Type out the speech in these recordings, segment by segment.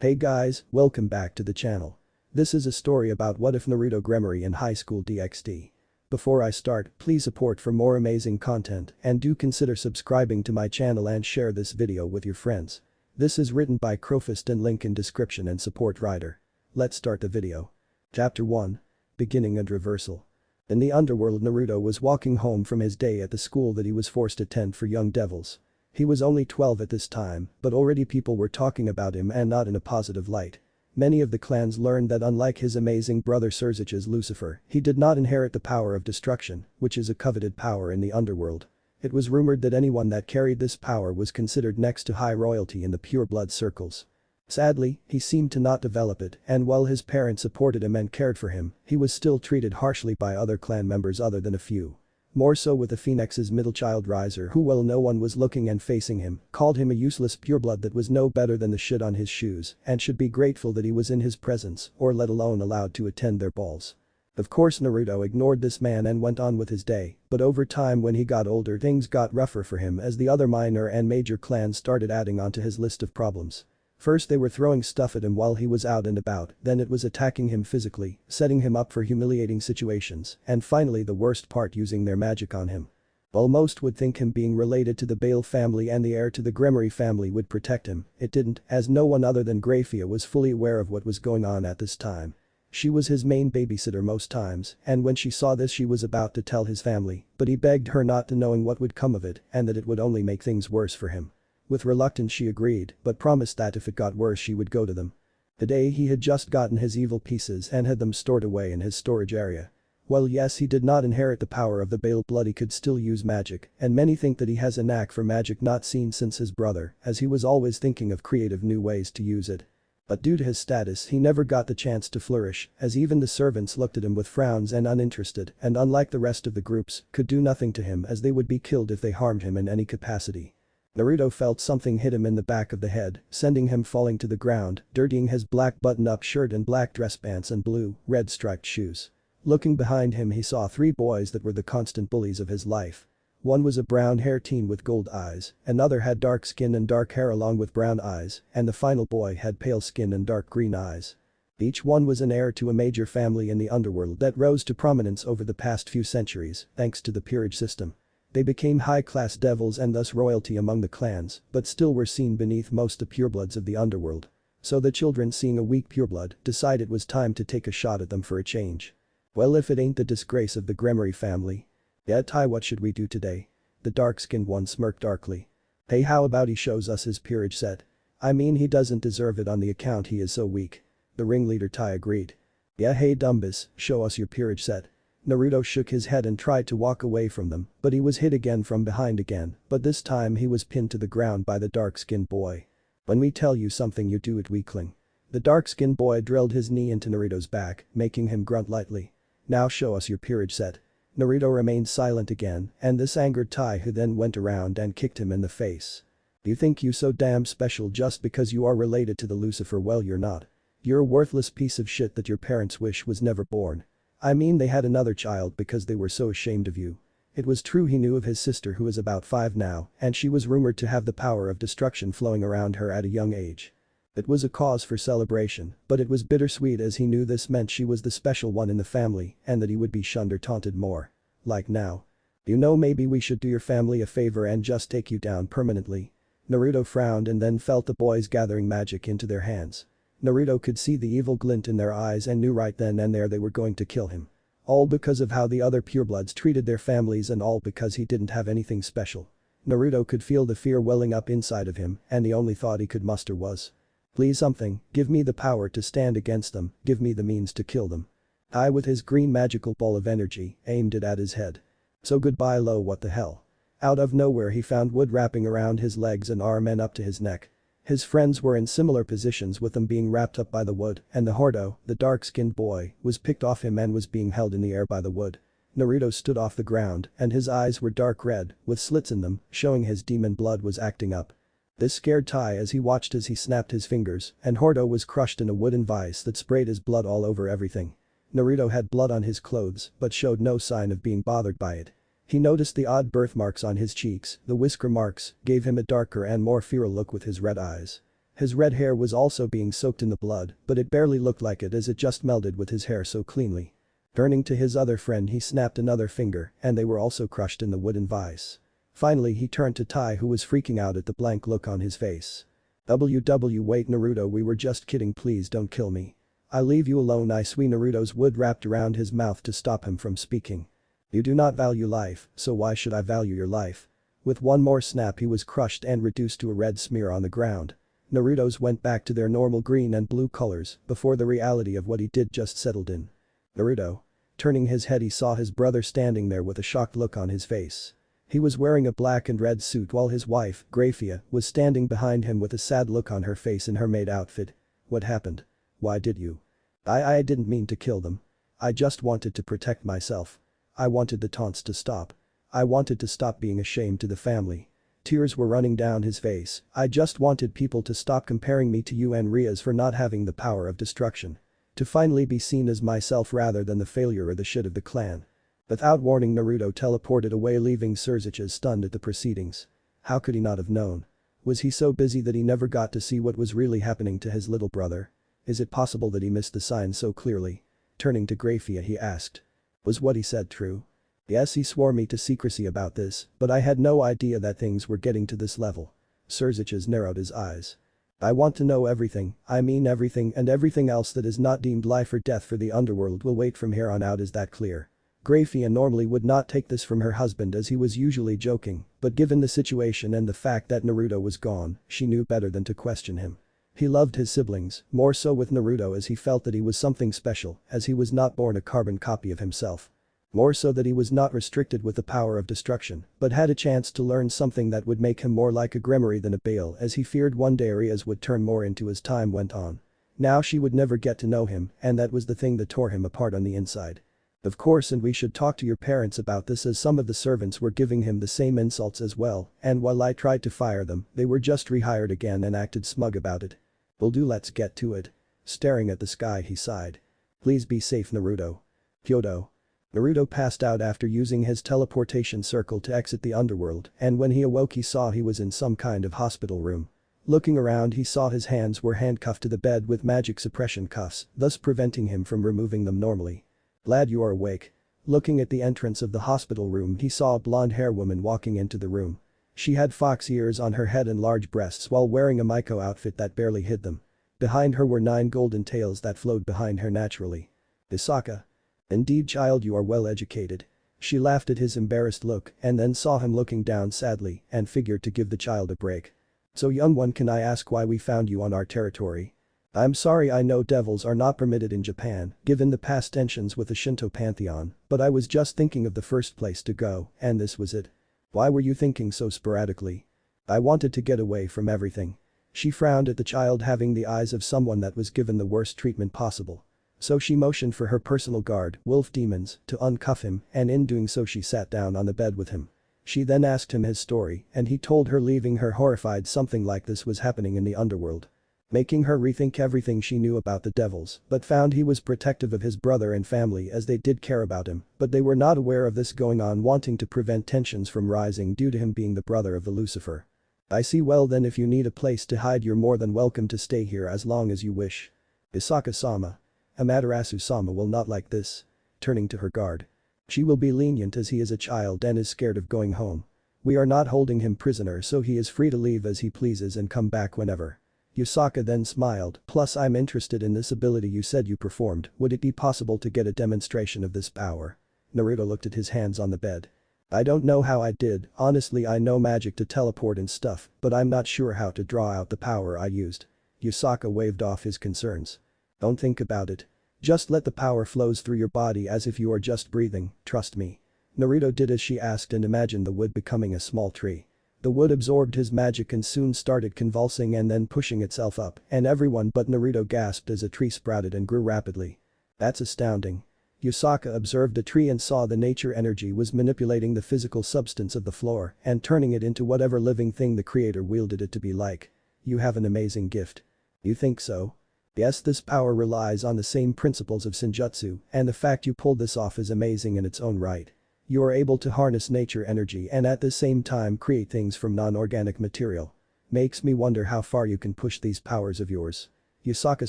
Hey guys, welcome back to the channel. This is a story about what if Naruto gremory in high school DxD. Before I start, please support for more amazing content and do consider subscribing to my channel and share this video with your friends. This is written by Crowfeast and link in description and support writer. Let's start the video. Chapter 1. Beginning and Reversal. In the Underworld, Naruto was walking home from his day at the school that he was forced to attend for young devils. He was only 12 at this time, but already people were talking about him and not in a positive light. Many of the clans learned that unlike his amazing brother Surzich's Lucifer, he did not inherit the power of destruction, which is a coveted power in the Underworld. It was rumored that anyone that carried this power was considered next to high royalty in the pure blood circles. Sadly, he seemed to not develop it, and while his parents supported him and cared for him, he was still treated harshly by other clan members other than a few. More so with the Phoenix's middle child Riser, who, while no one was looking and facing him, called him a useless pureblood that was no better than the shit on his shoes and should be grateful that he was in his presence or let alone allowed to attend their balls. Of course Naruto ignored this man and went on with his day, but over time when he got older things got rougher for him as the other minor and major clans started adding onto his list of problems. First they were throwing stuff at him while he was out and about, then it was attacking him physically, setting him up for humiliating situations, and finally the worst part, using their magic on him. While most would think him being related to the Bale family and the heir to the Gremory family would protect him, it didn't, as no one other than Grafia was fully aware of what was going on at this time. She was his main babysitter most times, and when she saw this she was about to tell his family, but he begged her not to, knowing what would come of it and that it would only make things worse for him. With reluctance she agreed, but promised that if it got worse she would go to them. Today he had just gotten his evil pieces and had them stored away in his storage area. While yes, he did not inherit the power of the Bale blood, he could still use magic, and many think that he has a knack for magic not seen since his brother, as he was always thinking of creative new ways to use it. But due to his status he never got the chance to flourish, as even the servants looked at him with frowns and uninterested, and unlike the rest of the groups, could do nothing to him as they would be killed if they harmed him in any capacity. Naruto felt something hit him in the back of the head, sending him falling to the ground, dirtying his black button-up shirt and black dress pants and blue, red striped shoes. Looking behind him he saw three boys that were the constant bullies of his life. One was a brown-haired teen with gold eyes, another had dark skin and dark hair along with brown eyes, and the final boy had pale skin and dark green eyes. Each one was an heir to a major family in the Underworld that rose to prominence over the past few centuries, thanks to the peerage system. They became high-class devils and thus royalty among the clans, but still were seen beneath most the purebloods of the Underworld. So the children, seeing a weak pureblood, decided it was time to take a shot at them for a change. Well, if it ain't the disgrace of the Gremory family. Yeah, Tai, what should we do today? The dark-skinned one smirked darkly. Hey, how about he shows us his peerage set? I mean, he doesn't deserve it on the account he is so weak. The ringleader Tai agreed. Yeah, hey Dumbus, show us your peerage set. Naruto shook his head and tried to walk away from them, but he was hit again from behind again, but this time he was pinned to the ground by the dark-skinned boy. When we tell you something you do it, weakling. The dark-skinned boy drilled his knee into Naruto's back, making him grunt lightly. Now show us your peerage set. Naruto remained silent again, and this angered Tai, who then went around and kicked him in the face. You think you so damn special just because you are related to the Lucifer? Well, you're not. You're a worthless piece of shit that your parents wish was never born. I mean, they had another child because they were so ashamed of you. It was true he knew of his sister, who is about 5 now, and she was rumored to have the power of destruction flowing around her at a young age. It was a cause for celebration, but it was bittersweet as he knew this meant she was the special one in the family and that he would be shunned or taunted more. Like now. You know, maybe we should do your family a favor and just take you down permanently. Naruto frowned and then felt the boys gathering magic into their hands. Naruto could see the evil glint in their eyes and knew right then and there they were going to kill him. All because of how the other purebloods treated their families, and all because he didn't have anything special. Naruto could feel the fear welling up inside of him, and the only thought he could muster was, please something, give me the power to stand against them, give me the means to kill them. I, with his green magical ball of energy, aimed it at his head. So goodbye Lo, what the hell. Out of nowhere he found wood wrapping around his legs and arm and up to his neck. His friends were in similar positions with them being wrapped up by the wood, and the Hordo, the dark-skinned boy, was picked off him and was being held in the air by the wood. Naruto stood off the ground, and his eyes were dark red, with slits in them, showing his demon blood was acting up. This scared Tai as he watched as he snapped his fingers, and Hordo was crushed in a wooden vise that sprayed his blood all over everything. Naruto had blood on his clothes, but showed no sign of being bothered by it. He noticed the odd birthmarks on his cheeks, the whisker marks, gave him a darker and more feral look with his red eyes. His red hair was also being soaked in the blood, but it barely looked like it as it just melded with his hair so cleanly. Turning to his other friend he snapped another finger and they were also crushed in the wooden vise. Finally he turned to Tai who was freaking out at the blank look on his face. Wait Naruto, we were just kidding, please don't kill me. I'll leave you alone, I swear. Naruto's wood wrapped around his mouth to stop him from speaking. You do not value life, so why should I value your life? With one more snap he was crushed and reduced to a red smear on the ground. Naruto's went back to their normal green and blue colors before the reality of what he did just settled in. Naruto. Turning his head he saw his brother standing there with a shocked look on his face. He was wearing a black and red suit while his wife, Grafia, was standing behind him with a sad look on her face in her maid outfit. What happened? Why did you? I didn't mean to kill them. I just wanted to protect myself. I wanted the taunts to stop. I wanted to stop being a shame to the family. Tears were running down his face. I just wanted people to stop comparing me to you and Rias for not having the power of destruction. To finally be seen as myself rather than the failure or the shit of the clan. Without warning Naruto teleported away, leaving Surziches stunned at the proceedings. How could he not have known? Was he so busy that he never got to see what was really happening to his little brother? Is it possible that he missed the sign so clearly? Turning to Grafia he asked. Was what he said true? Yes, he swore me to secrecy about this, but I had no idea that things were getting to this level. Surziches narrowed his eyes. I want to know everything, I mean everything, and everything else that is not deemed life or death for the underworld will wait from here on out, is that clear? Grafia normally would not take this from her husband as he was usually joking, but given the situation and the fact that Naruto was gone, she knew better than to question him. He loved his siblings, more so with Naruto as he felt that he was something special as he was not born a carbon copy of himself. More so that he was not restricted with the power of destruction, but had a chance to learn something that would make him more like a gremory than a Bale, as he feared one day Rias would turn more into as time went on. Now she would never get to know him, and that was the thing that tore him apart on the inside. Of course, and we should talk to your parents about this, as some of the servants were giving him the same insults as well, and while I tried to fire them, they were just rehired again and acted smug about it. Will do, let's get to it. Staring at the sky he sighed. Please be safe Naruto. Kyoto. Naruto passed out after using his teleportation circle to exit the underworld, and when he awoke he saw he was in some kind of hospital room. Looking around he saw his hands were handcuffed to the bed with magic suppression cuffs, thus preventing him from removing them normally. Glad you are awake. Looking at the entrance of the hospital room he saw a blonde-haired woman walking into the room. She had fox ears on her head and large breasts while wearing a Maiko outfit that barely hid them. Behind her were 9 golden tails that flowed behind her naturally. Isaka. Indeed, child, you are well educated. She laughed at his embarrassed look and then saw him looking down sadly and figured to give the child a break. So young one, can I ask why we found you on our territory? I'm sorry, I know devils are not permitted in Japan given the past tensions with the Shinto pantheon, but I was just thinking of the first place to go and this was it. Why were you thinking so sporadically? I wanted to get away from everything. She frowned at the child, having the eyes of someone that was given the worst treatment possible. So she motioned for her personal guard, Wolf Demons, to uncuff him, and in doing so she sat down on the bed with him. She then asked him his story and he told her, leaving her horrified. Something like this was happening in the underworld. Making her rethink everything she knew about the devils, but found he was protective of his brother and family as they did care about him, but they were not aware of this going on, wanting to prevent tensions from rising due to him being the brother of the Lucifer. I see, well then, if you need a place to hide you're more than welcome to stay here as long as you wish. Isaka-sama. Amaterasu-sama will not like this. Turning to her guard. She will be lenient as he is a child and is scared of going home. We are not holding him prisoner, so he is free to leave as he pleases and come back whenever. Yusaka then smiled, plus I'm interested in this ability you said you performed, would it be possible to get a demonstration of this power? Naruto looked at his hands on the bed. I don't know how I did, honestly I know magic to teleport and stuff, but I'm not sure how to draw out the power I used. Yusaka waved off his concerns. Don't think about it. Just let the power flows through your body as if you are just breathing, trust me. Naruto did as she asked and imagined the wood becoming a small tree. The wood absorbed his magic and soon started convulsing and then pushing itself up, and everyone but Naruto gasped as a tree sprouted and grew rapidly. That's astounding. Yusaka observed the tree and saw the nature energy was manipulating the physical substance of the floor and turning it into whatever living thing the creator wielded it to be like. You have an amazing gift. You think so? Yes, this power relies on the same principles of Senjutsu, and the fact you pulled this off is amazing in its own right. You are able to harness nature energy and at the same time create things from non-organic material. Makes me wonder how far you can push these powers of yours. Yusaka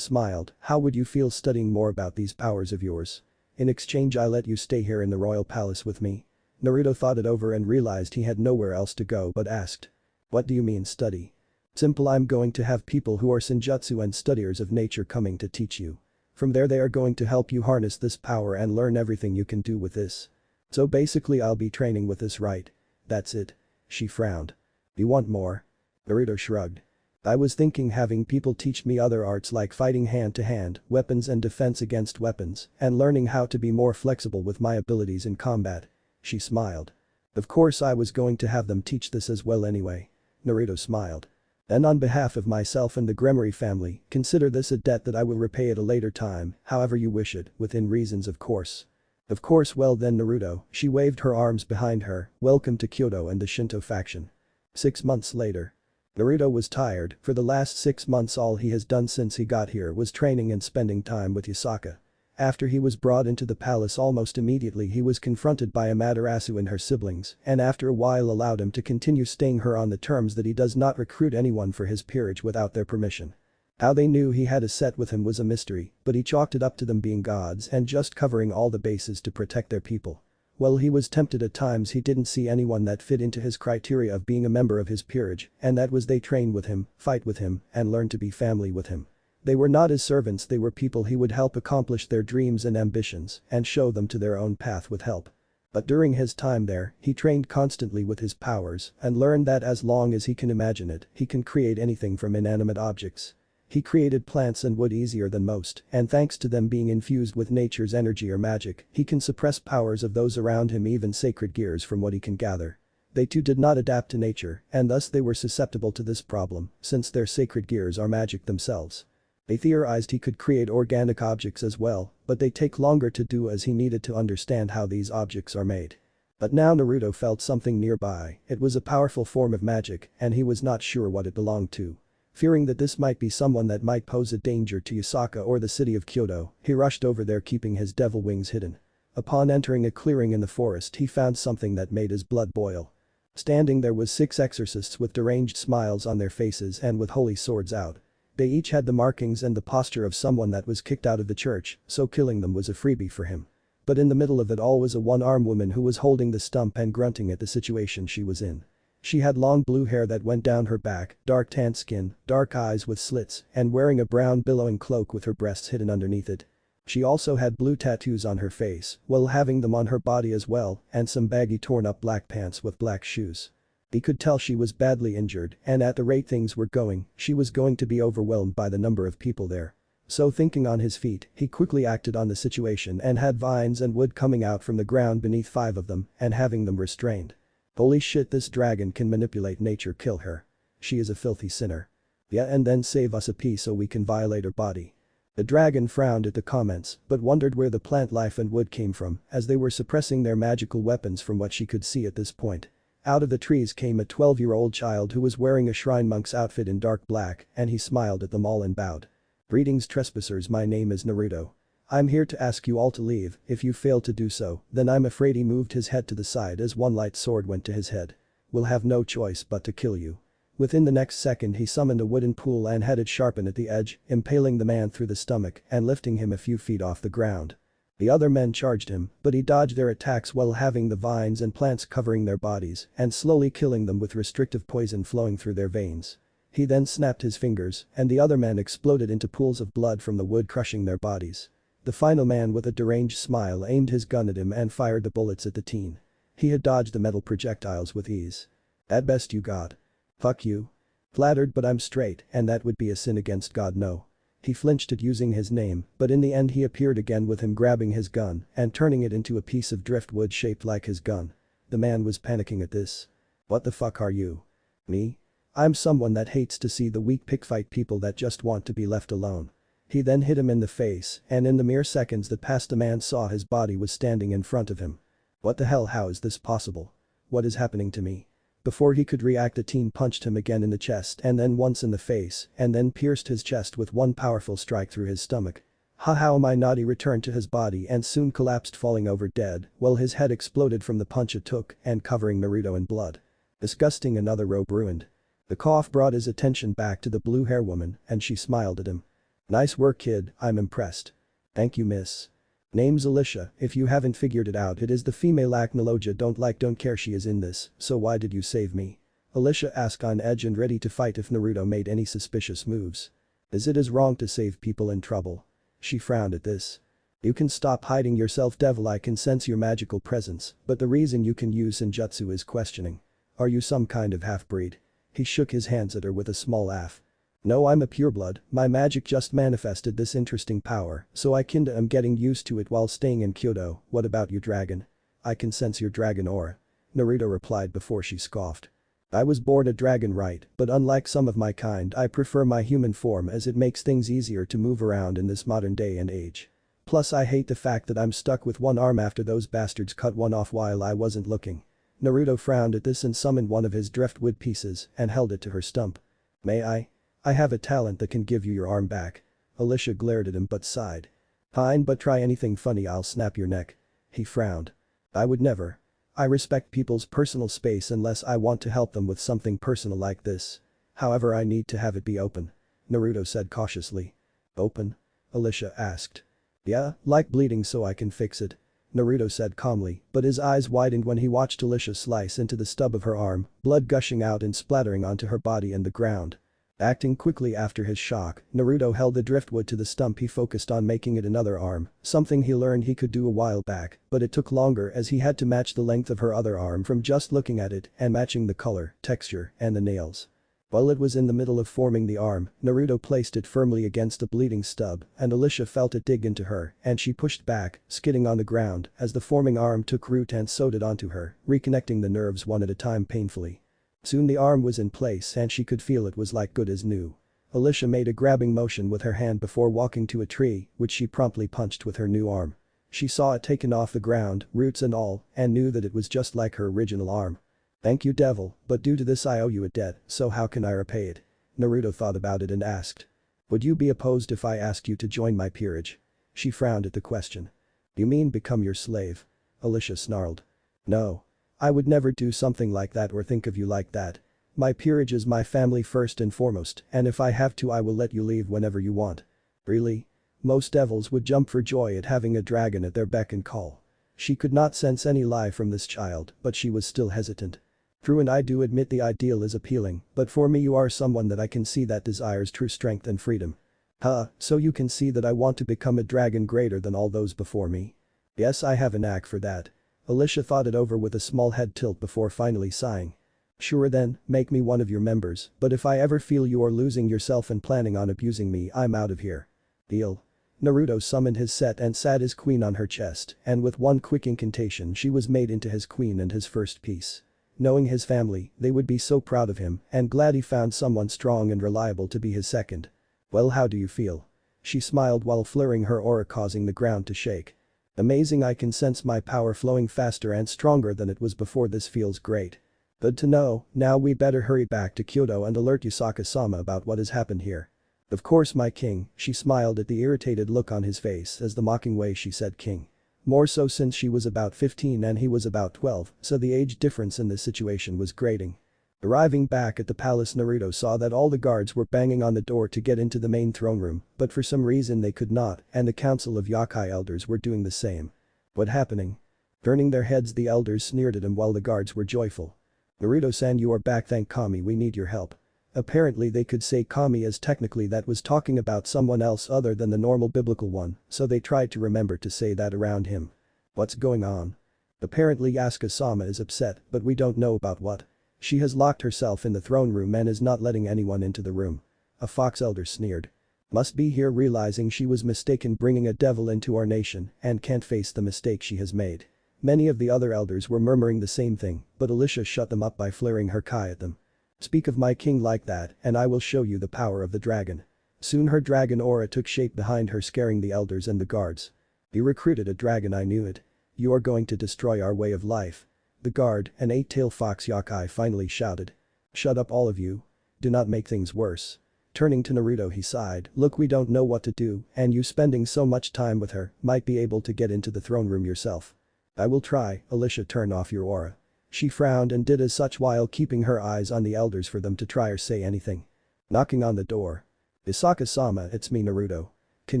smiled, how would you feel studying more about these powers of yours? In exchange I let you stay here in the royal palace with me. Naruto thought it over and realized he had nowhere else to go but asked. What do you mean study? Simple, I'm going to have people who are senjutsu and studiers of nature coming to teach you. From there they are going to help you harness this power and learn everything you can do with this. So basically I'll be training with this, right? That's it. She frowned. You want more? Naruto shrugged. I was thinking having people teach me other arts like fighting hand-to-hand, weapons and defense against weapons, and learning how to be more flexible with my abilities in combat. She smiled. Of course I was going to have them teach this as well anyway. Naruto smiled. And on behalf of myself and the Gremory family, consider this a debt that I will repay at a later time, however you wish it, within reasons of course. Of course, well then Naruto, she waved her arms behind her, welcome to Kyoto and the Shinto faction. 6 months later. Naruto was tired, for the last 6 months all he has done since he got here was training and spending time with Yusaka. After he was brought into the palace almost immediately he was confronted by Amaterasu and her siblings and after a while allowed him to continue staying here on the terms that he does not recruit anyone for his peerage without their permission. How they knew he had a set with him was a mystery, but he chalked it up to them being gods and just covering all the bases to protect their people. Well, he was tempted at times, he didn't see anyone that fit into his criteria of being a member of his peerage, and that was they train with him, fight with him, and learn to be family with him. They were not his servants, they were people he would help accomplish their dreams and ambitions and show them to their own path with help. But during his time there, he trained constantly with his powers and learned that as long as he can imagine it, he can create anything from inanimate objects. He created plants and wood easier than most, and thanks to them being infused with nature's energy or magic, he can suppress powers of those around him, even sacred gears from what he can gather. They too did not adapt to nature, and thus they were susceptible to this problem, since their sacred gears are magic themselves. They theorized he could create organic objects as well, but they take longer to do as he needed to understand how these objects are made. But now Naruto felt something nearby, it was a powerful form of magic, and he was not sure what it belonged to. Fearing that this might be someone that might pose a danger to Yusaka or the city of Kyoto, he rushed over there keeping his devil wings hidden. Upon entering a clearing in the forest he found something that made his blood boil. Standing there was 6 exorcists with deranged smiles on their faces and with holy swords out. They each had the markings and the posture of someone that was kicked out of the church, so killing them was a freebie for him. But in the middle of it all was a one-armed woman who was holding the stump and grunting at the situation she was in. She had long blue hair that went down her back, dark tan skin, dark eyes with slits, and wearing a brown billowing cloak with her breasts hidden underneath it. She also had blue tattoos on her face, while having them on her body as well, and some baggy torn up black pants with black shoes. He could tell she was badly injured, and at the rate things were going, she was going to be overwhelmed by the number of people there. So thinking on his feet, he quickly acted on the situation and had vines and wood coming out from the ground beneath 5 of them and having them restrained. Holy shit, this dragon can manipulate nature, kill her. She is a filthy sinner. Yeah, and then save us a piece so we can violate her body. The dragon frowned at the comments but wondered where the plant life and wood came from as they were suppressing their magical weapons from what she could see at this point. Out of the trees came a 12-year-old child who was wearing a shrine monk's outfit in dark black and he smiled at them all and bowed. Greetings trespassers, my name is Naruto. I'm here to ask you all to leave, if you fail to do so, then I'm afraid. He moved his head to the side as one light sword went to his head. We'll have no choice but to kill you. Within the next second he summoned a wooden pool and had it sharpen at the edge, impaling the man through the stomach and lifting him a few feet off the ground. The other men charged him, but he dodged their attacks while having the vines and plants covering their bodies and slowly killing them with restrictive poison flowing through their veins. He then snapped his fingers and the other men exploded into pools of blood from the wood crushing their bodies. The final man with a deranged smile aimed his gun at him and fired the bullets at the teen. He had dodged the metal projectiles with ease. At best you God. Fuck you. Flattered, but I'm straight and that would be a sin against God, no. He flinched at using his name, but in the end he appeared again with him grabbing his gun and turning it into a piece of driftwood shaped like his gun. The man was panicking at this. What the fuck are you? Me? I'm someone that hates to see the weak pickfight people that just want to be left alone. He then hit him in the face and in the mere seconds that passed the man saw his body was standing in front of him. What the hell, how is this possible? What is happening to me? Before he could react the teen punched him again in the chest and then once in the face and then pierced his chest with one powerful strike through his stomach. How am I not? He returned to his body and soon collapsed falling over dead while his head exploded from the punch it took and covering Naruto in blood. Disgusting, another robe ruined. The cough brought his attention back to the blue hair woman and she smiled at him. Nice work kid, I'm impressed. Thank you miss. Name's Alicia, if you haven't figured it out it is the female Acnologia don't care she is in this, so why did you save me? Alicia asked on edge and ready to fight if Naruto made any suspicious moves. Is it wrong to save people in trouble? She frowned at this. You can stop hiding yourself devil I can sense your magical presence, but the reason you can use Senjutsu is questioning. Are you some kind of half-breed? He shook his hands at her with a small laugh. No I'm a pureblood, my magic just manifested this interesting power, so I kinda am getting used to it while staying in Kyoto. What about you dragon? I can sense your dragon aura. Naruto replied before she scoffed. I was born a dragon right, but unlike some of my kind I prefer my human form as it makes things easier to move around in this modern day and age. Plus I hate the fact that I'm stuck with one arm after those bastards cut one off while I wasn't looking. Naruto frowned at this and summoned one of his driftwood pieces and held it to her stump. May I? I have a talent that can give you your arm back. Alicia glared at him but sighed. Fine but try anything funny I'll snap your neck. He frowned. I would never. I respect people's personal space unless I want to help them with something personal like this. However I need to have it be open. Naruto said cautiously. Open? Alicia asked. Yeah, like bleeding so I can fix it. Naruto said calmly, but his eyes widened when he watched Alicia slice into the stub of her arm, blood gushing out and splattering onto her body and the ground. Acting quickly after his shock, Naruto held the driftwood to the stump he focused on making it another arm, something he learned he could do a while back, but it took longer as he had to match the length of her other arm from just looking at it and matching the color, texture, and the nails. While it was in the middle of forming the arm, Naruto placed it firmly against the bleeding stub and Alicia felt it dig into her and she pushed back, skidding on the ground as the forming arm took root and sewed it onto her, reconnecting the nerves one at a time painfully. Soon the arm was in place and she could feel it was like good as new. Alicia made a grabbing motion with her hand before walking to a tree, which she promptly punched with her new arm. She saw it taken off the ground, roots and all, and knew that it was just like her original arm. Thank you devil, but due to this I owe you a debt, so how can I repay it? Naruto thought about it and asked. Would you be opposed if I asked you to join my peerage? She frowned at the question. You mean become your slave? Alicia snarled. No. I would never do something like that or think of you like that. My peerage is my family first and foremost, and if I have to I will let you leave whenever you want. Really? Most devils would jump for joy at having a dragon at their beck and call. She could not sense any lie from this child, but she was still hesitant. True and I do admit the ideal is appealing, but for me you are someone that I can see that desires true strength and freedom. Huh, so you can see that I want to become a dragon greater than all those before me? Yes I have a knack for that. Alicia thought it over with a small head tilt before finally sighing. Sure then, make me one of your members, but if I ever feel you are losing yourself and planning on abusing me I'm out of here. Deal. Naruto summoned his set and sat his queen on her chest and with one quick incantation she was made into his queen and his first piece. Knowing his family, they would be so proud of him and glad he found someone strong and reliable to be his second. Well how do you feel? She smiled while flaring her aura causing the ground to shake. Amazing I can sense my power flowing faster and stronger than it was before this feels great. Good to know, now we better hurry back to Kyoto and alert Yusaka-sama about what has happened here. Of course my king, she smiled at the irritated look on his face as the mocking way she said king. More so since she was about 15 and he was about 12, so the age difference in this situation was grating. Arriving back at the palace Naruto saw that all the guards were banging on the door to get into the main throne room, but for some reason they could not and the council of Yakai elders were doing the same. What happening? Turning their heads the elders sneered at him while the guards were joyful. Naruto-san you are back thank Kami we need your help. Apparently they could say Kami as technically that was talking about someone else other than the normal biblical one, so they tried to remember to say that around him. What's going on? Apparently Yasuka-sama is upset but we don't know about what. She has locked herself in the throne room and is not letting anyone into the room. A fox elder sneered. Must be here realizing she was mistaken bringing a devil into our nation and can't face the mistake she has made. Many of the other elders were murmuring the same thing, but Alicia shut them up by flaring her kai at them. Speak of my king like that and I will show you the power of the dragon. Soon her dragon aura took shape behind her scaring the elders and the guards. You recruited a dragon I knew it. You are going to destroy our way of life. The guard, an 8-tailed fox Yakai finally shouted. Shut up all of you. Do not make things worse. Turning to Naruto he sighed, look we don't know what to do and you spending so much time with her might be able to get into the throne room yourself. I will try, Alicia turn off your aura. She frowned and did as such while keeping her eyes on the elders for them to try or say anything. Knocking on the door. "Isaka-sama, it's me Naruto. Can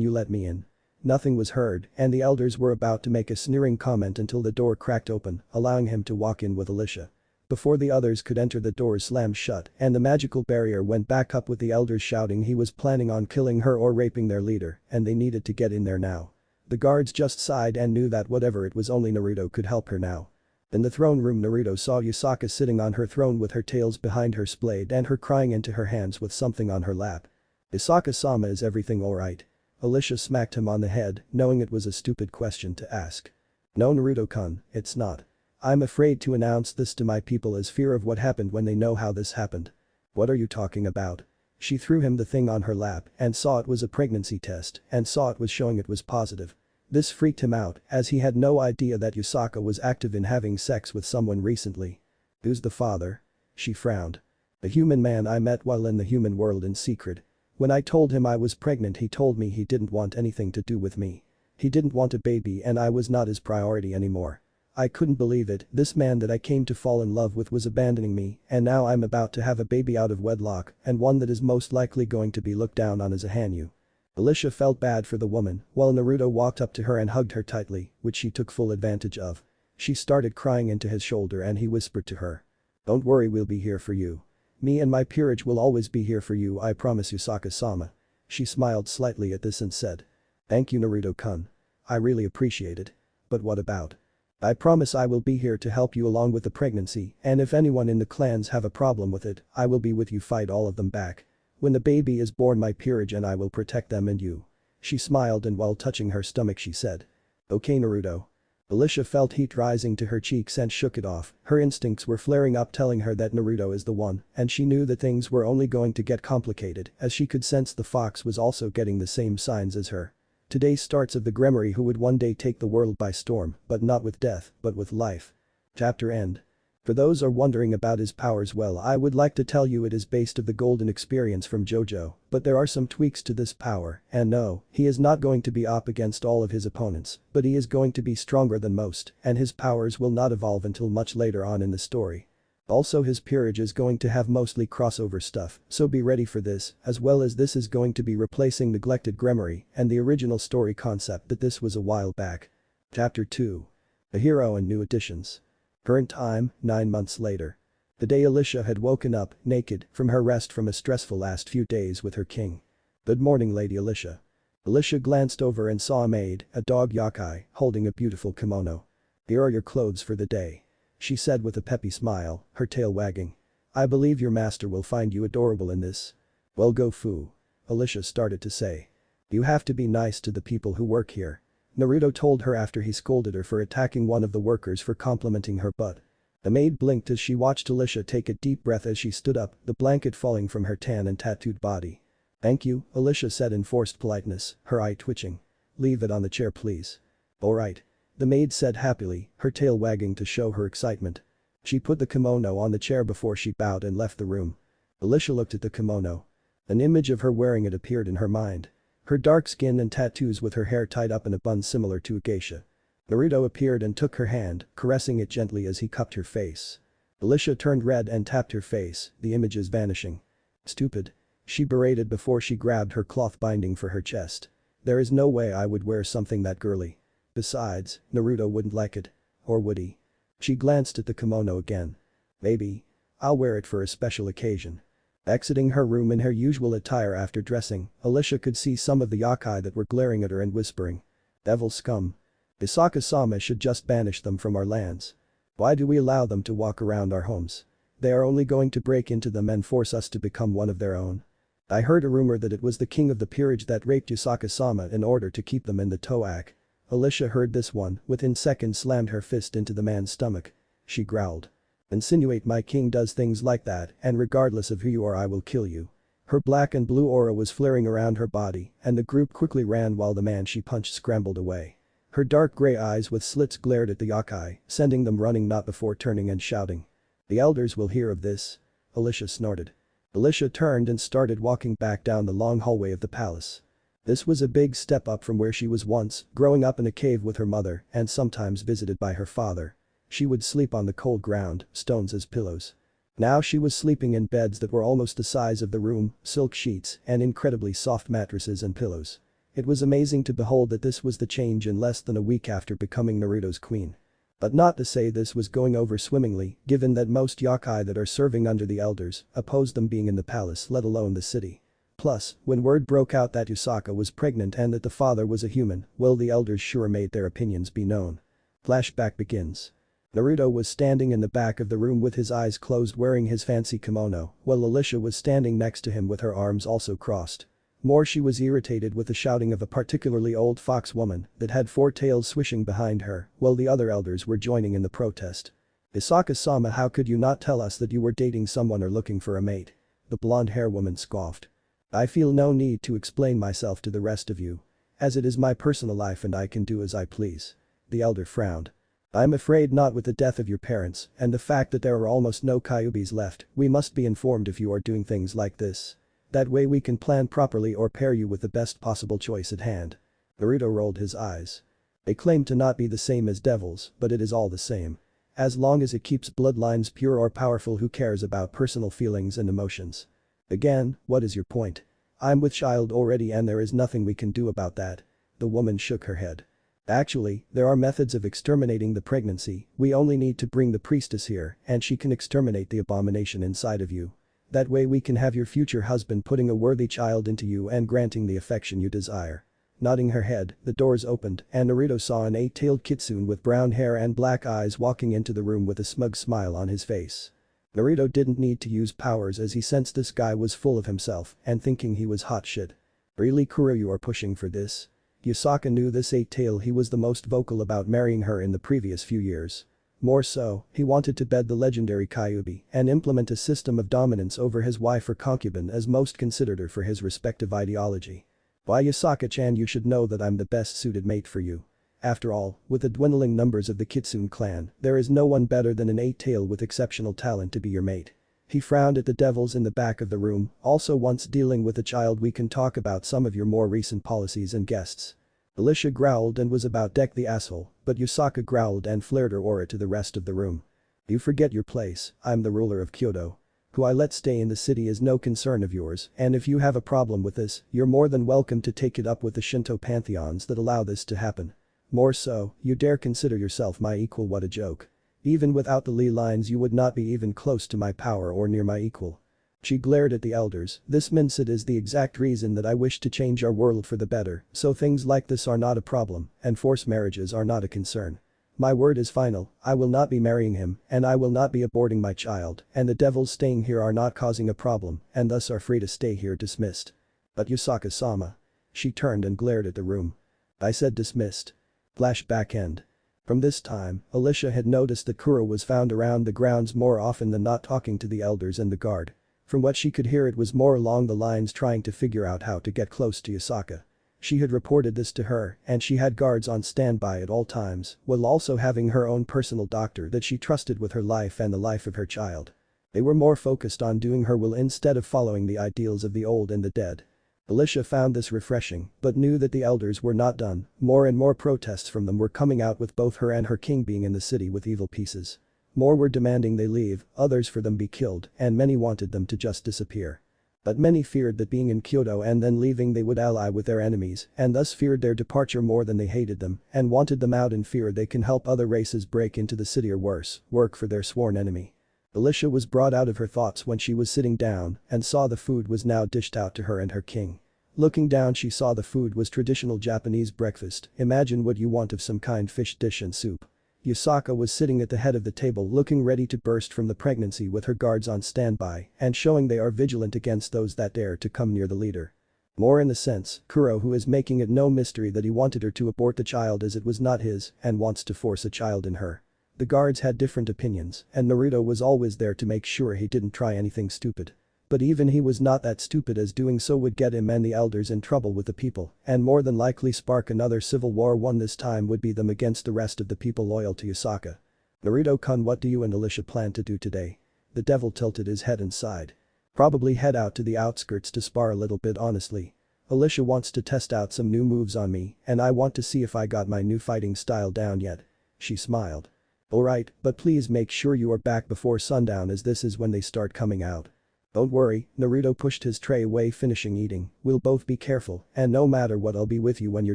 you let me in?" Nothing was heard, and the elders were about to make a sneering comment until the door cracked open, allowing him to walk in with Alicia. Before the others could enter, the doors slammed shut and the magical barrier went back up with the elders shouting he was planning on killing her or raping their leader and they needed to get in there now. The guards just sighed and knew that whatever it was, only Naruto could help her now. In the throne room, Naruto saw Yusaka sitting on her throne with her tails behind her splayed and her crying into her hands with something on her lap. "Isaka-sama, is everything alright?" Alicia smacked him on the head, knowing it was a stupid question to ask. "No Naruto-kun, it's not. I'm afraid to announce this to my people as fear of what happened when they know how this happened." "What are you talking about?" She threw him the thing on her lap and saw it was a pregnancy test and saw it was showing it was positive. This freaked him out as he had no idea that Yusaka was active in having sex with someone recently. "Who's the father?" She frowned. "A human man I met while in the human world in secret. When I told him I was pregnant, he told me he didn't want anything to do with me. He didn't want a baby and I was not his priority anymore. I couldn't believe it, this man that I came to fall in love with was abandoning me and now I'm about to have a baby out of wedlock and one that is most likely going to be looked down on as a hanyu." Alicia felt bad for the woman while Naruto walked up to her and hugged her tightly, which she took full advantage of. She started crying into his shoulder and he whispered to her. "Don't worry, we'll be here for you. Me and my peerage will always be here for you, I promise Yusaka-sama." She smiled slightly at this and said. "Thank you Naruto-kun. I really appreciate it. But what about? I promise I will be here to help you along with the pregnancy and if anyone in the clans have a problem with it, I will be with you, fight all of them back. When the baby is born, my peerage and I will protect them and you." She smiled and while touching her stomach she said. "Okay Naruto." Alicia felt heat rising to her cheeks and shook it off, her instincts were flaring up telling her that Naruto is the one and she knew that things were only going to get complicated as she could sense the fox was also getting the same signs as her. Today starts of the gremory who would one day take the world by storm, but not with death, but with life. Chapter end. For those are wondering about his powers, well, I would like to tell you it is based of the golden experience from JoJo, but there are some tweaks to this power and no, he is not going to be up against all of his opponents, but he is going to be stronger than most and his powers will not evolve until much later on in the story. Also his peerage is going to have mostly crossover stuff, so be ready for this, as well as this is going to be replacing neglected gremory and the original story concept that this was a while back. Chapter 2. A hero and new additions. Current time, 9 months later. The day Alicia had woken up, naked, from her rest from a stressful last few days with her king. "Good morning Lady Alicia." Alicia glanced over and saw a maid, a dog yokai, holding a beautiful kimono. "Here are your clothes for the day," she said with a peppy smile, her tail wagging. "I believe your master will find you adorable in this." "Well go Fu." Alicia started to say. "You have to be nice to the people who work here," Naruto told her after he scolded her for attacking one of the workers for complimenting her butt. The maid blinked as she watched Alicia take a deep breath as she stood up, the blanket falling from her tan and tattooed body. "Thank you," Alicia said in forced politeness, her eye twitching. "Leave it on the chair please." "Alright," the maid said happily, her tail wagging to show her excitement. She put the kimono on the chair before she bowed and left the room. Alicia looked at the kimono. An image of her wearing it appeared in her mind. Her dark skin and tattoos with her hair tied up in a bun similar to a geisha. Naruto appeared and took her hand, caressing it gently as he cupped her face. Alicia turned red and tapped her face, the image is vanishing. "Stupid." She berated before she grabbed her cloth binding for her chest. "There is no way I would wear something that girly. Besides, Naruto wouldn't like it. Or would he?" She glanced at the kimono again. "Maybe. I'll wear it for a special occasion." Exiting her room in her usual attire after dressing, Alicia could see some of the yokai that were glaring at her and whispering. "Devil scum. Isaka-sama should just banish them from our lands. Why do we allow them to walk around our homes? They are only going to break into them and force us to become one of their own. I heard a rumor that it was the king of the peerage that raped Isaka-sama in order to keep them in the toak." Alicia heard this one, within seconds slammed her fist into the man's stomach. She growled. "Insinuate my king does things like that and regardless of who you are I will kill you." Her black and blue aura was flaring around her body and the group quickly ran while the man she punched scrambled away. Her dark gray eyes with slits glared at the yokai, sending them running not before turning and shouting. "The elders will hear of this." Alicia snorted. Alicia turned and started walking back down the long hallway of the palace. This was a big step up from where she was once, growing up in a cave with her mother and sometimes visited by her father. She would sleep on the cold ground, stones as pillows. Now she was sleeping in beds that were almost the size of the room, silk sheets, and incredibly soft mattresses and pillows. It was amazing to behold that this was the change in less than a week after becoming Naruto's queen. But not to say this was going over swimmingly, given that most yokai that are serving under the elders opposed them being in the palace, let alone the city. Plus, when word broke out that Usaka was pregnant and that the father was a human, well, the elders sure made their opinions be known. Flashback begins. Naruto was standing in the back of the room with his eyes closed wearing his fancy kimono, while Alicia was standing next to him with her arms also crossed. More she was irritated with the shouting of a particularly old fox woman that had four tails swishing behind her, while the other elders were joining in the protest. "Isaka-sama, how could you not tell us that you were dating someone or looking for a mate?" The blonde-hair woman scoffed. "I feel no need to explain myself to the rest of you. As it is my personal life and I can do as I please." The elder frowned. "I'm afraid not with the death of your parents and the fact that there are almost no Kyubis left, we must be informed if you are doing things like this. That way we can plan properly or pair you with the best possible choice at hand." Naruto rolled his eyes. "They claim to not be the same as devils, but it is all the same. As long as it keeps bloodlines pure or powerful, who cares about personal feelings and emotions? Again, what is your point? I'm with child already and there is nothing we can do about that." The woman shook her head. "Actually, there are methods of exterminating the pregnancy, we only need to bring the priestess here and she can exterminate the abomination inside of you. That way we can have your future husband putting a worthy child into you and granting the affection you desire." Nodding her head, the doors opened and Naruto saw an 8-tailed kitsune with brown hair and black eyes walking into the room with a smug smile on his face. Naruto didn't need to use powers as he sensed this guy was full of himself and thinking he was hot shit. "Really, Kuro, you are pushing for this?" Usaka knew this 8-tail, he was the most vocal about marrying her in the previous few years. More so, he wanted to bed the legendary Kyuubi and implement a system of dominance over his wife or concubine as most considered her for his respective ideology. "Why, Usaka-chan, you should know that I'm the best suited mate for you. After all, with the dwindling numbers of the Kitsune clan, there is no one better than an 8-tail with exceptional talent to be your mate." He frowned at the devils in the back of the room, "Also, once dealing with a child we can talk about some of your more recent policies and guests." Alicia growled and was about to deck the asshole, but Usaka growled and flared her aura to the rest of the room. "You forget your place, I'm the ruler of Kyoto. Who I let stay in the city is no concern of yours, and if you have a problem with this, you're more than welcome to take it up with the Shinto pantheons that allow this to happen. More so, you dare consider yourself my equal, what a joke. Even without the ley lines you would not be even close to my power or near my equal." She glared at the elders. "This means it is the exact reason that I wish to change our world for the better, so things like this are not a problem, and forced marriages are not a concern. My word is final, I will not be marrying him, and I will not be aborting my child, and the devils staying here are not causing a problem, and thus are free to stay here." Dismissed. "But Usaka-sama." She turned and glared at the room. "I said dismissed." Flashback end. From this time, Alicia had noticed that Kuro was found around the grounds more often than not talking to the elders and the guard. From what she could hear, it was more along the lines trying to figure out how to get close to Usaka. She had reported this to her and she had guards on standby at all times, while also having her own personal doctor that she trusted with her life and the life of her child. They were more focused on doing her will instead of following the ideals of the old and the dead. Alicia found this refreshing, but knew that the elders were not done. More and more protests from them were coming out, with both her and her king being in the city with evil pieces. More were demanding they leave, others for them be killed, and many wanted them to just disappear. But many feared that being in Kyoto and then leaving they would ally with their enemies and thus feared their departure more than they hated them and wanted them out in fear they can help other races break into the city or worse, work for their sworn enemy. Alicia was brought out of her thoughts when she was sitting down and saw the food was now dished out to her and her king. Looking down, she saw the food was traditional Japanese breakfast. Imagine what you want of some kind fish dish and soup. Usaka was sitting at the head of the table looking ready to burst from the pregnancy with her guards on standby and showing they are vigilant against those that dare to come near the leader. More in the sense, Kuro, who is making it no mystery that he wanted her to abort the child as it was not his and wants to force a child in her. The guards had different opinions and Naruto was always there to make sure he didn't try anything stupid. But even he was not that stupid, as doing so would get him and the elders in trouble with the people and more than likely spark another civil war. One this time would be them against the rest of the people loyal to Usaka. "Naruto-kun, what do you and Alicia plan to do today?" The devil tilted his head and sighed. "Probably head out to the outskirts to spar a little bit, honestly. Alicia wants to test out some new moves on me and I want to see if I got my new fighting style down yet." She smiled. Alright, but please make sure you are back before sundown as this is when they start coming out. Don't worry, Naruto pushed his tray away finishing eating, we'll both be careful, and no matter what I'll be with you when your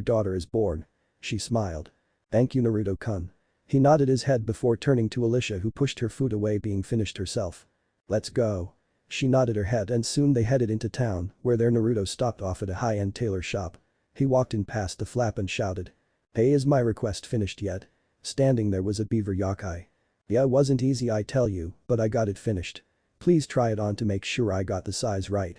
daughter is born. She smiled. Thank you Naruto-kun. He nodded his head before turning to Alicia who pushed her food away being finished herself. Let's go. She nodded her head and soon they headed into town, where their Naruto stopped off at a high-end tailor shop. He walked in past the flap and shouted. Hey, is my request finished yet? Standing there was a beaver yokai. Yeah, it wasn't easy I tell you, but I got it finished. Please try it on to make sure I got the size right.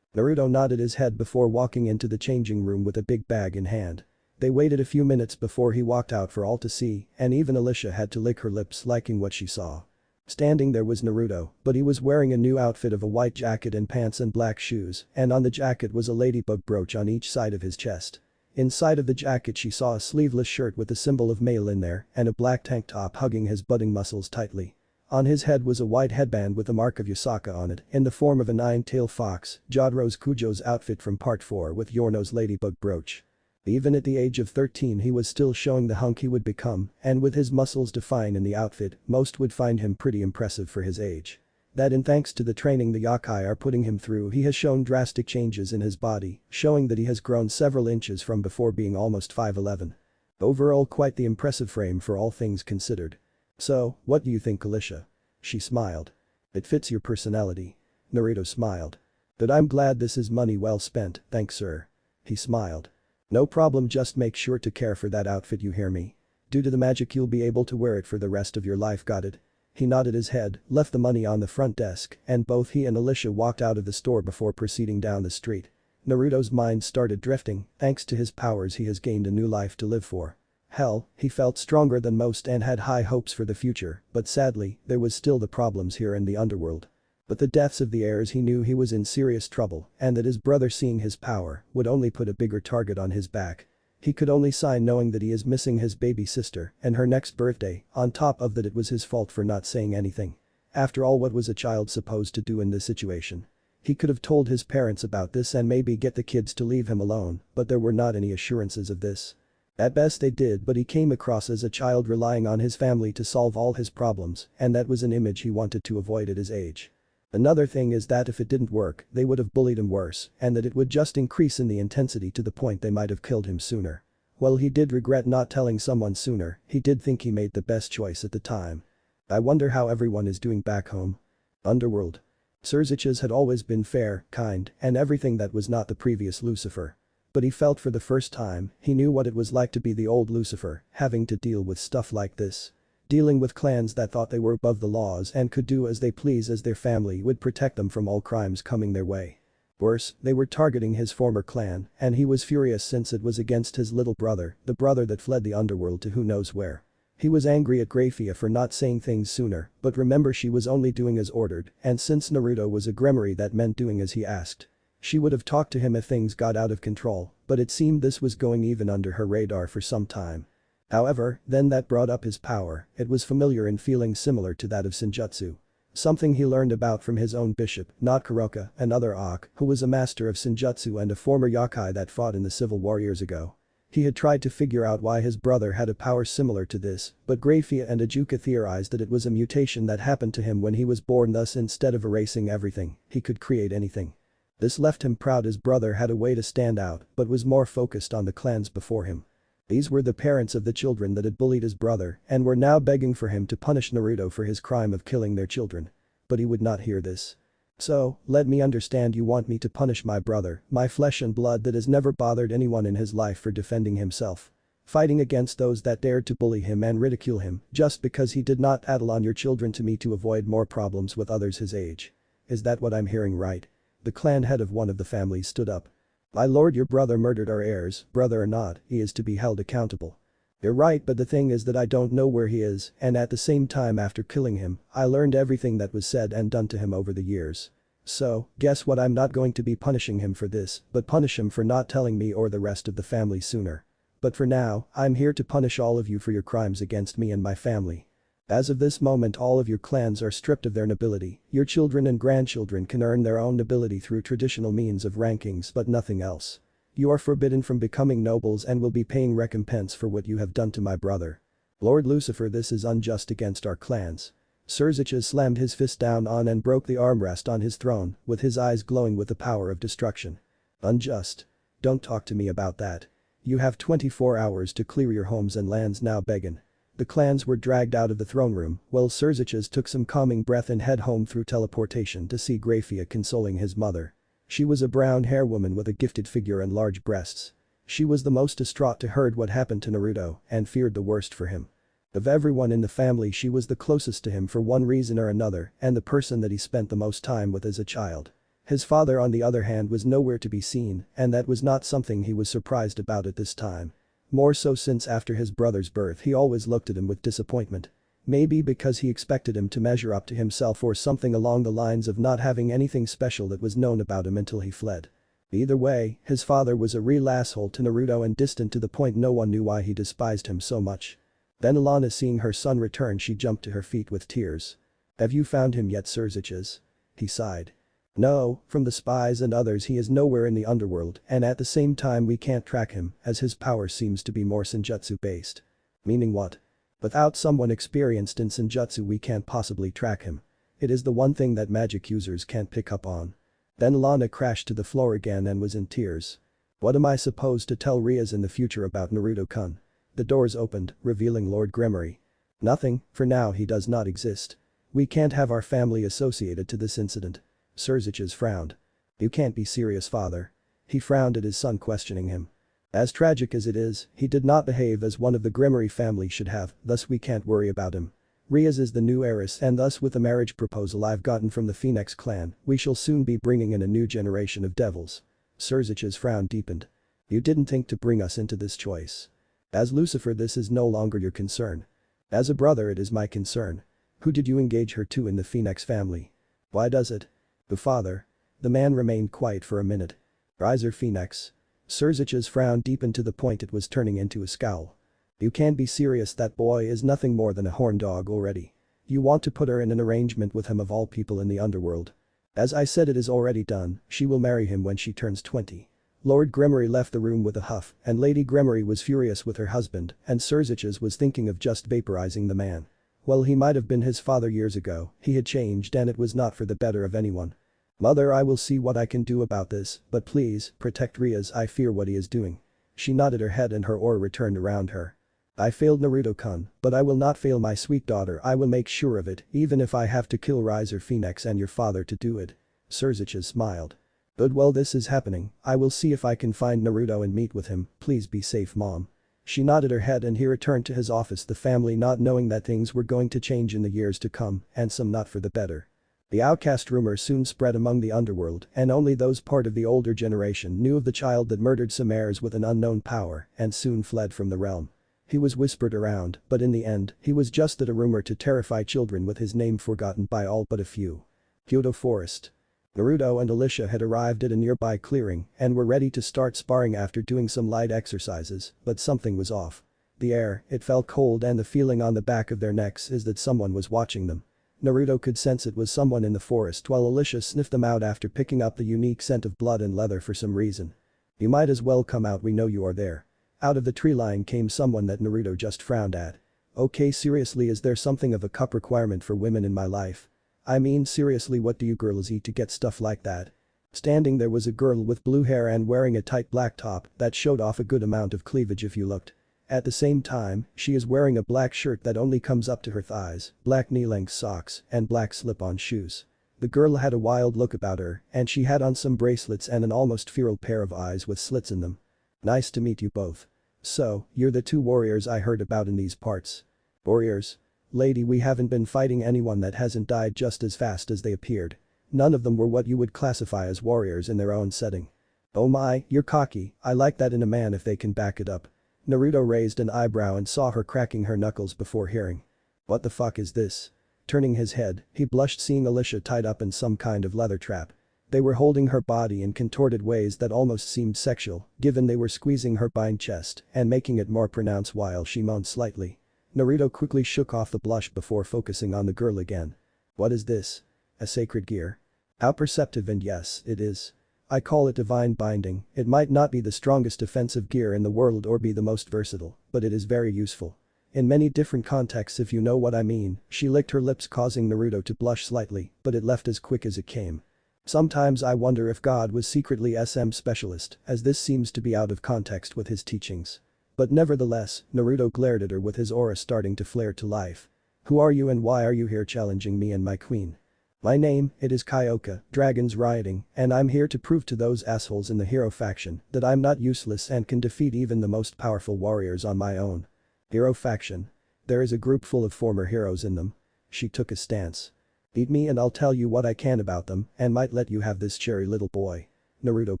Naruto nodded his head before walking into the changing room with a big bag in hand. They waited a few minutes before he walked out for all to see, and even Alicia had to lick her lips liking what she saw. Standing there was Naruto, but he was wearing a new outfit of a white jacket and pants and black shoes, and on the jacket was a ladybug brooch on each side of his chest. Inside of the jacket she saw a sleeveless shirt with a symbol of male in there and a black tank top hugging his budding muscles tightly. On his head was a white headband with a mark of Yasaka on it in the form of a nine-tailed fox, Jotaro Kujo's outfit from part 4 with Yorno's ladybug brooch. Even at the age of 13 he was still showing the hunk he would become, and with his muscles defined in the outfit, most would find him pretty impressive for his age. That and thanks to the training the yokai are putting him through he has shown drastic changes in his body, showing that he has grown several inches from before being almost 5'11". Overall quite the impressive frame for all things considered. So, what do you think Alicia? She smiled. It fits your personality. Naruto smiled. But I'm glad this is money well spent, thanks sir. He smiled. No problem, just make sure to care for that outfit, you hear me? Due to the magic you'll be able to wear it for the rest of your life, got it? He nodded his head, left the money on the front desk, and both he and Alicia walked out of the store before proceeding down the street. Naruto's mind started drifting, thanks to his powers he has gained a new life to live for. Hell, he felt stronger than most and had high hopes for the future, but sadly, there was still the problems here in the underworld. But the deaths of the heirs he knew he was in serious trouble and that his brother seeing his power would only put a bigger target on his back. He could only sigh knowing that he is missing his baby sister and her next birthday, on top of that it was his fault for not saying anything. After all, what was a child supposed to do in this situation? He could have told his parents about this and maybe get the kids to leave him alone, but there were not any assurances of this. At best they did, but he came across as a child relying on his family to solve all his problems, and that was an image he wanted to avoid at his age. Another thing is that if it didn't work, they would have bullied him worse, and that it would just increase in the intensity to the point they might have killed him sooner. While he did regret not telling someone sooner, he did think he made the best choice at the time. I wonder how everyone is doing back home. Underworld. Surzich's had always been fair, kind, and everything that was not the previous Lucifer. But he felt for the first time, he knew what it was like to be the old Lucifer, having to deal with stuff like this. Dealing with clans that thought they were above the laws and could do as they please as their family would protect them from all crimes coming their way. Worse, they were targeting his former clan, and he was furious since it was against his little brother, the brother that fled the underworld to who knows where. He was angry at Grafia for not saying things sooner, but remember she was only doing as ordered, and since Naruto was a gremory that meant doing as he asked. She would have talked to him if things got out of control, but it seemed this was going even under her radar for some time. However, then that brought up his power, it was familiar in feeling similar to that of Senjutsu. Something he learned about from his own bishop, not Kuroka, another Auk, who was a master of Senjutsu and a former yokai that fought in the Civil War years ago. He had tried to figure out why his brother had a power similar to this, but Grafia and Ajuka theorized that it was a mutation that happened to him when he was born, thus instead of erasing everything, he could create anything. This left him proud his brother had a way to stand out but was more focused on the clans before him. These were the parents of the children that had bullied his brother and were now begging for him to punish Naruto for his crime of killing their children. But he would not hear this. So, let me understand, you want me to punish my brother, my flesh and blood that has never bothered anyone in his life, for defending himself. Fighting against those that dared to bully him and ridicule him just because he did not addle on your children to me to avoid more problems with others his age. Is that what I'm hearing right? The clan head of one of the families stood up. My lord, your brother murdered our heirs, brother or not, he is to be held accountable. You're right, but the thing is that I don't know where he is, and at the same time after killing him, I learned everything that was said and done to him over the years. So, guess what, I'm not going to be punishing him for this, but punish him for not telling me or the rest of the family sooner. But for now, I'm here to punish all of you for your crimes against me and my family. As of this moment, all of your clans are stripped of their nobility. Your children and grandchildren can earn their own nobility through traditional means of rankings but nothing else. You are forbidden from becoming nobles and will be paying recompense for what you have done to my brother. Lord Lucifer, this is unjust against our clans. Surziches slammed his fist down on and broke the armrest on his throne, with his eyes glowing with the power of destruction. Unjust? Don't talk to me about that. You have 24 hours to clear your homes and lands now, beggin'. The clans were dragged out of the throne room, while Surziches took some calming breath and head home through teleportation to see Grafia consoling his mother. She was a brown-hair woman with a gifted figure and large breasts. She was the most distraught to heard what happened to Naruto and feared the worst for him. Of everyone in the family, she was the closest to him for one reason or another, and the person that he spent the most time with as a child. His father, on the other hand, was nowhere to be seen, and that was not something he was surprised about at this time. More so since after his brother's birth he always looked at him with disappointment. Maybe because he expected him to measure up to himself, or something along the lines of not having anything special that was known about him until he fled. Either way, his father was a real asshole to Naruto and distant to the point no one knew why he despised him so much. Then Alana, seeing her son return, she jumped to her feet with tears. "Have you found him yet, Surziches?" He sighed. "No, from the spies and others he is nowhere in the underworld, and at the same time we can't track him as his power seems to be more senjutsu based." "Meaning what?" "Without someone experienced in senjutsu we can't possibly track him. It is the one thing that magic users can't pick up on." Then Alana crashed to the floor again and was in tears. "What am I supposed to tell Rias in the future about Naruto-kun?" The doors opened, revealing Lord Gremory. "Nothing, for now he does not exist. We can't have our family associated to this incident." Surziches frowned. "You can't be serious, father." He frowned at his son, questioning him. "As tragic as it is, he did not behave as one of the Gremory family should have, thus we can't worry about him. Rias is the new heiress, and thus with the marriage proposal I've gotten from the Phoenix clan, we shall soon be bringing in a new generation of devils." Surziches' frown deepened. "You didn't think to bring us into this choice. As Lucifer, this is no longer your concern. As a brother, it is my concern. Who did you engage her to in the Phoenix family?" "Why does it?" "The father." The man remained quiet for a minute. "Riser Phoenix." Surziches' frown deepened to the point it was turning into a scowl. "You can't be serious, that boy is nothing more than a horn dog already. You want to put her in an arrangement with him of all people in the underworld. As I said, it is already done, she will marry him when she turns 20. Lord Gremory left the room with a huff, and Lady Gremory was furious with her husband, and Surziches was thinking of just vaporizing the man. Well, he might have been his father years ago, he had changed and it was not for the better of anyone. "Mother, I will see what I can do about this, but please, protect Rias, I fear what he is doing." She nodded her head and her aura returned around her. "I failed Naruto-kun, but I will not fail my sweet daughter, I will make sure of it, even if I have to kill Riser Phoenix and your father to do it." Surziches smiled. "Good, well, this is happening, I will see if I can find Naruto and meet with him, please be safe, mom." She nodded her head and he returned to his office, the family not knowing that things were going to change in the years to come, and some not for the better. The outcast rumor soon spread among the underworld, and only those part of the older generation knew of the child that murdered some heirs with an unknown power and soon fled from the realm. He was whispered around, but in the end, he was just that, a rumor to terrify children, with his name forgotten by all but a few. Kyoto Forest. Naruto and Alicia had arrived at a nearby clearing and were ready to start sparring after doing some light exercises, but something was off. The air, it felt cold, and the feeling on the back of their necks is that someone was watching them. Naruto could sense it was someone in the forest, while Alicia sniffed them out after picking up the unique scent of blood and leather for some reason. "You might as well come out, we know you are there." Out of the tree line came someone that Naruto just frowned at. "Okay, seriously, is there something of a cup requirement for women in my life? I mean, seriously, what do you girls eat to get stuff like that?" Standing there was a girl with blue hair and wearing a tight black top that showed off a good amount of cleavage if you looked. At the same time, she is wearing a black shirt that only comes up to her thighs, black knee-length socks, and black slip-on shoes. The girl had a wild look about her, and she had on some bracelets and an almost feral pair of eyes with slits in them. "Nice to meet you both. So, you're the two warriors I heard about in these parts." "Warriors? Lady, we haven't been fighting anyone that hasn't died just as fast as they appeared. None of them were what you would classify as warriors in their own setting." "Oh my, you're cocky, I like that in a man if they can back it up." Naruto raised an eyebrow and saw her cracking her knuckles before hearing. "What the fuck is this?" Turning his head, he blushed seeing Alicia tied up in some kind of leather trap. They were holding her body in contorted ways that almost seemed sexual, given they were squeezing her bind chest and making it more pronounced while she moaned slightly. Naruto quickly shook off the blush before focusing on the girl again. "What is this? A sacred gear?" "How perceptive, and yes, it is. I call it divine binding. It might not be the strongest defensive gear in the world or be the most versatile, but it is very useful. In many different contexts if you know what I mean, she licked her lips causing Naruto to blush slightly, but it left as quick as it came. Sometimes I wonder if God was secretly SM specialist, as this seems to be out of context with his teachings. But nevertheless, Naruto glared at her with his aura starting to flare to life. Who are you and why are you here challenging me and my queen? My name, it is Kaioa, dragons rioting, and I'm here to prove to those assholes in the hero faction that I'm not useless and can defeat even the most powerful warriors on my own. Hero faction. There is a group full of former heroes in them. She took a stance. Beat me and I'll tell you what I can about them and might let you have this cherry little boy. Naruto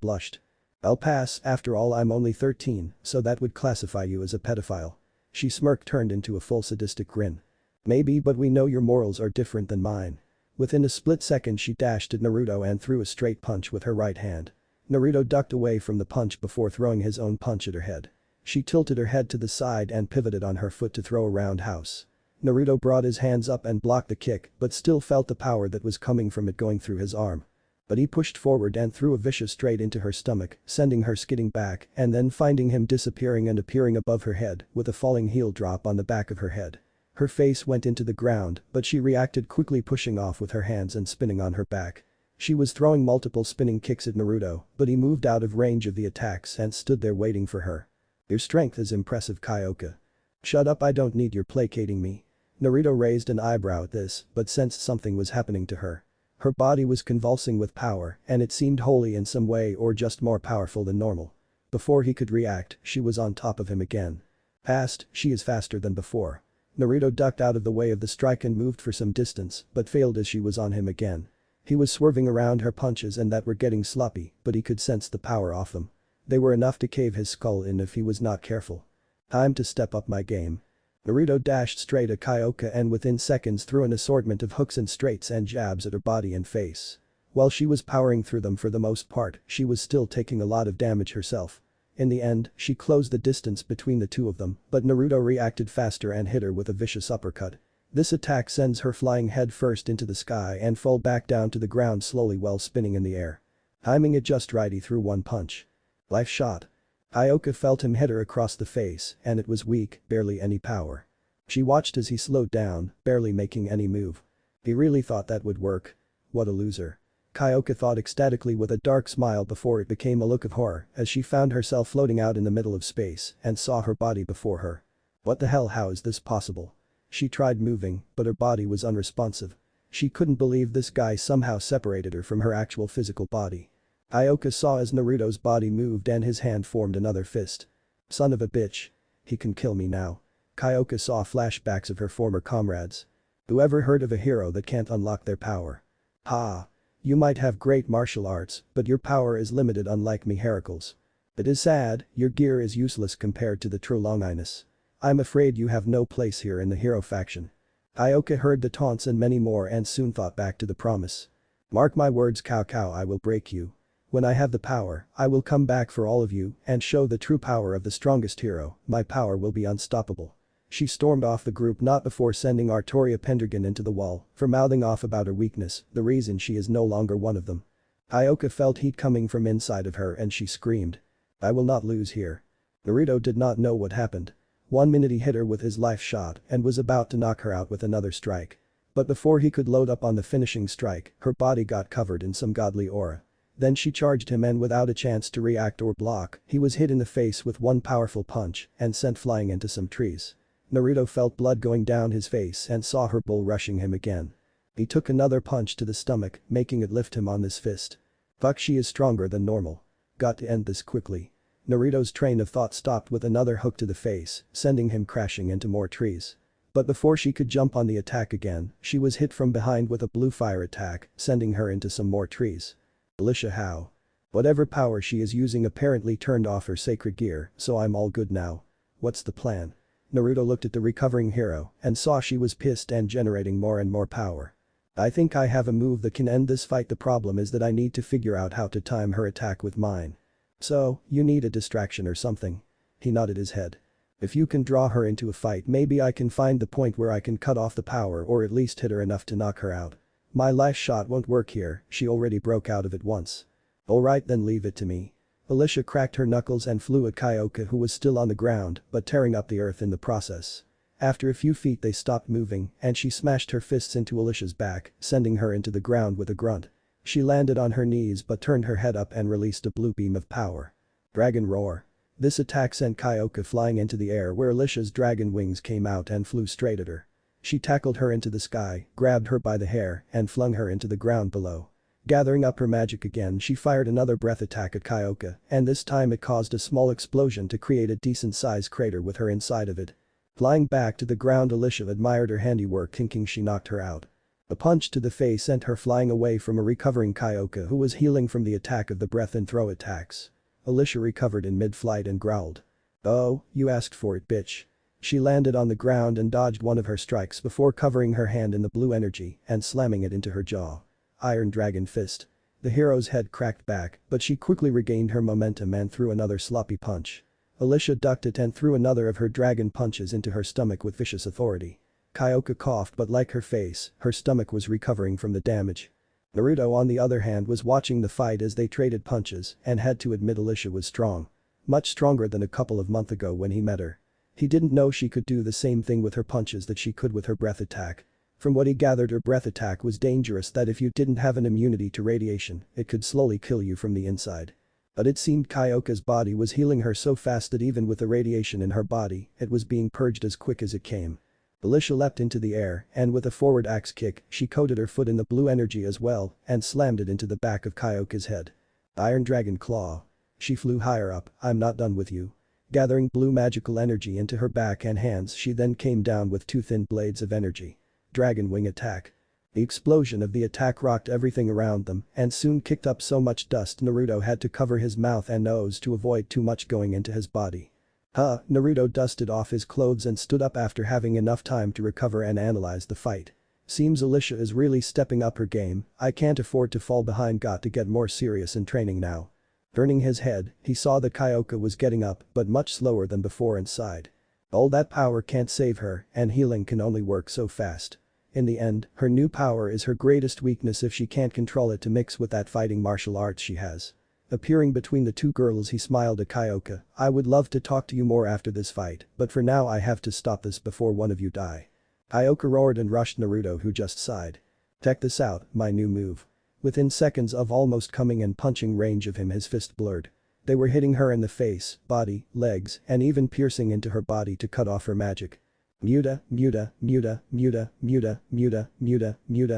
blushed. I'll pass, after all I'm only 13, so that would classify you as a pedophile. She smirked turned into a full sadistic grin. Maybe but we know your morals are different than mine. Within a split second she dashed at Naruto and threw a straight punch with her right hand. Naruto ducked away from the punch before throwing his own punch at her head. She tilted her head to the side and pivoted on her foot to throw a roundhouse. Naruto brought his hands up and blocked the kick but still felt the power that was coming from it going through his arm. But he pushed forward and threw a vicious straight into her stomach, sending her skidding back and then finding him disappearing and appearing above her head with a falling heel drop on the back of her head. Her face went into the ground but she reacted quickly pushing off with her hands and spinning on her back. She was throwing multiple spinning kicks at Naruto but he moved out of range of the attacks and stood there waiting for her. Your strength is impressive Kaioa. Shut up I don't need your placating me. Naruto raised an eyebrow at this but sensed something was happening to her. Her body was convulsing with power and it seemed holy in some way or just more powerful than normal. Before he could react, she was on top of him again. Fast, she is faster than before. Naruto ducked out of the way of the strike and moved for some distance but failed as she was on him again. He was swerving around her punches and that were getting sloppy but he could sense the power off them. They were enough to cave his skull in if he was not careful. Time to step up my game. Naruto dashed straight at Kaioa and within seconds threw an assortment of hooks and straights and jabs at her body and face. While she was powering through them for the most part, she was still taking a lot of damage herself. In the end, she closed the distance between the two of them, but Naruto reacted faster and hit her with a vicious uppercut. This attack sends her flying head first into the sky and fall back down to the ground slowly while spinning in the air. Timing it just right he threw one punch. Life shot. Kaioa felt him hit her across the face and it was weak, barely any power. She watched as he slowed down, barely making any move. He really thought that would work. What a loser. Kaioa thought ecstatically with a dark smile before it became a look of horror as she found herself floating out in the middle of space and saw her body before her. What the hell, how is this possible? She tried moving, but her body was unresponsive. She couldn't believe this guy somehow separated her from her actual physical body. Kaioa saw as Naruto's body moved and his hand formed another fist. Son of a bitch. He can kill me now. Kaioa saw flashbacks of her former comrades. Whoever heard of a hero that can't unlock their power? Ha. You might have great martial arts, but your power is limited unlike me Heracles. It is sad, your gear is useless compared to the true Longinus. I'm afraid you have no place here in the hero faction. Kaioa heard the taunts and many more and soon thought back to the promise. Mark my words Cao I will break you. When I have the power, I will come back for all of you and show the true power of the strongest hero, my power will be unstoppable. She stormed off the group not before sending Artoria Pendragon into the wall for mouthing off about her weakness, the reason she is no longer one of them. Kaioa felt heat coming from inside of her and she screamed. I will not lose here. Naruto did not know what happened. 1 minute he hit her with his life shot and was about to knock her out with another strike. But before he could load up on the finishing strike, her body got covered in some godly aura. Then she charged him and without a chance to react or block, he was hit in the face with one powerful punch and sent flying into some trees. Naruto felt blood going down his face and saw her bull rushing him again. He took another punch to the stomach, making it lift him on this fist. Fuck, she is stronger than normal. Got to end this quickly. Naruto's train of thought stopped with another hook to the face, sending him crashing into more trees. But before she could jump on the attack again, she was hit from behind with a blue fire attack, sending her into some more trees. Alicia, how? Whatever power she is using apparently turned off her sacred gear, so I'm all good now. What's the plan? Naruto looked at the recovering hero and saw she was pissed and generating more and more power. I think I have a move that can end this fight. The problem is that I need to figure out how to time her attack with mine. So, you need a distraction or something. He nodded his head. If you can draw her into a fight, maybe I can find the point where I can cut off the power or at least hit her enough to knock her out. My life shot won't work here, she already broke out of it once. Alright then, leave it to me. Alicia cracked her knuckles and flew at Kaioa who was still on the ground but tearing up the earth in the process. After a few feet they stopped moving and she smashed her fists into Alicia's back, sending her into the ground with a grunt. She landed on her knees but turned her head up and released a blue beam of power. Dragon Roar. This attack sent Kaioa flying into the air where Alicia's dragon wings came out and flew straight at her. She tackled her into the sky, grabbed her by the hair and flung her into the ground below. Gathering up her magic again, she fired another breath attack at Kaioa, and this time it caused a small explosion to create a decent-sized crater with her inside of it. Flying back to the ground, Alicia admired her handiwork, thinking she knocked her out. A punch to the face sent her flying away from a recovering Kaioa who was healing from the attack of the breath and throw attacks. Alicia recovered in mid-flight and growled. "Oh, you asked for it, bitch." She landed on the ground and dodged one of her strikes before covering her hand in the blue energy and slamming it into her jaw. Iron Dragon Fist. The hero's head cracked back, but she quickly regained her momentum and threw another sloppy punch. Alicia ducked it and threw another of her dragon punches into her stomach with vicious authority. Kaioa coughed, but like her face, her stomach was recovering from the damage. Naruto on the other hand was watching the fight as they traded punches and had to admit Alicia was strong. Much stronger than a couple of months ago when he met her. He didn't know she could do the same thing with her punches that she could with her breath attack. From what he gathered, her breath attack was dangerous, that if you didn't have an immunity to radiation, it could slowly kill you from the inside. But it seemed Kaioa's body was healing her so fast that even with the radiation in her body, it was being purged as quick as it came. Alicia leapt into the air and with a forward axe kick, she coated her foot in the blue energy as well and slammed it into the back of Kaioa's head. Iron Dragon Claw. She flew higher up. "I'm not done with you." Gathering blue magical energy into her back and hands, she then came down with two thin blades of energy. Dragon Wing Attack. The explosion of the attack rocked everything around them and soon kicked up so much dust Naruto had to cover his mouth and nose to avoid too much going into his body. Naruto dusted off his clothes and stood up after having enough time to recover and analyze the fight. Seems Alicia is really stepping up her game. I can't afford to fall behind, got to get more serious in training now. Turning his head, he saw that Kaioa was getting up but much slower than before and sighed. All that power can't save her and healing can only work so fast. In the end, her new power is her greatest weakness if she can't control it to mix with that fighting martial arts she has. Appearing between the two girls, he smiled at Kaioa. "I would love to talk to you more after this fight, but for now I have to stop this before one of you die." Kaioa roared and rushed Naruto, who just sighed. "Check this out, my new move." Within seconds of almost coming in punching range of him, his fist blurred. They were hitting her in the face, body, legs, and even piercing into her body to cut off her magic. Muta, muta, muta, muta, muta, muta, muta,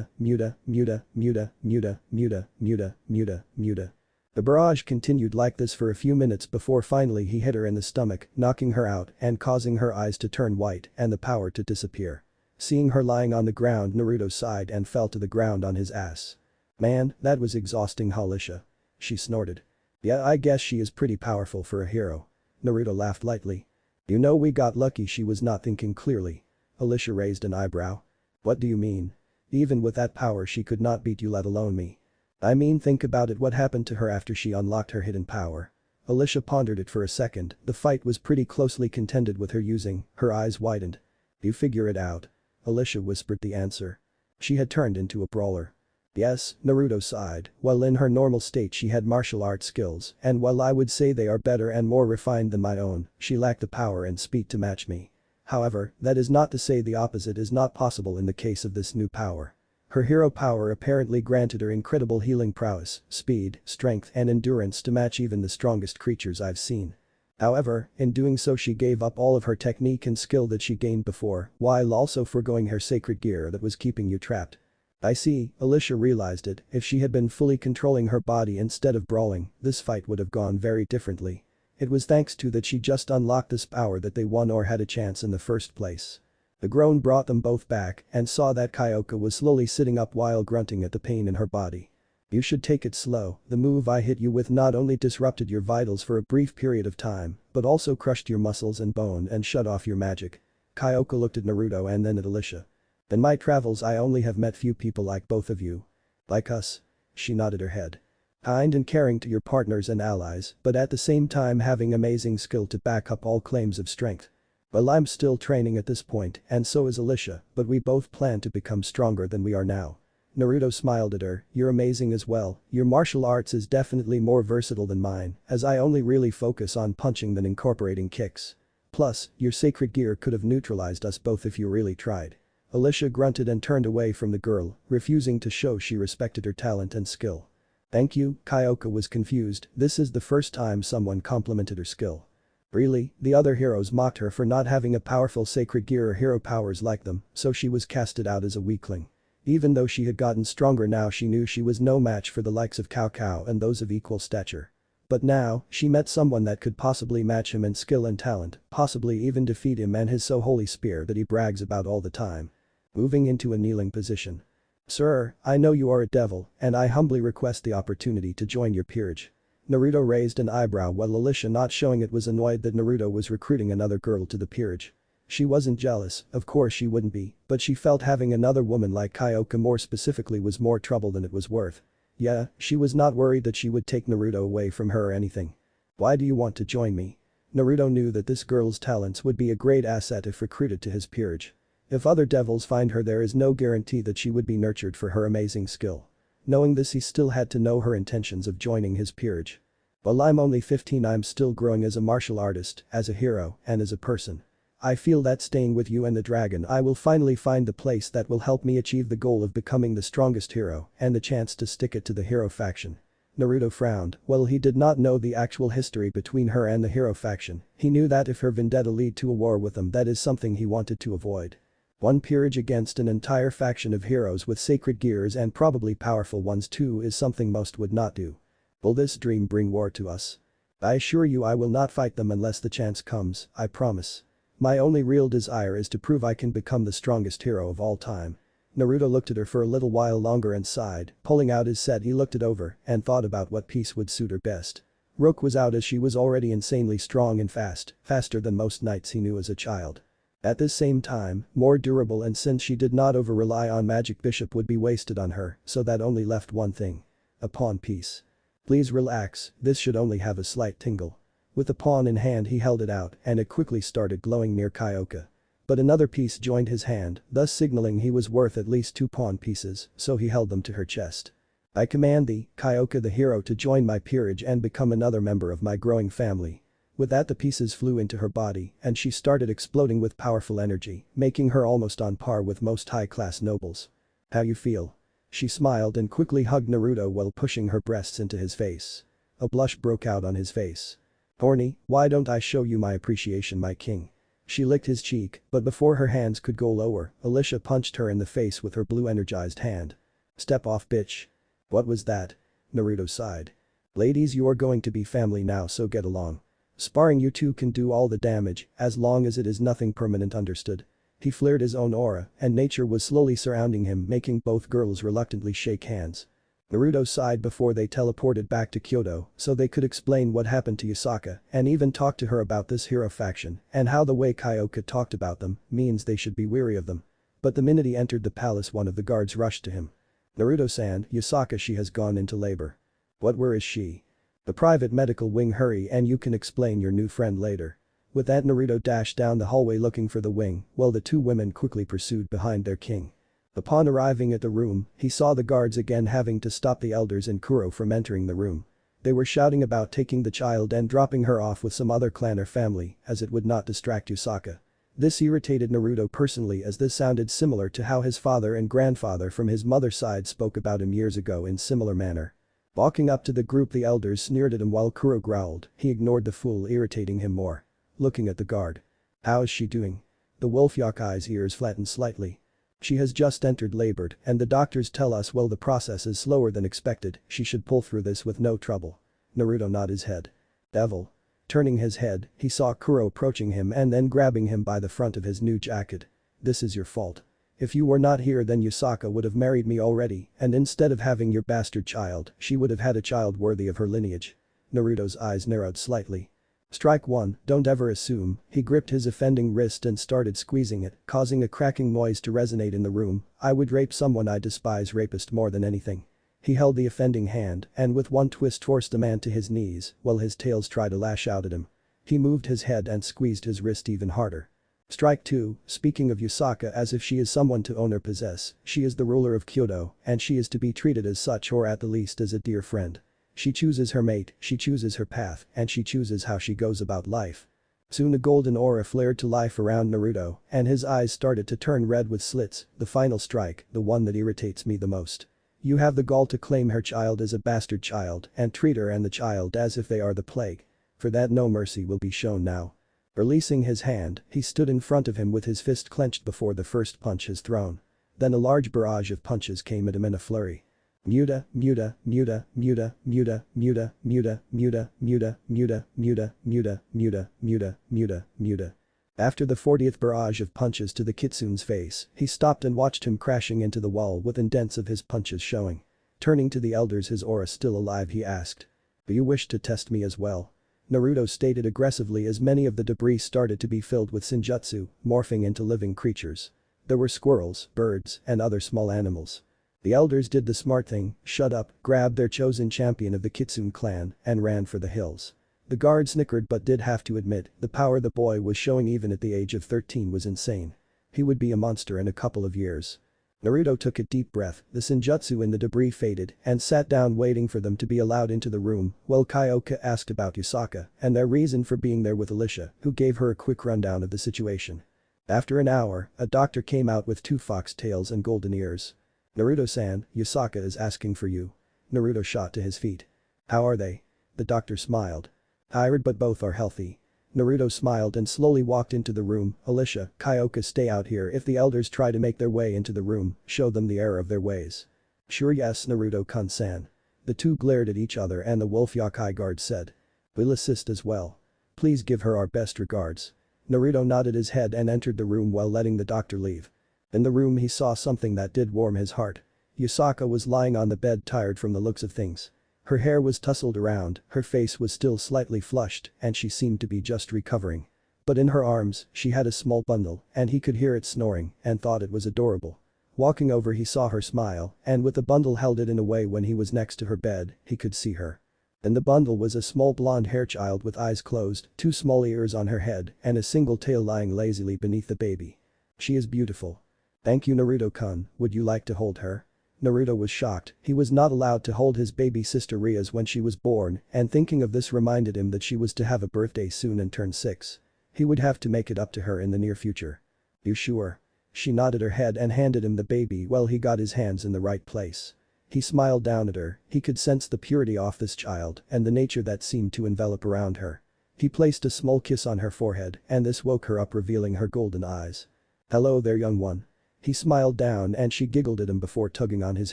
muta, muta, muta, muta, muta, muta, muta, muta, muta. The barrage continued like this for a few minutes before finally he hit her in the stomach, knocking her out and causing her eyes to turn white and the power to disappear. Seeing her lying on the ground, Naruto sighed and fell to the ground on his ass. "Man, that was exhausting, Alicia." She snorted. "Yeah, I guess she is pretty powerful for a hero." Naruto laughed lightly. "You know, we got lucky she was not thinking clearly." Alicia raised an eyebrow. "What do you mean? Even with that power she could not beat you, let alone me." "I mean, think about it, what happened to her after she unlocked her hidden power?" Alicia pondered it for a second. The fight was pretty closely contended with her using. Her eyes widened. "You figure it out." Alicia whispered the answer. She had turned into a brawler. "Yes," Naruto sighed. "While in her normal state she had martial arts skills, and while I would say they are better and more refined than my own, she lacked the power and speed to match me. However, that is not to say the opposite is not possible in the case of this new power. Her hero power apparently granted her incredible healing prowess, speed, strength and endurance to match even the strongest creatures I've seen. However, in doing so she gave up all of her technique and skill that she gained before, while also foregoing her sacred gear that was keeping you trapped." "I see," Alicia realized it. If she had been fully controlling her body instead of brawling, this fight would have gone very differently. It was thanks to that she just unlocked this power that they won or had a chance in the first place. The groan brought them both back and saw that Kaioa was slowly sitting up while grunting at the pain in her body. "You should take it slow. The move I hit you with not only disrupted your vitals for a brief period of time, but also crushed your muscles and bone and shut off your magic." Kaioa looked at Naruto and then at Alicia. "In my travels I only have met few people like both of you." "Like us?" She nodded her head. "Kind and caring to your partners and allies, but at the same time having amazing skill to back up all claims of strength. Well, I'm still training at this point and so is Alicia, but we both plan to become stronger than we are now." Naruto smiled at her. "You're amazing as well. Your martial arts is definitely more versatile than mine, as I only really focus on punching than incorporating kicks." Plus, your sacred gear could have neutralized us both if you really tried. Alicia grunted and turned away from the girl, refusing to show she respected her talent and skill. Thank you, Kaioa was confused, this is the first time someone complimented her skill. Really, the other heroes mocked her for not having a powerful sacred gear or hero powers like them, so she was casted out as a weakling. Even though she had gotten stronger now she knew she was no match for the likes of Cao and those of equal stature. But now, she met someone that could possibly match him in skill and talent, possibly even defeat him and his so holy spear that he brags about all the time. Moving into a kneeling position. Sir, I know you are a devil, and I humbly request the opportunity to join your peerage. Naruto raised an eyebrow while Alicia, not showing it, was annoyed that Naruto was recruiting another girl to the peerage. She wasn't jealous, of course she wouldn't be, but she felt having another woman like Kaioa more specifically was more trouble than it was worth. Yeah, she was not worried that she would take Naruto away from her or anything. Why do you want to join me? Naruto knew that this girl's talents would be a great asset if recruited to his peerage. If other devils find her, there is no guarantee that she would be nurtured for her amazing skill. Knowing this, he still had to know her intentions of joining his peerage. While I'm only 15, I'm still growing as a martial artist, as a hero, and as a person. I feel that staying with you and the dragon I will finally find the place that will help me achieve the goal of becoming the strongest hero and the chance to stick it to the hero faction. Naruto frowned. While he did not know the actual history between her and the hero faction, he knew that if her vendetta lead to a war with them, that is something he wanted to avoid. One peerage against an entire faction of heroes with sacred gears and probably powerful ones too is something most would not do. Will this dream bring war to us? I assure you I will not fight them unless the chance comes, I promise. My only real desire is to prove I can become the strongest hero of all time. Naruto looked at her for a little while longer and sighed, pulling out his set. He looked it over and thought about what piece would suit her best. Rook was out as she was already insanely strong and fast, faster than most knights he knew as a child. At this same time, more durable, and since she did not over-rely on magic, Bishop would be wasted on her, so that only left one thing. A pawn piece. Please relax, this should only have a slight tingle. With the pawn in hand he held it out and it quickly started glowing near Kaioa. But another piece joined his hand, thus signaling he was worth at least 2 pawn pieces, so he held them to her chest. I command thee, Kaioa the hero, to join my peerage and become another member of my growing family. With that the pieces flew into her body and she started exploding with powerful energy, making her almost on par with most high-class nobles. How you feel? She smiled and quickly hugged Naruto while pushing her breasts into his face. A blush broke out on his face. Horny, why don't I show you my appreciation, my king? She licked his cheek, but before her hands could go lower, Alicia punched her in the face with her blue energized hand. Step off, bitch. What was that? Naruto sighed. Ladies, you are going to be family now, so get along. Sparring you two can do all the damage, as long as it is nothing permanent, understood? He flared his own aura, and nature was slowly surrounding him, making both girls reluctantly shake hands. Naruto sighed before they teleported back to Kyoto so they could explain what happened to Yusaka and even talk to her about this hero faction and how the way Kaioa talked about them means they should be wary of them. But the minute he entered the palace, one of the guards rushed to him. Naruto-san, Yusaka, she has gone into labor. What, where is she? The private medical wing, hurry and you can explain your new friend later. With that, Naruto dashed down the hallway looking for the wing while the two women quickly pursued behind their king. Upon arriving at the room, he saw the guards again having to stop the elders and Kuro from entering the room. They were shouting about taking the child and dropping her off with some other clan or family as it would not distract Yusaka. This irritated Naruto personally as this sounded similar to how his father and grandfather from his mother's side spoke about him years ago in similar manner. Walking up to the group, the elders sneered at him while Kuro growled. He ignored the fool, irritating him more. Looking at the guard. How is she doing? The wolf Yakai's ears flattened slightly. She has just entered labor and the doctors tell us, well, the process is slower than expected, she should pull through this with no trouble. Naruto nodded his head. Devil. Turning his head, he saw Kuro approaching him and then grabbing him by the front of his new jacket. This is your fault. If you were not here, then Yusaka would have married me already, and instead of having your bastard child, she would have had a child worthy of her lineage. Naruto's eyes narrowed slightly. Strike one, don't ever assume. He gripped his offending wrist and started squeezing it, causing a cracking noise to resonate in the room. I would rape someone, I despise rapist more than anything. He held the offending hand and with one twist forced the man to his knees while his tails tried to lash out at him. He moved his head and squeezed his wrist even harder. Strike two, speaking of Yusaka as if she is someone to own or possess, she is the ruler of Kyoto and she is to be treated as such, or at the least as a dear friend. She chooses her mate, she chooses her path, and she chooses how she goes about life. Soon a golden aura flared to life around Naruto, and his eyes started to turn red with slits. The final strike, the one that irritates me the most. You have the gall to claim her child as a bastard child and treat her and the child as if they are the plague. For that no mercy will be shown now. Releasing his hand, he stood in front of him with his fist clenched before the first punch is thrown. Then a large barrage of punches came at him in a flurry. Muta, muta, muta, muta, muta, muta, muta, muta, muta, muta, muta, muta, muta, muta, muta, muta. After the 40th barrage of punches to the kitsune's face, he stopped and watched him crashing into the wall with indents of his punches showing. Turning to the elders, his aura still alive, he asked. Do you wish to test me as well? Naruto stated aggressively as many of the debris started to be filled with senjutsu, morphing into living creatures. There were squirrels, birds, and other small animals. The elders did the smart thing, shut up, grabbed their chosen champion of the Kitsune clan, and ran for the hills. The guard snickered but did have to admit, the power the boy was showing even at the age of 13 was insane. He would be a monster in a couple of years. Naruto took a deep breath, the senjutsu in the debris faded, and sat down waiting for them to be allowed into the room, while Kaioa asked about Yusaka and their reason for being there with Alicia, who gave her a quick rundown of the situation. After an hour, a doctor came out with 2 fox tails and golden ears. Naruto-san, Yusaka is asking for you. Naruto shot to his feet. How are they? The doctor smiled. Tired but both are healthy. Naruto smiled and slowly walked into the room. Alicia, Kaioa, stay out here if the elders try to make their way into the room, show them the error of their ways. Sure, yes, Naruto-kun-san. The two glared at each other and the wolf Yakai guard said. We'll assist as well. Please give her our best regards. Naruto nodded his head and entered the room while letting the doctor leave. In the room he saw something that did warm his heart. Yusaka was lying on the bed tired from the looks of things. Her hair was tousled around, her face was still slightly flushed, and she seemed to be just recovering. But in her arms, she had a small bundle, and he could hear it snoring, and thought it was adorable. Walking over he saw her smile, and with the bundle held it in a way when he was next to her bed, he could see her. In the bundle was a small blonde-haired child with eyes closed, 2 small ears on her head, and a single tail lying lazily beneath the baby. She is beautiful. Thank you, Naruto-kun, would you like to hold her? Naruto was shocked, he was not allowed to hold his baby sister Rias when she was born, and thinking of this reminded him that she was to have a birthday soon and turn 6. He would have to make it up to her in the near future. You sure? She nodded her head and handed him the baby while he got his hands in the right place. He smiled down at her, he could sense the purity of this child and the nature that seemed to envelop around her. He placed a small kiss on her forehead and this woke her up, revealing her golden eyes. Hello there, young one. He smiled down and she giggled at him before tugging on his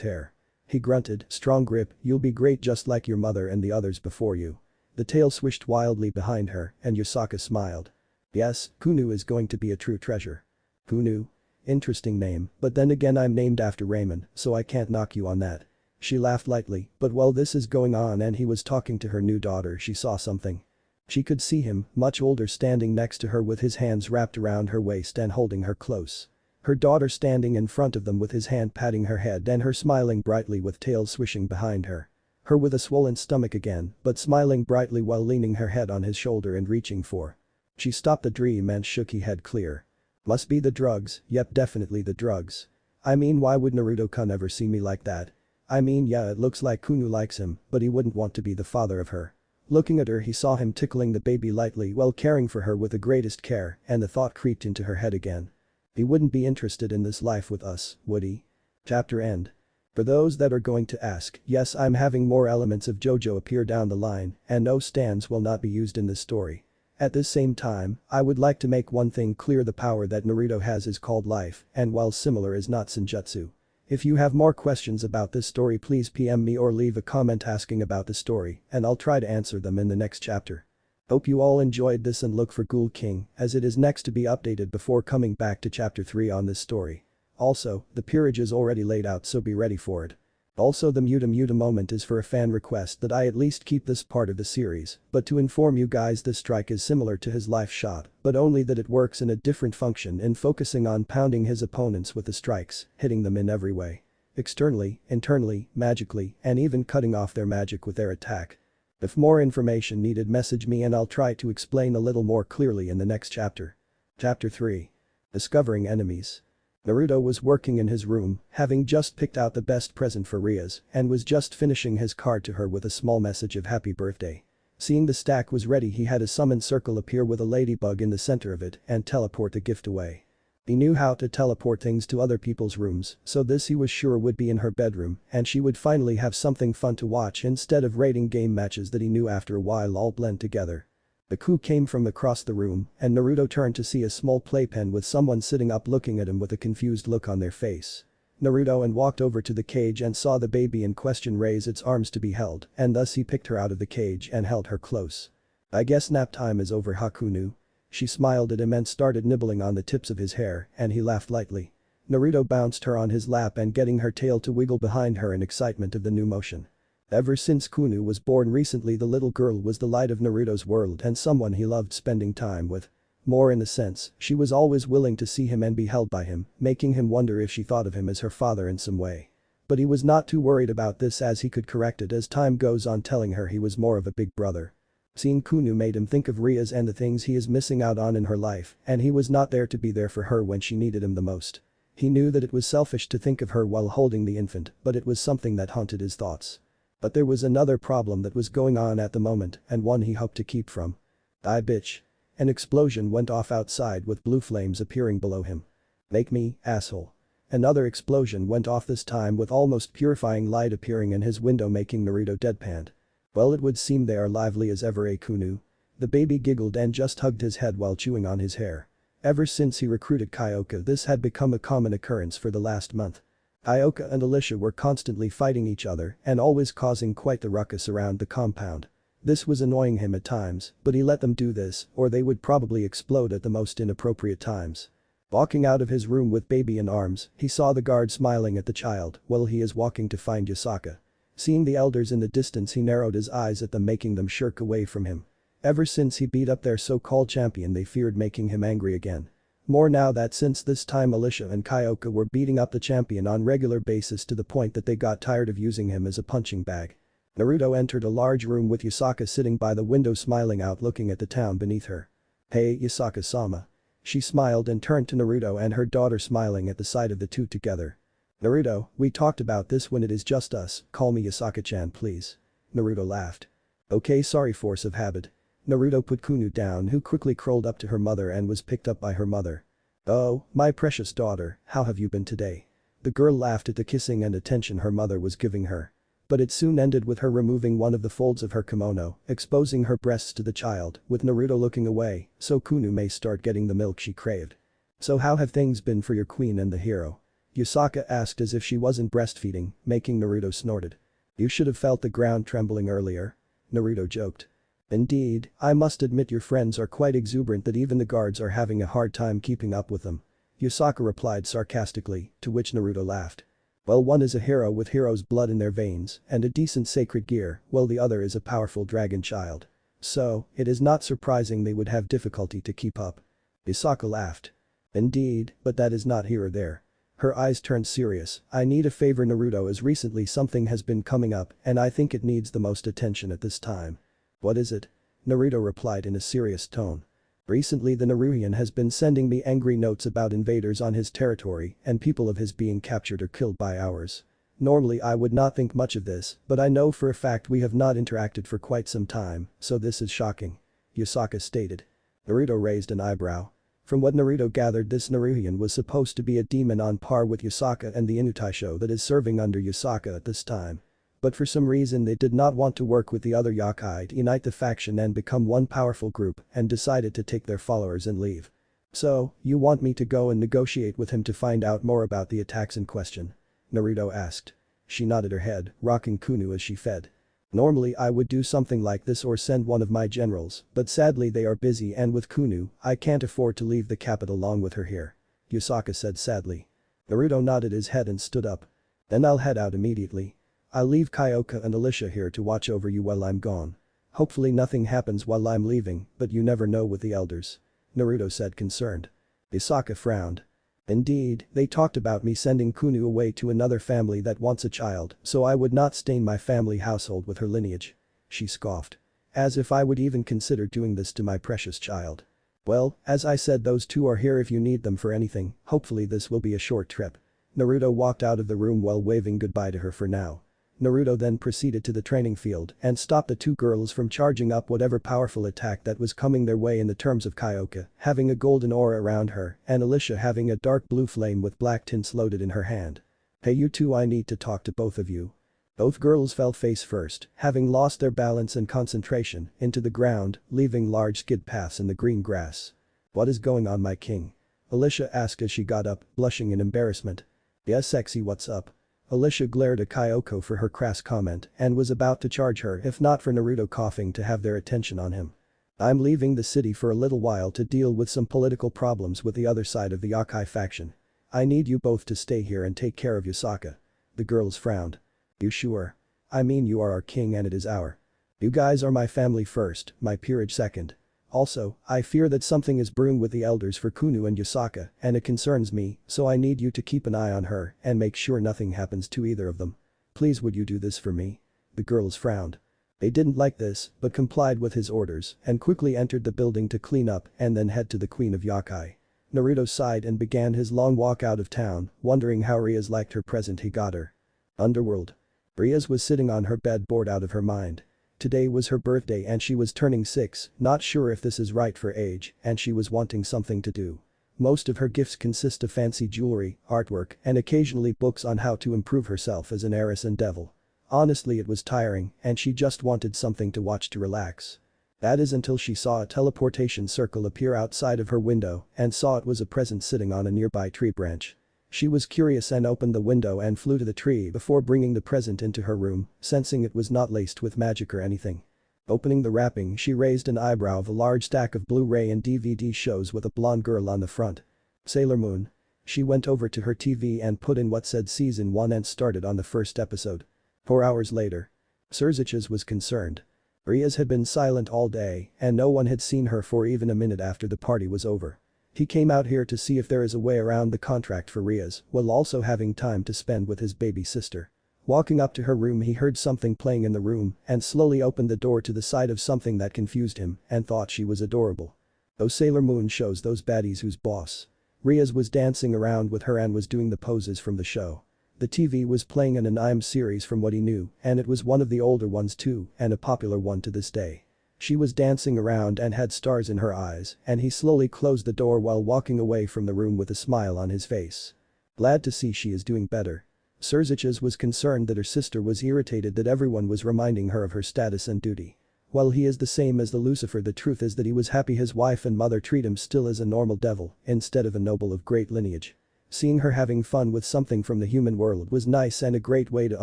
hair. He grunted, strong grip, you'll be great just like your mother and the others before you. The tail swished wildly behind her and Yusaka smiled. Yes, Kunu is going to be a true treasure. Kunu? Interesting name, but then again I'm named after Raymond, so I can't knock you on that. She laughed lightly, but while this is going on and he was talking to her new daughter, she saw something. She could see him, much older, standing next to her with his hands wrapped around her waist and holding her close. Her daughter standing in front of them with his hand patting her head and her smiling brightly with tail swishing behind her. Her with a swollen stomach again, but smiling brightly while leaning her head on his shoulder and reaching for. She stopped the dream and shook her head clear. Must be the drugs, yep, definitely the drugs. I mean, why would Naruto-kun ever see me like that? I mean, yeah, it looks like Kunu likes him, but he wouldn't want to be the father of her. Looking at her, he saw him tickling the baby lightly while caring for her with the greatest care, and the thought creeped into her head again. He wouldn't be interested in this life with us, would he? Chapter end. For those that are going to ask, yes, I'm having more elements of JoJo appear down the line, and no stands will not be used in this story. At this same time, I would like to make one thing clear: the power that Naruto has is called life, and while similar is not senjutsu. If you have more questions about this story, please PM me or leave a comment asking about the story, and I'll try to answer them in the next chapter. Hope you all enjoyed this and look for Ghoul King, as it is next to be updated before coming back to chapter 3 on this story. Also, the peerage is already laid out, so be ready for it. Also, the Muta moment is for a fan request that I at least keep this part of the series, but to inform you guys, this strike is similar to his life shot, but only that it works in a different function in focusing on pounding his opponents with the strikes, hitting them in every way. Externally, internally, magically, and even cutting off their magic with their attack. If more information needed, message me and I'll try to explain a little more clearly in the next chapter. Chapter 3. Discovering enemies. Naruto was working in his room, having just picked out the best present for Rias, and was just finishing his card to her with a small message of happy birthday. Seeing the stack was ready, he had a summon circle appear with a ladybug in the center of it and teleport the gift away. He knew how to teleport things to other people's rooms, so this he was sure would be in her bedroom and she would finally have something fun to watch instead of raiding game matches that he knew after a while all blend together. The coo came from across the room and Naruto turned to see a small playpen with someone sitting up looking at him with a confused look on their face. Naruto and walked over to the cage and saw the baby in question raise its arms to be held and thus he picked her out of the cage and held her close. "I guess nap time is over, Kunu." She smiled at him and started nibbling on the tips of his hair and he laughed lightly. Naruto bounced her on his lap and getting her tail to wiggle behind her in excitement of the new motion. Ever since Kunu was born recently, the little girl was the light of Naruto's world and someone he loved spending time with. More in the sense, she was always willing to see him and be held by him, making him wonder if she thought of him as her father in some way. But he was not too worried about this as he could correct it as time goes on, telling her he was more of a big brother. Seeing Kunu made him think of Rias and the things he is missing out on in her life, and he was not there to be there for her when she needed him the most. He knew that it was selfish to think of her while holding the infant, but it was something that haunted his thoughts. But there was another problem that was going on at the moment and one he hoped to keep from. "Die bitch." An explosion went off outside with blue flames appearing below him. "Make me, asshole." Another explosion went off, this time with almost purifying light appearing in his window, making Naruto deadpanned. "Well, it would seem they are lively as ever, Kunu." The baby giggled and just hugged his head while chewing on his hair. Ever since he recruited Kaioa, this had become a common occurrence for the last month. Kaioa and Alicia were constantly fighting each other and always causing quite the ruckus around the compound. This was annoying him at times, but he let them do this or they would probably explode at the most inappropriate times. Walking out of his room with baby in arms, he saw the guard smiling at the child while he is walking to find Yasaka. Seeing the elders in the distance, he narrowed his eyes at them, making them shirk away from him. Ever since he beat up their so-called champion, they feared making him angry again. More now that since this time Alicia and Kaioa were beating up the champion on regular basis to the point that they got tired of using him as a punching bag. Naruto entered a large room with Yasaka sitting by the window smiling out looking at the town beneath her. "Hey, Yasaka-sama." She smiled and turned to Naruto and her daughter, smiling at the sight of the two together. "Naruto, we talked about this when it is just us, call me Yasaka-chan please." Naruto laughed. "Okay, sorry, force of habit." Naruto put Kunu down, who quickly crawled up to her mother and was picked up by her mother. "Oh, my precious daughter, how have you been today?" The girl laughed at the kissing and attention her mother was giving her. But it soon ended with her removing one of the folds of her kimono, exposing her breasts to the child, with Naruto looking away so Kunu may start getting the milk she craved. "So how have things been for your queen and the hero?" Yasaka asked as if she wasn't breastfeeding, making Naruto snorted. "You should have felt the ground trembling earlier." Naruto joked. "Indeed, I must admit your friends are quite exuberant that even the guards are having a hard time keeping up with them." Yasaka replied sarcastically, to which Naruto laughed. "Well, one is a hero with hero's blood in their veins and a decent sacred gear, while the other is a powerful dragon child. So, it is not surprising they would have difficulty to keep up." Yasaka laughed. "Indeed, but that is not here or there." Her eyes turned serious. "I need a favor, Naruto, as recently something has been coming up and I think it needs the most attention at this time." "What is it?" Naruto replied in a serious tone. "Recently the Naruhian has been sending me angry notes about invaders on his territory and people of his being captured or killed by ours. Normally I would not think much of this, but I know for a fact we have not interacted for quite some time, so this is shocking," Yasaka stated. Naruto raised an eyebrow. From what Naruto gathered, this Naruhian was supposed to be a demon on par with Yasaka and the Inutaisho that is serving under Yasaka at this time. But for some reason they did not want to work with the other yokai to unite the faction and become one powerful group and decided to take their followers and leave. "So, you want me to go and negotiate with him to find out more about the attacks in question?" Naruto asked. She nodded her head, rocking Kunu as she fed. "Normally I would do something like this or send one of my generals, but sadly they are busy and with Kunu, I can't afford to leave the capital along with her here," Yasaka said sadly. Naruto nodded his head and stood up. "Then I'll head out immediately. I'll leave Kaioa and Alicia here to watch over you while I'm gone. Hopefully nothing happens while I'm leaving, but you never know with the elders," Naruto said, concerned. Yasaka frowned. "Indeed, they talked about me sending Kunu away to another family that wants a child, so I would not stain my family household with her lineage." She scoffed. "As if I would even consider doing this to my precious child. Well, as I said, those two are here if you need them for anything, hopefully this will be a short trip." Naruto walked out of the room while waving goodbye to her for now. Naruto then proceeded to the training field and stopped the two girls from charging up whatever powerful attack that was coming their way in the terms of Kaioa having a golden aura around her and Alicia having a dark blue flame with black tints loaded in her hand. "Hey you two, I need to talk to both of you." Both girls fell face first, having lost their balance and concentration, into the ground, leaving large skid paths in the green grass. "What is going on, my king?" Alicia asked as she got up, blushing in embarrassment. "Yeah, sexy, what's up?" Alicia glared at Kyoto for her crass comment and was about to charge her if not for Naruto coughing to have their attention on him. "I'm leaving the city for a little while to deal with some political problems with the other side of the Yokai faction. I need you both to stay here and take care of Yusaka." The girls frowned. "You sure? I mean, you are our king and it is our. You guys are my family first, my peerage second. Also, I fear that something is brewing with the elders for Kunu and Yusaka and it concerns me, so I need you to keep an eye on her and make sure nothing happens to either of them. Please, would you do this for me?" The girls frowned. They didn't like this but complied with his orders and quickly entered the building to clean up and then head to the Queen of Yokai. Naruto sighed and began his long walk out of town, wondering how Rias liked her present he got her. Underworld. Rias was sitting on her bed bored out of her mind. Today was her birthday and she was turning 6, not sure if this is right for age, and she was wanting something to do. Most of her gifts consist of fancy jewelry, artwork, and occasionally books on how to improve herself as an heiress and devil. Honestly, it was tiring and she just wanted something to watch to relax. That is until she saw a teleportation circle appear outside of her window and saw it was a present sitting on a nearby tree branch. She was curious and opened the window and flew to the tree before bringing the present into her room, sensing it was not laced with magic or anything. Opening the wrapping, she raised an eyebrow of a large stack of Blu-ray and DVD shows with a blonde girl on the front. Sailor Moon. She went over to her TV and put in what said season 1 and started on the first episode. 4 hours later. Surziches was concerned. Rias had been silent all day and no one had seen her for even a minute after the party was over. He came out here to see if there is a way around the contract for Rias while also having time to spend with his baby sister. Walking up to her room, he heard something playing in the room and slowly opened the door to the sight of something that confused him and thought she was adorable. Those Sailor Moon shows, those baddies who's boss. Rias was dancing around with her and was doing the poses from the show. The TV was playing an anime series from what he knew and it was one of the older ones too and a popular one to this day. She was dancing around and had stars in her eyes and he slowly closed the door while walking away from the room with a smile on his face. Glad to see she is doing better. Surziches was concerned that her sister was irritated that everyone was reminding her of her status and duty. While he is the same as the Lucifer, the truth is that he was happy his wife and mother treat him still as a normal devil instead of a noble of great lineage. Seeing her having fun with something from the human world was nice and a great way to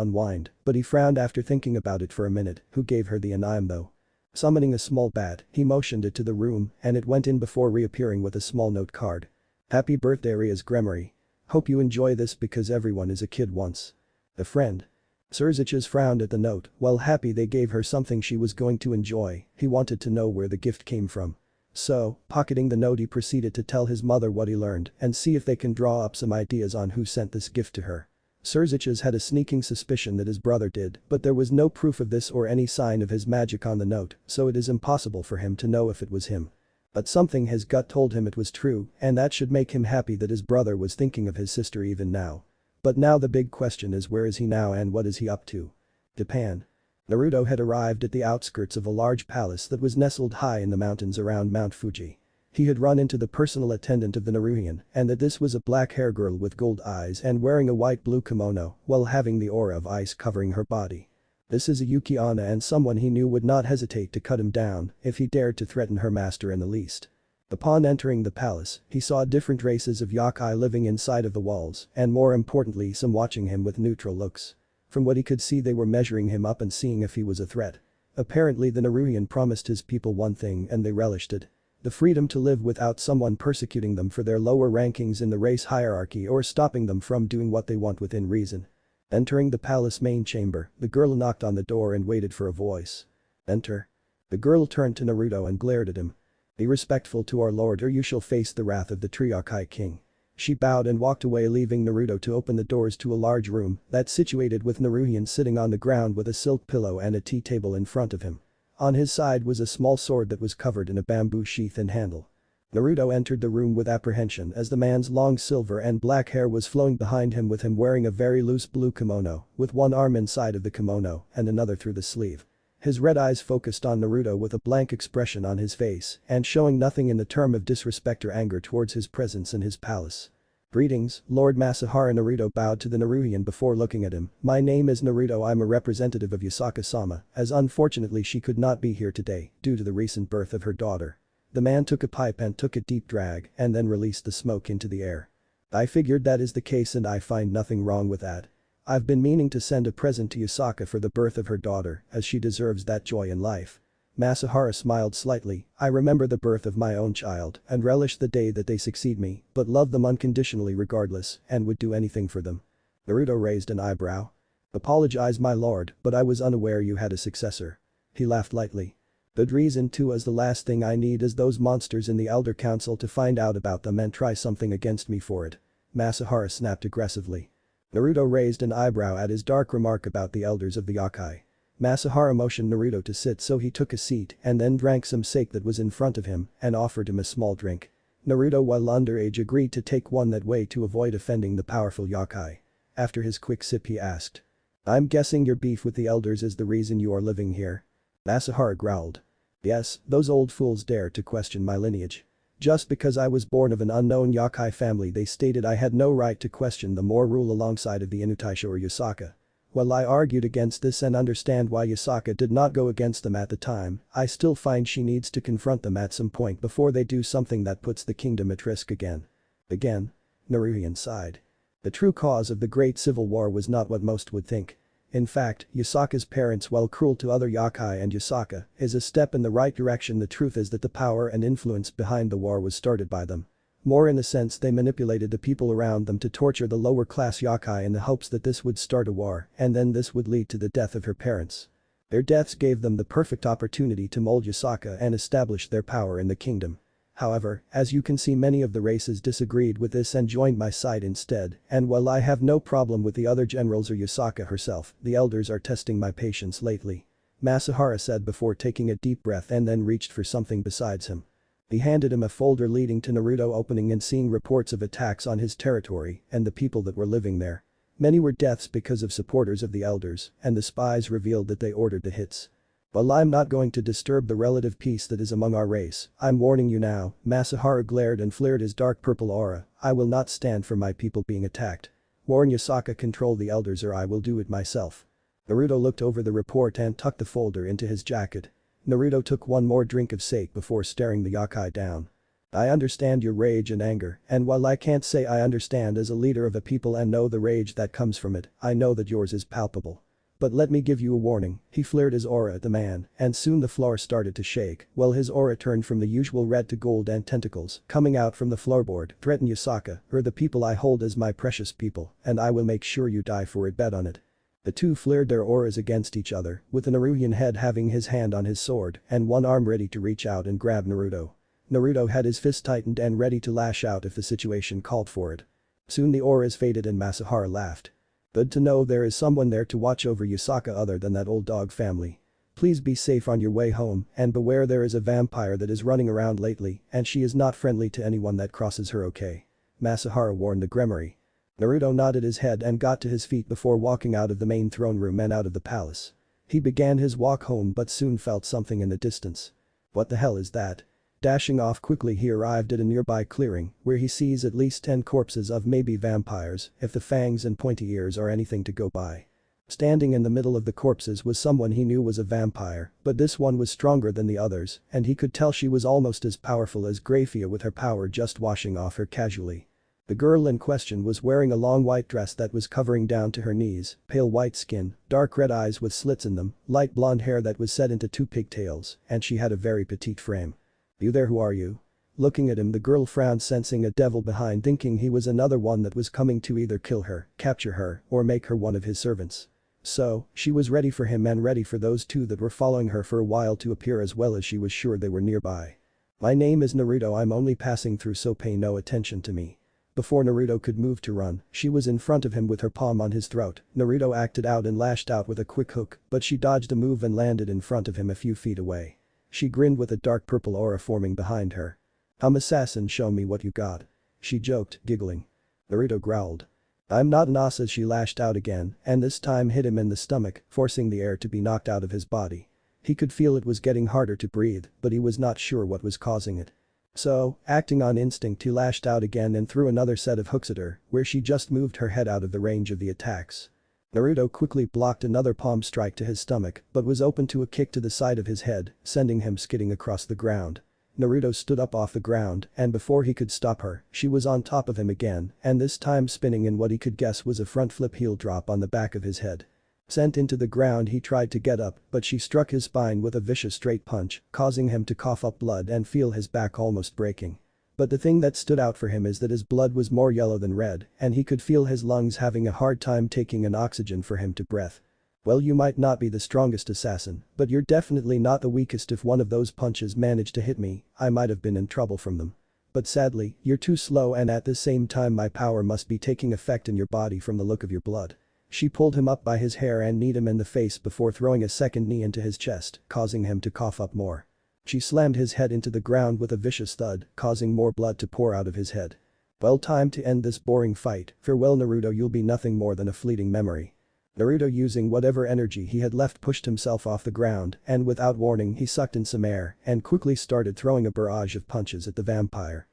unwind, but he frowned after thinking about it for a minute. Who gave her the anime though? Summoning a small bat, he motioned it to the room and it went in before reappearing with a small note card. "Happy birthday, Rias Gremory. Hope you enjoy this because everyone is a kid once. A friend." Surziches frowned at the note. While happy they gave her something she was going to enjoy, he wanted to know where the gift came from. So, pocketing the note, he proceeded to tell his mother what he learned and see if they can draw up some ideas on who sent this gift to her. Surziches had a sneaking suspicion that his brother did, but there was no proof of this or any sign of his magic on the note, so it is impossible for him to know if it was him. But something his gut told him it was true, and that should make him happy that his brother was thinking of his sister even now. But now the big question is, where is he now and what is he up to? Japan. Naruto had arrived at the outskirts of a large palace that was nestled high in the mountains around Mount Fuji. He had run into the personal attendant of the Naruhian and that this was a black-haired girl with gold eyes and wearing a white-blue kimono while having the aura of ice covering her body. This is a Yuki Onna and someone he knew would not hesitate to cut him down if he dared to threaten her master in the least. Upon entering the palace, he saw different races of yokai living inside of the walls and more importantly some watching him with neutral looks. From what he could see, they were measuring him up and seeing if he was a threat. Apparently the Naruhian promised his people one thing and they relished it. The freedom to live without someone persecuting them for their lower rankings in the race hierarchy or stopping them from doing what they want within reason. Entering the palace main chamber, the girl knocked on the door and waited for a voice. "Enter." The girl turned to Naruto and glared at him. "Be respectful to our lord or you shall face the wrath of the Triokai king." She bowed and walked away, leaving Naruto to open the doors to a large room that's situated with Naruhian sitting on the ground with a silk pillow and a tea table in front of him. On his side was a small sword that was covered in a bamboo sheath and handle. Naruto entered the room with apprehension as the man's long silver and black hair was flowing behind him with him wearing a very loose blue kimono, with one arm inside of the kimono and another through the sleeve. His red eyes focused on Naruto with a blank expression on his face and showing nothing in the term of disrespect or anger towards his presence in his palace. "Greetings, Lord Masahara." Naruto bowed to the Naruhian before looking at him. "My name is Naruto. I'm a representative of Yasaka-sama, as unfortunately she could not be here today due to the recent birth of her daughter." The man took a pipe and took a deep drag and then released the smoke into the air. "I figured that is the case and I find nothing wrong with that. I've been meaning to send a present to Yasaka for the birth of her daughter as she deserves that joy in life." Masahara smiled slightly. "I remember the birth of my own child and relish the day that they succeed me, but love them unconditionally regardless and would do anything for them." Naruto raised an eyebrow. "Apologize my lord, but I was unaware you had a successor." He laughed lightly. "Good reason too, as the last thing I need is those monsters in the Elder Council to find out about them and try something against me for it." Masahara snapped aggressively. Naruto raised an eyebrow at his dark remark about the elders of the Yokai. Masahara motioned Naruto to sit so he took a seat and then drank some sake that was in front of him and offered him a small drink. Naruto, while underage, agreed to take one that way to avoid offending the powerful Yokai. After his quick sip he asked. "I'm guessing your beef with the elders is the reason you are living here?" Masahara growled. "Yes, those old fools dare to question my lineage. Just because I was born of an unknown Yokai family they stated I had no right to question them or rule alongside of the Inutaisha or Yasaka. While I argued against this and understand why Yasaka did not go against them at the time, I still find she needs to confront them at some point before they do something that puts the kingdom at risk again." "Again?" Naruhian sighed. The true cause of the Great Civil War was not what most would think. In fact, Yasaka's parents, while cruel to other Yokai and Yasaka, is a step in the right direction. The truth is that the power and influence behind the war was started by them. More in the sense they manipulated the people around them to torture the lower class Yokai in the hopes that this would start a war and then this would lead to the death of her parents. Their deaths gave them the perfect opportunity to mold Yasaka and establish their power in the kingdom. However, as you can see, many of the races disagreed with this and joined my side instead, and while I have no problem with the other generals or Yasaka herself, the elders are testing my patience lately." Masahara said before taking a deep breath and then reached for something besides him. He handed him a folder leading to Naruto, opening and seeing reports of attacks on his territory and the people that were living there. Many were deaths because of supporters of the elders, and the spies revealed that they ordered the hits. "While I'm not going to disturb the relative peace that is among our race, I'm warning you now." Masahara glared and flared his dark purple aura. "I will not stand for my people being attacked. Warn Yasaka, control the elders or I will do it myself." Naruto looked over the report and tucked the folder into his jacket. Naruto took one more drink of sake before staring the Yokai down. "I understand your rage and anger, and while I can't say I understand as a leader of a people and know the rage that comes from it, I know that yours is palpable. But let me give you a warning." He flared his aura at the man, and soon the floor started to shake, while his aura turned from the usual red to gold and tentacles coming out from the floorboard. "Threaten Yasaka, or the people I hold as my precious people, and I will make sure you die for it, bet on it." The two flared their auras against each other, with the Naruhian head having his hand on his sword and one arm ready to reach out and grab Naruto. Naruto had his fist tightened and ready to lash out if the situation called for it. Soon the auras faded and Masahara laughed. "Good to know there is someone there to watch over Yasaka other than that old dog family. Please be safe on your way home and beware, there is a vampire that is running around lately and she is not friendly to anyone that crosses her, okay?" Masahara warned the gremory. Naruto nodded his head and got to his feet before walking out of the main throne room and out of the palace. He began his walk home but soon felt something in the distance. "What the hell is that?" Dashing off quickly, he arrived at a nearby clearing where he sees at least 10 corpses of maybe vampires if the fangs and pointy ears are anything to go by. Standing in the middle of the corpses was someone he knew was a vampire, but this one was stronger than the others and he could tell she was almost as powerful as Grafia with her power just washing off her casually. The girl in question was wearing a long white dress that was covering down to her knees, pale white skin, dark red eyes with slits in them, light blonde hair that was set into 2 pigtails, and she had a very petite frame. "You there, who are you?" Looking at him, the girl frowned, sensing a devil behind, thinking he was another one that was coming to either kill her, capture her, or make her one of his servants. So, she was ready for him and ready for those two that were following her for a while to appear as well as she was sure they were nearby. "My name is Naruto, I'm only passing through, so pay no attention to me." Before Naruto could move to run, she was in front of him with her palm on his throat. Naruto acted out and lashed out with a quick hook, but she dodged a move and landed in front of him a few feet away. She grinned with a dark purple aura forming behind her. I'm assassin, show me what you got. She joked, giggling. Naruto growled. I'm not an ass as she lashed out again and this time hit him in the stomach, forcing the air to be knocked out of his body. He could feel it was getting harder to breathe, but he was not sure what was causing it. So, acting on instinct he lashed out again and threw another set of hooks at her, where she just moved her head out of the range of the attacks. Naruto quickly blocked another palm strike to his stomach but was open to a kick to the side of his head, sending him skidding across the ground. Naruto stood up off the ground and before he could stop her, she was on top of him again and this time spinning in what he could guess was a front flip heel drop on the back of his head. Sent into the ground he tried to get up but she struck his spine with a vicious straight punch, causing him to cough up blood and feel his back almost breaking. But the thing that stood out for him is that his blood was more yellow than red and he could feel his lungs having a hard time taking in oxygen for him to breathe. Well, you might not be the strongest assassin, but you're definitely not the weakest. If one of those punches managed to hit me, I might have been in trouble from them. But sadly, you're too slow and at the same time my power must be taking effect in your body from the look of your blood. She pulled him up by his hair and kneed him in the face before throwing a second knee into his chest, causing him to cough up more. She slammed his head into the ground with a vicious thud, causing more blood to pour out of his head. Well, time to end this boring fight. Farewell Naruto, you'll be nothing more than a fleeting memory. Naruto, using whatever energy he had left, pushed himself off the ground and without warning he sucked in some air and quickly started throwing a barrage of punches at the vampire.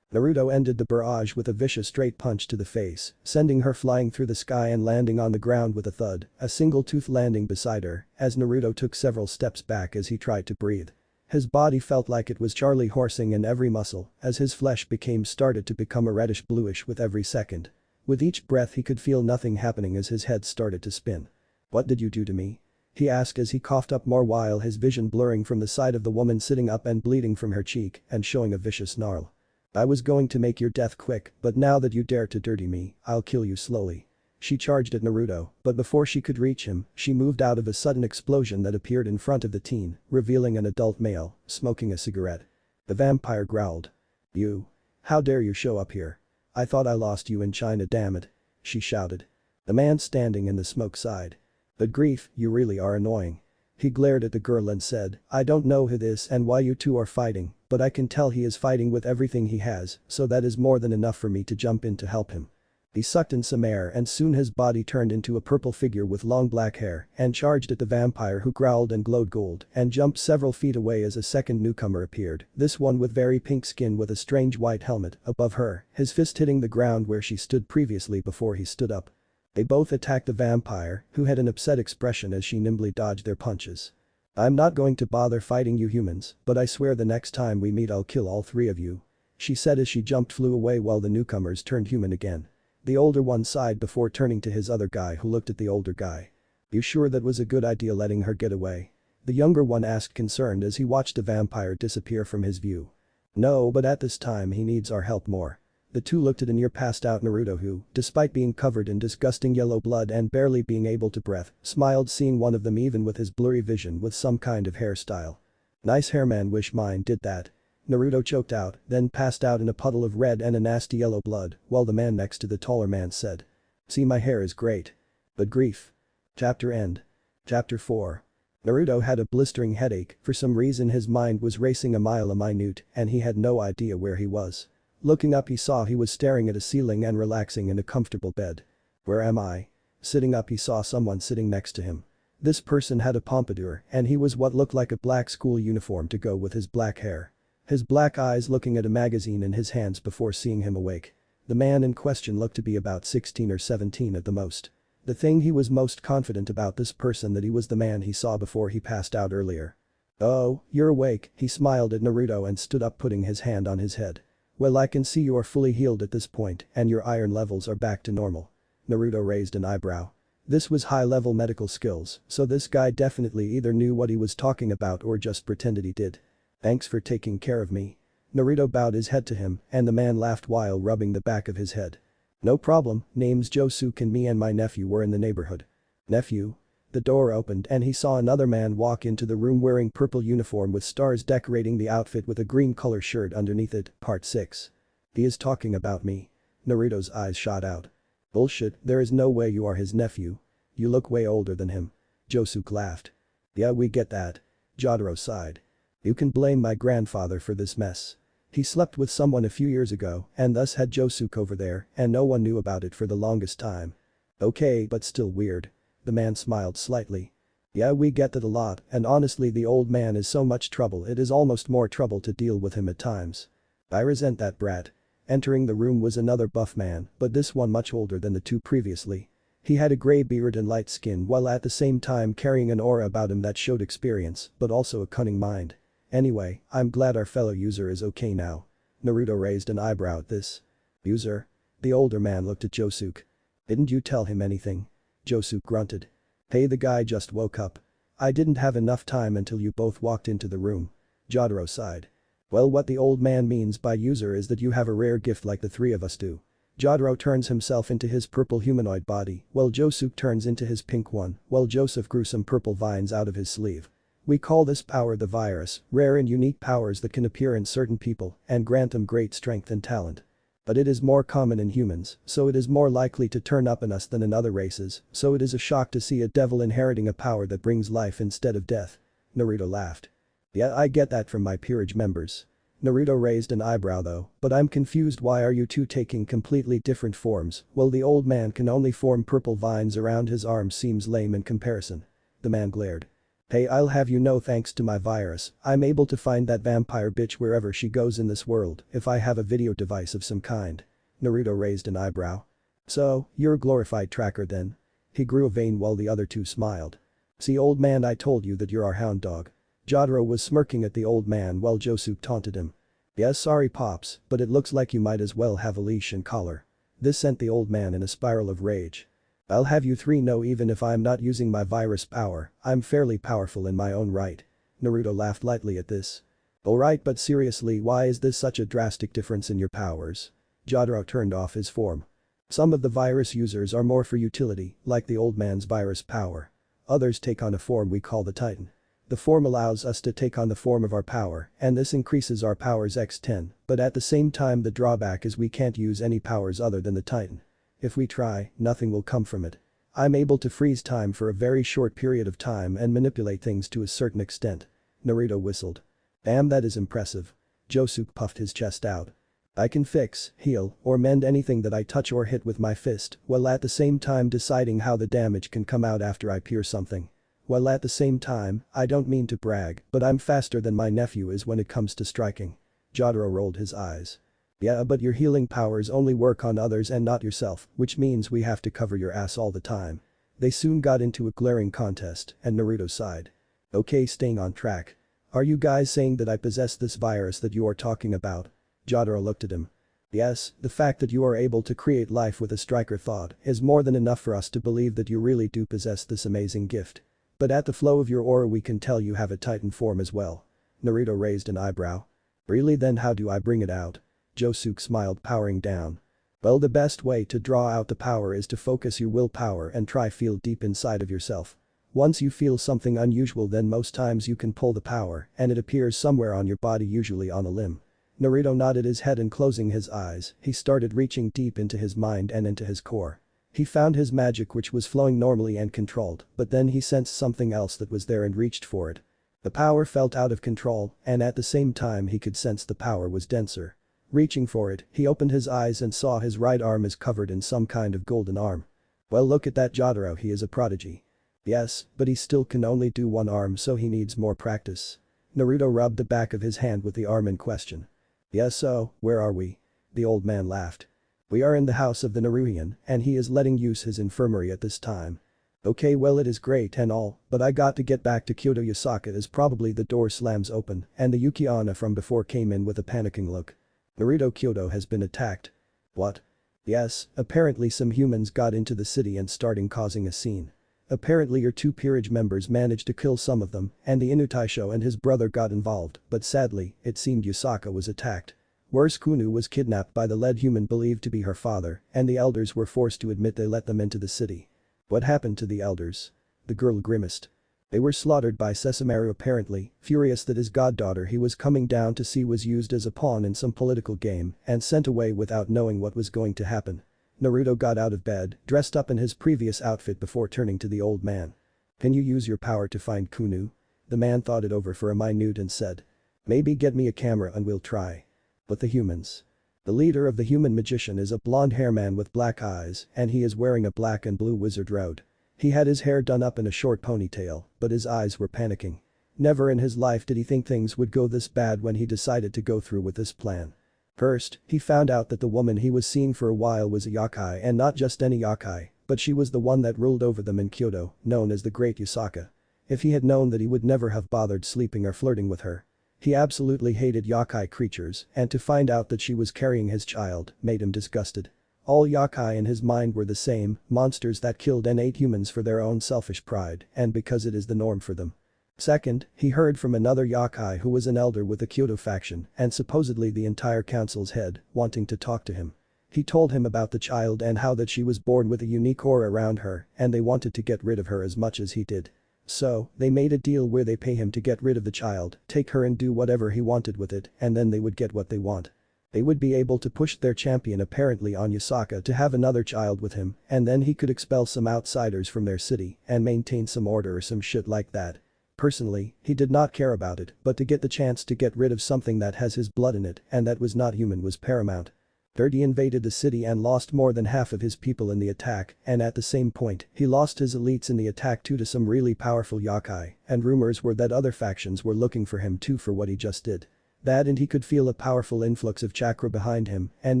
Naruto ended the barrage with a vicious straight punch to the face, sending her flying through the sky and landing on the ground with a thud, a single tooth landing beside her, as Naruto took several steps back as he tried to breathe. His body felt like it was Charlie horsing in every muscle, as his flesh started to become a reddish bluish with every second. With each breath he could feel nothing happening as his head started to spin. What did you do to me? He asked as he coughed up more while his vision blurring from the side of the woman sitting up and bleeding from her cheek and showing a vicious snarl. I was going to make your death quick, but now that you dare to dirty me, I'll kill you slowly. She charged at Naruto, but before she could reach him, she moved out of a sudden explosion that appeared in front of the teen, revealing an adult male, smoking a cigarette. The vampire growled. You. How dare you show up here? I thought I lost you in China, damn it. She shouted. The man standing in the smoke sighed. But grief, you really are annoying. He glared at the girl and said, I don't know who this and why you two are fighting, but I can tell he is fighting with everything he has, so that is more than enough for me to jump in to help him. He sucked in some air and soon his body turned into a purple figure with long black hair and charged at the vampire, who growled and glowed gold and jumped several feet away as a second newcomer appeared, this one with very pink skin with a strange white helmet above her, his fist hitting the ground where she stood previously before he stood up. They both attacked the vampire, who had an upset expression as she nimbly dodged their punches. I'm not going to bother fighting you humans, but I swear the next time we meet I'll kill all three of you. She said as she flew away while the newcomers turned human again. The older one sighed before turning to his other guy, who looked at the older guy. You sure that was a good idea letting her get away? The younger one asked, concerned as he watched the vampire disappear from his view. No, but at this time he needs our help more. The two looked at a near passed out Naruto who, despite being covered in disgusting yellow blood and barely being able to breathe, smiled seeing one of them even with his blurry vision with some kind of hairstyle. Nice hair man, wish mine did that. Naruto choked out, then passed out in a puddle of red and a nasty yellow blood, while the man next to the taller man said. See, my hair is great. But grief. Chapter end. Chapter 4. Naruto had a blistering headache, for some reason his mind was racing a mile a minute and he had no idea where he was. Looking up he saw he was staring at a ceiling and relaxing in a comfortable bed. Where am I? Sitting up he saw someone sitting next to him. This person had a pompadour and he was what looked like a black school uniform to go with his black hair. His black eyes looking at a magazine in his hands before seeing him awake. The man in question looked to be about 16 or 17 at the most. The thing he was most confident about this person that he was the man he saw before he passed out earlier. Oh, you're awake, he smiled at Naruto and stood up putting his hand on his head. Well, I can see you are fully healed at this point and your iron levels are back to normal. Naruto raised an eyebrow. This was high-level medical skills, so this guy definitely either knew what he was talking about or just pretended he did. Thanks for taking care of me. Naruto bowed his head to him and the man laughed while rubbing the back of his head. No problem, name's Josuke and me and my nephew were in the neighborhood. Nephew? The door opened and he saw another man walk into the room wearing purple uniform with stars decorating the outfit with a green color shirt underneath it, part 6. He is talking about me. Naruto's eyes shot out. Bullshit, there is no way you are his nephew. You look way older than him. Josuke laughed. Yeah, we get that. Jotaro sighed. You can blame my grandfather for this mess. He slept with someone a few years ago and thus had Josuke over there and no one knew about it for the longest time. Okay, but still weird. The man smiled slightly. Yeah, we get that a lot and honestly the old man is so much trouble it is almost more trouble to deal with him at times. I resent that brat. Entering the room was another buff man, but this one much older than the two previously. He had a grey beard and light skin while at the same time carrying an aura about him that showed experience, but also a cunning mind. Anyway, I'm glad our fellow user is okay now. Naruto raised an eyebrow at this. User? The older man looked at Josuke. Didn't you tell him anything? Josuke grunted. Hey, the guy just woke up. I didn't have enough time until you both walked into the room. Jotaro sighed. Well, what the old man means by user is that you have a rare gift like the three of us do. Jotaro turns himself into his purple humanoid body while Josuke turns into his pink one while Joseph grew some purple vines out of his sleeve. We call this power the virus, rare and unique powers that can appear in certain people and grant them great strength and talent. But it is more common in humans, so it is more likely to turn up in us than in other races, so it is a shock to see a devil inheriting a power that brings life instead of death. Naruto laughed. Yeah, I get that from my peerage members. Naruto raised an eyebrow though, but I'm confused, why are you two taking completely different forms? Well, the old man can only form purple vines around his arms seems lame in comparison. The man glared. Hey, I'll have you know, thanks to my virus, I'm able to find that vampire bitch wherever she goes in this world if I have a video device of some kind. Naruto raised an eyebrow. So, you're a glorified tracker then? He grew a vein while the other two smiled. See, old man, I told you that you're our hound dog. Jotaro was smirking at the old man while Josuke taunted him. Yes, sorry pops, but it looks like you might as well have a leash and collar. This sent the old man in a spiral of rage. I'll have you three know, even if I'm not using my virus power, I'm fairly powerful in my own right. Naruto laughed lightly at this. Alright, but seriously, why is this such a drastic difference in your powers? Jotaro turned off his form. Some of the virus users are more for utility, like the old man's virus power. Others take on a form we call the Titan. The form allows us to take on the form of our power, and this increases our powers x10, but at the same time the drawback is we can't use any powers other than the Titan. If we try, nothing will come from it. I'm able to freeze time for a very short period of time and manipulate things to a certain extent. Naruto whistled. Damn, that is impressive. Josuke puffed his chest out. I can fix, heal, or mend anything that I touch or hit with my fist, while at the same time deciding how the damage can come out after I pierce something. While at the same time, I don't mean to brag, but I'm faster than my nephew is when it comes to striking. Jotaro rolled his eyes. Yeah, but your healing powers only work on others and not yourself, which means we have to cover your ass all the time. They soon got into a glaring contest, and Naruto sighed. Okay, staying on track. Are you guys saying that I possess this virus that you are talking about? Jotaro looked at him. Yes, the fact that you are able to create life with a striker thought is more than enough for us to believe that you really do possess this amazing gift. But at the flow of your aura we can tell you have a Titan form as well. Naruto raised an eyebrow. Really, then how do I bring it out? Josuke smiled, powering down. Well, the best way to draw out the power is to focus your willpower and try feel deep inside of yourself. Once you feel something unusual, then most times you can pull the power and it appears somewhere on your body, usually on a limb. Naruto nodded his head and closing his eyes, he started reaching deep into his mind and into his core. He found his magic, which was flowing normally and controlled, but then he sensed something else that was there and reached for it. The power felt out of control, and at the same time he could sense the power was denser. Reaching for it, he opened his eyes and saw his right arm is covered in some kind of golden arm. Well, look at that Jotaro, he is a prodigy. Yes, but he still can only do one arm, so he needs more practice. Naruto rubbed the back of his hand with the arm in question. Yes, so, where are we? The old man laughed. We are in the house of the Naruhian, and he is letting use his infirmary at this time. Okay, well, it is great and all, but I got to get back to Kyoto. Yasaka as probably the door slams open and the Yuki-onna from before came in with a panicking look. Naruto, Kyoto has been attacked. What? Yes, apparently some humans got into the city and starting causing a scene. Apparently your two peerage members managed to kill some of them and the Inutaisho and his brother got involved, but sadly, it seemed Yasaka was attacked. Worse, Kunu was kidnapped by the lead human believed to be her father, and the elders were forced to admit they let them into the city. What happened to the elders? The girl grimaced. They were slaughtered by Sessamaru apparently, furious that his goddaughter he was coming down to see was used as a pawn in some political game and sent away without knowing what was going to happen. Naruto got out of bed, dressed up in his previous outfit before turning to the old man. Can you use your power to find Kunu? The man thought it over for a minute and said. Maybe get me a camera and we'll try. But the humans. The leader of the human magician is a blonde-haired man with black eyes and he is wearing a black and blue wizard robe. He had his hair done up in a short ponytail, but his eyes were panicking. Never in his life did he think things would go this bad when he decided to go through with this plan. First, he found out that the woman he was seeing for a while was a yokai and not just any yokai, but she was the one that ruled over them in Kyoto, known as the Great Yusaka. If he had known that he would never have bothered sleeping or flirting with her. He absolutely hated yokai creatures and to find out that she was carrying his child made him disgusted. All yokai in his mind were the same, monsters that killed and ate humans for their own selfish pride and because it is the norm for them. Second, he heard from another yokai who was an elder with the Kyoto faction and supposedly the entire council's head, wanting to talk to him. He told him about the child and how that she was born with a unique aura around her and they wanted to get rid of her as much as he did. So, they made a deal where they pay him to get rid of the child, take her and do whatever he wanted with it and then they would get what they want. They would be able to push their champion apparently on Yusaka to have another child with him and then he could expel some outsiders from their city and maintain some order or some shit like that. Personally, he did not care about it, but to get the chance to get rid of something that has his blood in it and that was not human was paramount. Third, he invaded the city and lost more than half of his people in the attack and at the same point, he lost his elites in the attack too to some really powerful yokai and rumors were that other factions were looking for him too for what he just did. That and he could feel a powerful influx of chakra behind him and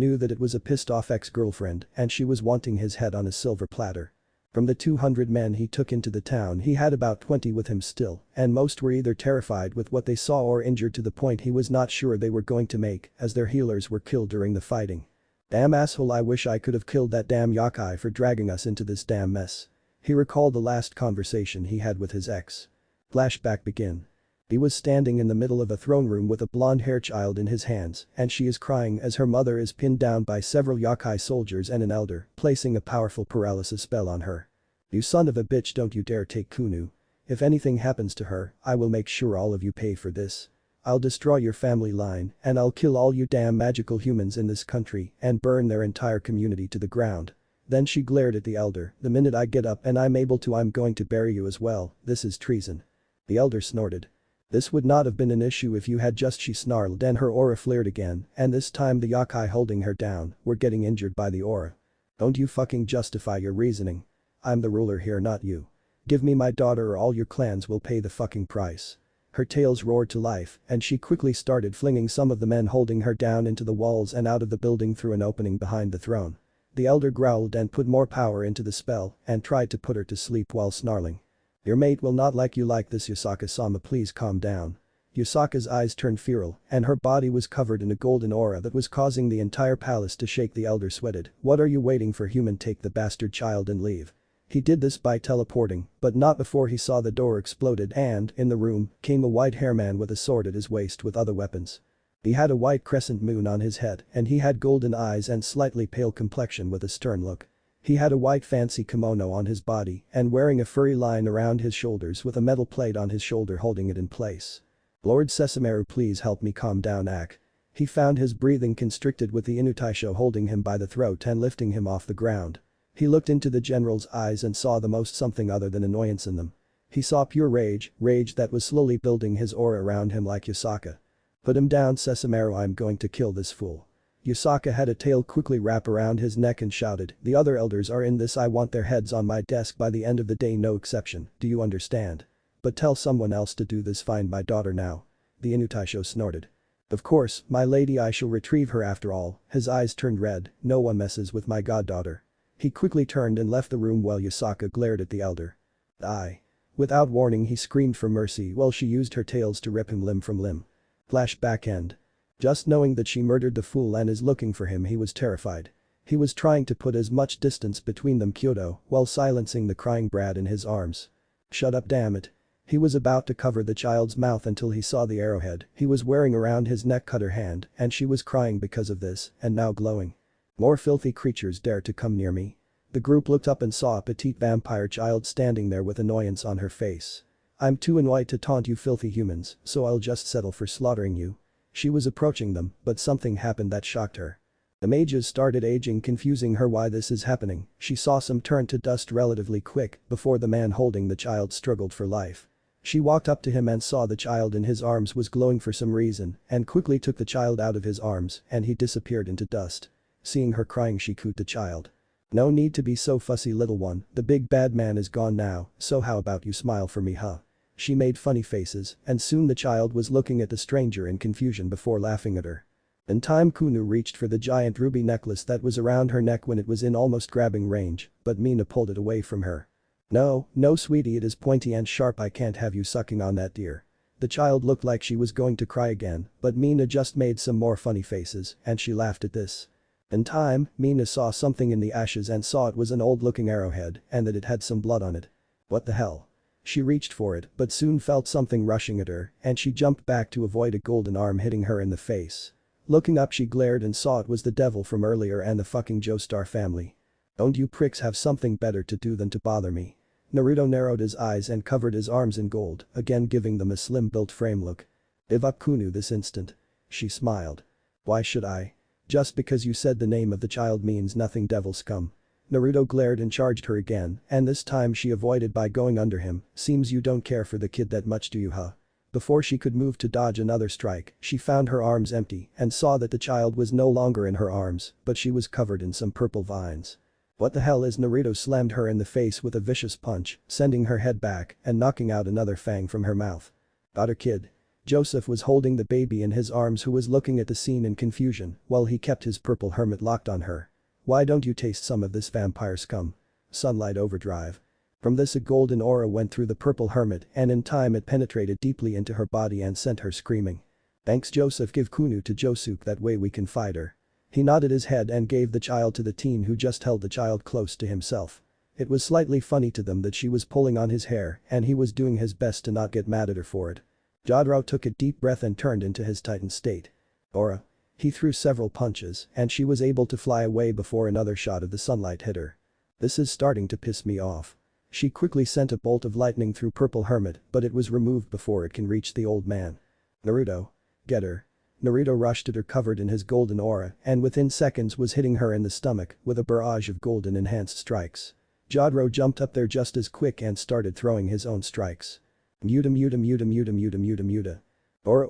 knew that it was a pissed off ex-girlfriend and she was wanting his head on a silver platter. From the 200 men he took into the town he had about 20 with him still and most were either terrified with what they saw or injured to the point he was not sure they were going to make as their healers were killed during the fighting. Damn asshole, I wish I could have killed that damn yokai for dragging us into this damn mess. He recalled the last conversation he had with his ex. Flashback begin. He was standing in the middle of a throne room with a blonde-haired child in his hands and she is crying as her mother is pinned down by several yokai soldiers and an elder, placing a powerful paralysis spell on her. You son of a bitch, don't you dare take Kunu. If anything happens to her, I will make sure all of you pay for this. I'll destroy your family line and I'll kill all you damn magical humans in this country and burn their entire community to the ground. Then she glared at the elder, the minute I get up and I'm able to I'm going to bury you as well, this is treason. The elder snorted. This would not have been an issue if you had just she snarled and her aura flared again and this time the yokai holding her down were getting injured by the aura. Don't you fucking justify your reasoning. I'm the ruler here, not you. Give me my daughter or all your clans will pay the fucking price. Her tails roared to life and she quickly started flinging some of the men holding her down into the walls and out of the building through an opening behind the throne. The elder growled and put more power into the spell and tried to put her to sleep while snarling. Your mate will not like you like this, Yusaka-sama, please calm down. Yusaka's eyes turned feral and her body was covered in a golden aura that was causing the entire palace to shake. The elder sweated. What are you waiting for, human? Take the bastard child and leave. He did this by teleporting, but not before he saw the door exploded and, in the room, came a white-haired man with a sword at his waist with other weapons. He had a white crescent moon on his head and he had golden eyes and slightly pale complexion with a stern look. He had a white fancy kimono on his body and wearing a furry line around his shoulders with a metal plate on his shoulder holding it in place. Lord Sessamaru, please help me calm down, Ak. He found his breathing constricted with the Inutaisho holding him by the throat and lifting him off the ground. He looked into the general's eyes and saw the most something other than annoyance in them. He saw pure rage that was slowly building his aura around him like Yusaka. Put him down, Sessamaru, I'm going to kill this fool. Yusaka had a tail quickly wrap around his neck and shouted, the other elders are in this, I want their heads on my desk by the end of the day, no exception, do you understand? But tell someone else to do this, find my daughter now. The Inutaisho snorted. Of course, my lady, I shall retrieve her after all. His eyes turned red, no one messes with my goddaughter. He quickly turned and left the room while Yusaka glared at the elder. Die. Without warning he screamed for mercy while she used her tails to rip him limb from limb. Flashback end. Just knowing that she murdered the fool and is looking for him, he was terrified. He was trying to put as much distance between them, Kyoto, while silencing the crying brat in his arms. Shut up, damn it. He was about to cover the child's mouth until he saw the arrowhead he was wearing around his neck cut her hand and she was crying because of this and now glowing. More filthy creatures dare to come near me. The group looked up and saw a petite vampire child standing there with annoyance on her face. I'm too annoyed to taunt you filthy humans, so I'll just settle for slaughtering you. She was approaching them, but something happened that shocked her. The mages started aging, confusing her why this is happening. She saw some turn to dust relatively quick before the man holding the child struggled for life. She walked up to him and saw the child in his arms was glowing for some reason and quickly took the child out of his arms and he disappeared into dust. Seeing her crying she cooed the child. "No need to be so fussy little one, the big bad man is gone now, so how about you smile for me huh?" She made funny faces and soon the child was looking at the stranger in confusion before laughing at her. In time Kunu reached for the giant ruby necklace that was around her neck when it was in almost grabbing range, but Mina pulled it away from her. "No, no sweetie, it is pointy and sharp, I can't have you sucking on that dear." The child looked like she was going to cry again, but Mina just made some more funny faces and she laughed at this. In time, Mina saw something in the ashes and saw it was an old-looking arrowhead and that it had some blood on it. What the hell? She reached for it but soon felt something rushing at her and she jumped back to avoid a golden arm hitting her in the face. Looking up she glared and saw it was the devil from earlier and the fucking Joestar family. "Don't you pricks have something better to do than to bother me?" Naruto narrowed his eyes and covered his arms in gold, again giving them a slim-built frame look. "Give up Kunu this instant." She smiled. "Why should I? Just because you said the name of the child means nothing, devil scum." Naruto glared and charged her again and this time she avoided by going under him. "Seems you don't care for the kid that much, do you huh?" Before she could move to dodge another strike, she found her arms empty and saw that the child was no longer in her arms, but she was covered in some purple vines. "What the hell is?" Naruto slammed her in the face with a vicious punch, sending her head back and knocking out another fang from her mouth. "Got her kid." Joseph was holding the baby in his arms who was looking at the scene in confusion while he kept his purple hermit locked on her. "Why don't you taste some of this vampire scum?" Sunlight overdrive. From this a golden aura went through the purple hermit and in time it penetrated deeply into her body and sent her screaming. "Thanks Joseph, give Kunu to Josuke, that way we can fight her." He nodded his head and gave the child to the teen who just held the child close to himself. It was slightly funny to them that she was pulling on his hair and he was doing his best to not get mad at her for it. Jotaro took a deep breath and turned into his Titan state. "Aura." He threw several punches and she was able to fly away before another shot of the sunlight hit her. "This is starting to piss me off." She quickly sent a bolt of lightning through purple hermit but it was removed before it can reach the old man. "Naruto. Get her." Naruto rushed at her covered in his golden aura and within seconds was hitting her in the stomach with a barrage of golden enhanced strikes. Jotaro jumped up there just as quick and started throwing his own strikes. Muta muta muta muta muta muta muta. Aura.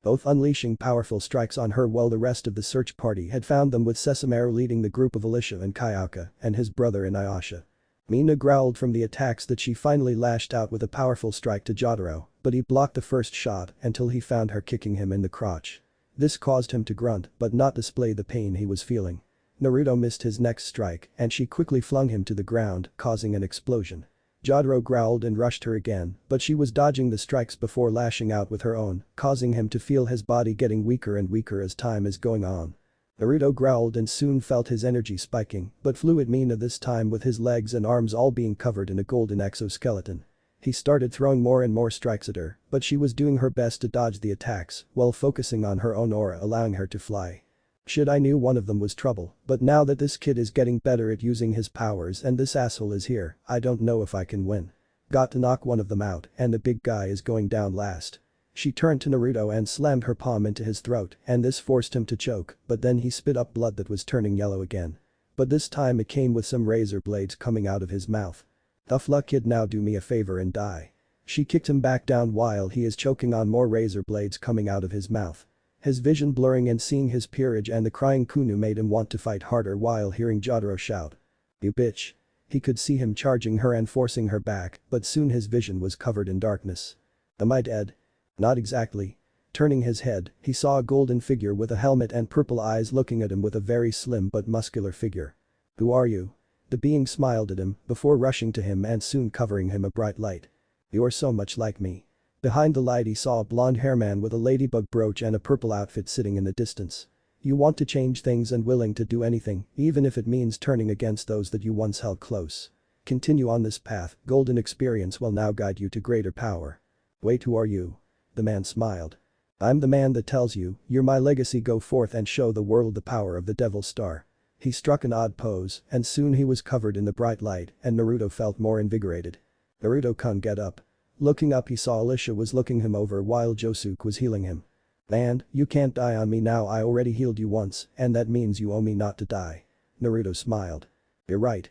Both unleashing powerful strikes on her while the rest of the search party had found them with Sessamaru leading the group of Alicia and Kyoka and his brother Inuyasha. Mina growled from the attacks that she finally lashed out with a powerful strike to Jotaro, but he blocked the first shot until he found her kicking him in the crotch. This caused him to grunt but not display the pain he was feeling. Naruto missed his next strike and she quickly flung him to the ground, causing an explosion. Jotaro growled and rushed her again, but she was dodging the strikes before lashing out with her own, causing him to feel his body getting weaker and weaker as time is going on. Naruto growled and soon felt his energy spiking, but flew at Mina this time with his legs and arms all being covered in a golden exoskeleton. He started throwing more and more strikes at her, but she was doing her best to dodge the attacks while focusing on her own aura allowing her to fly. Shit, I knew one of them was trouble, but now that this kid is getting better at using his powers and this asshole is here, I don't know if I can win. Got to knock one of them out and the big guy is going down last. She turned to Naruto and slammed her palm into his throat and this forced him to choke, but then he spit up blood that was turning yellow again. But this time it came with some razor blades coming out of his mouth. "Tough luck kid, now do me a favor and die." She kicked him back down while he is choking on more razor blades coming out of his mouth. His vision blurring and seeing his peerage and the crying Kunu made him want to fight harder while hearing Jotaro shout. "You bitch." He could see him charging her and forcing her back, but soon his vision was covered in darkness. Am I dead? Not exactly. Turning his head, he saw a golden figure with a helmet and purple eyes looking at him with a very slim but muscular figure. "Who are you?" The being smiled at him before rushing to him and soon covering him a bright light. "You're so much like me." Behind the light he saw a blonde hair man with a ladybug brooch and a purple outfit sitting in the distance. "You want to change things and willing to do anything, even if it means turning against those that you once held close. Continue on this path, golden experience will now guide you to greater power." "Wait, who are you?" The man smiled. "I'm the man that tells you, you're my legacy, go forth and show the world the power of the Devil Star." He struck an odd pose and soon he was covered in the bright light and Naruto felt more invigorated. "Naruto-kun, get up." Looking up he saw Alicia was looking him over while Josuke was healing him. "And, you can't die on me now, I already healed you once and that means you owe me not to die." Naruto smiled. "You're right."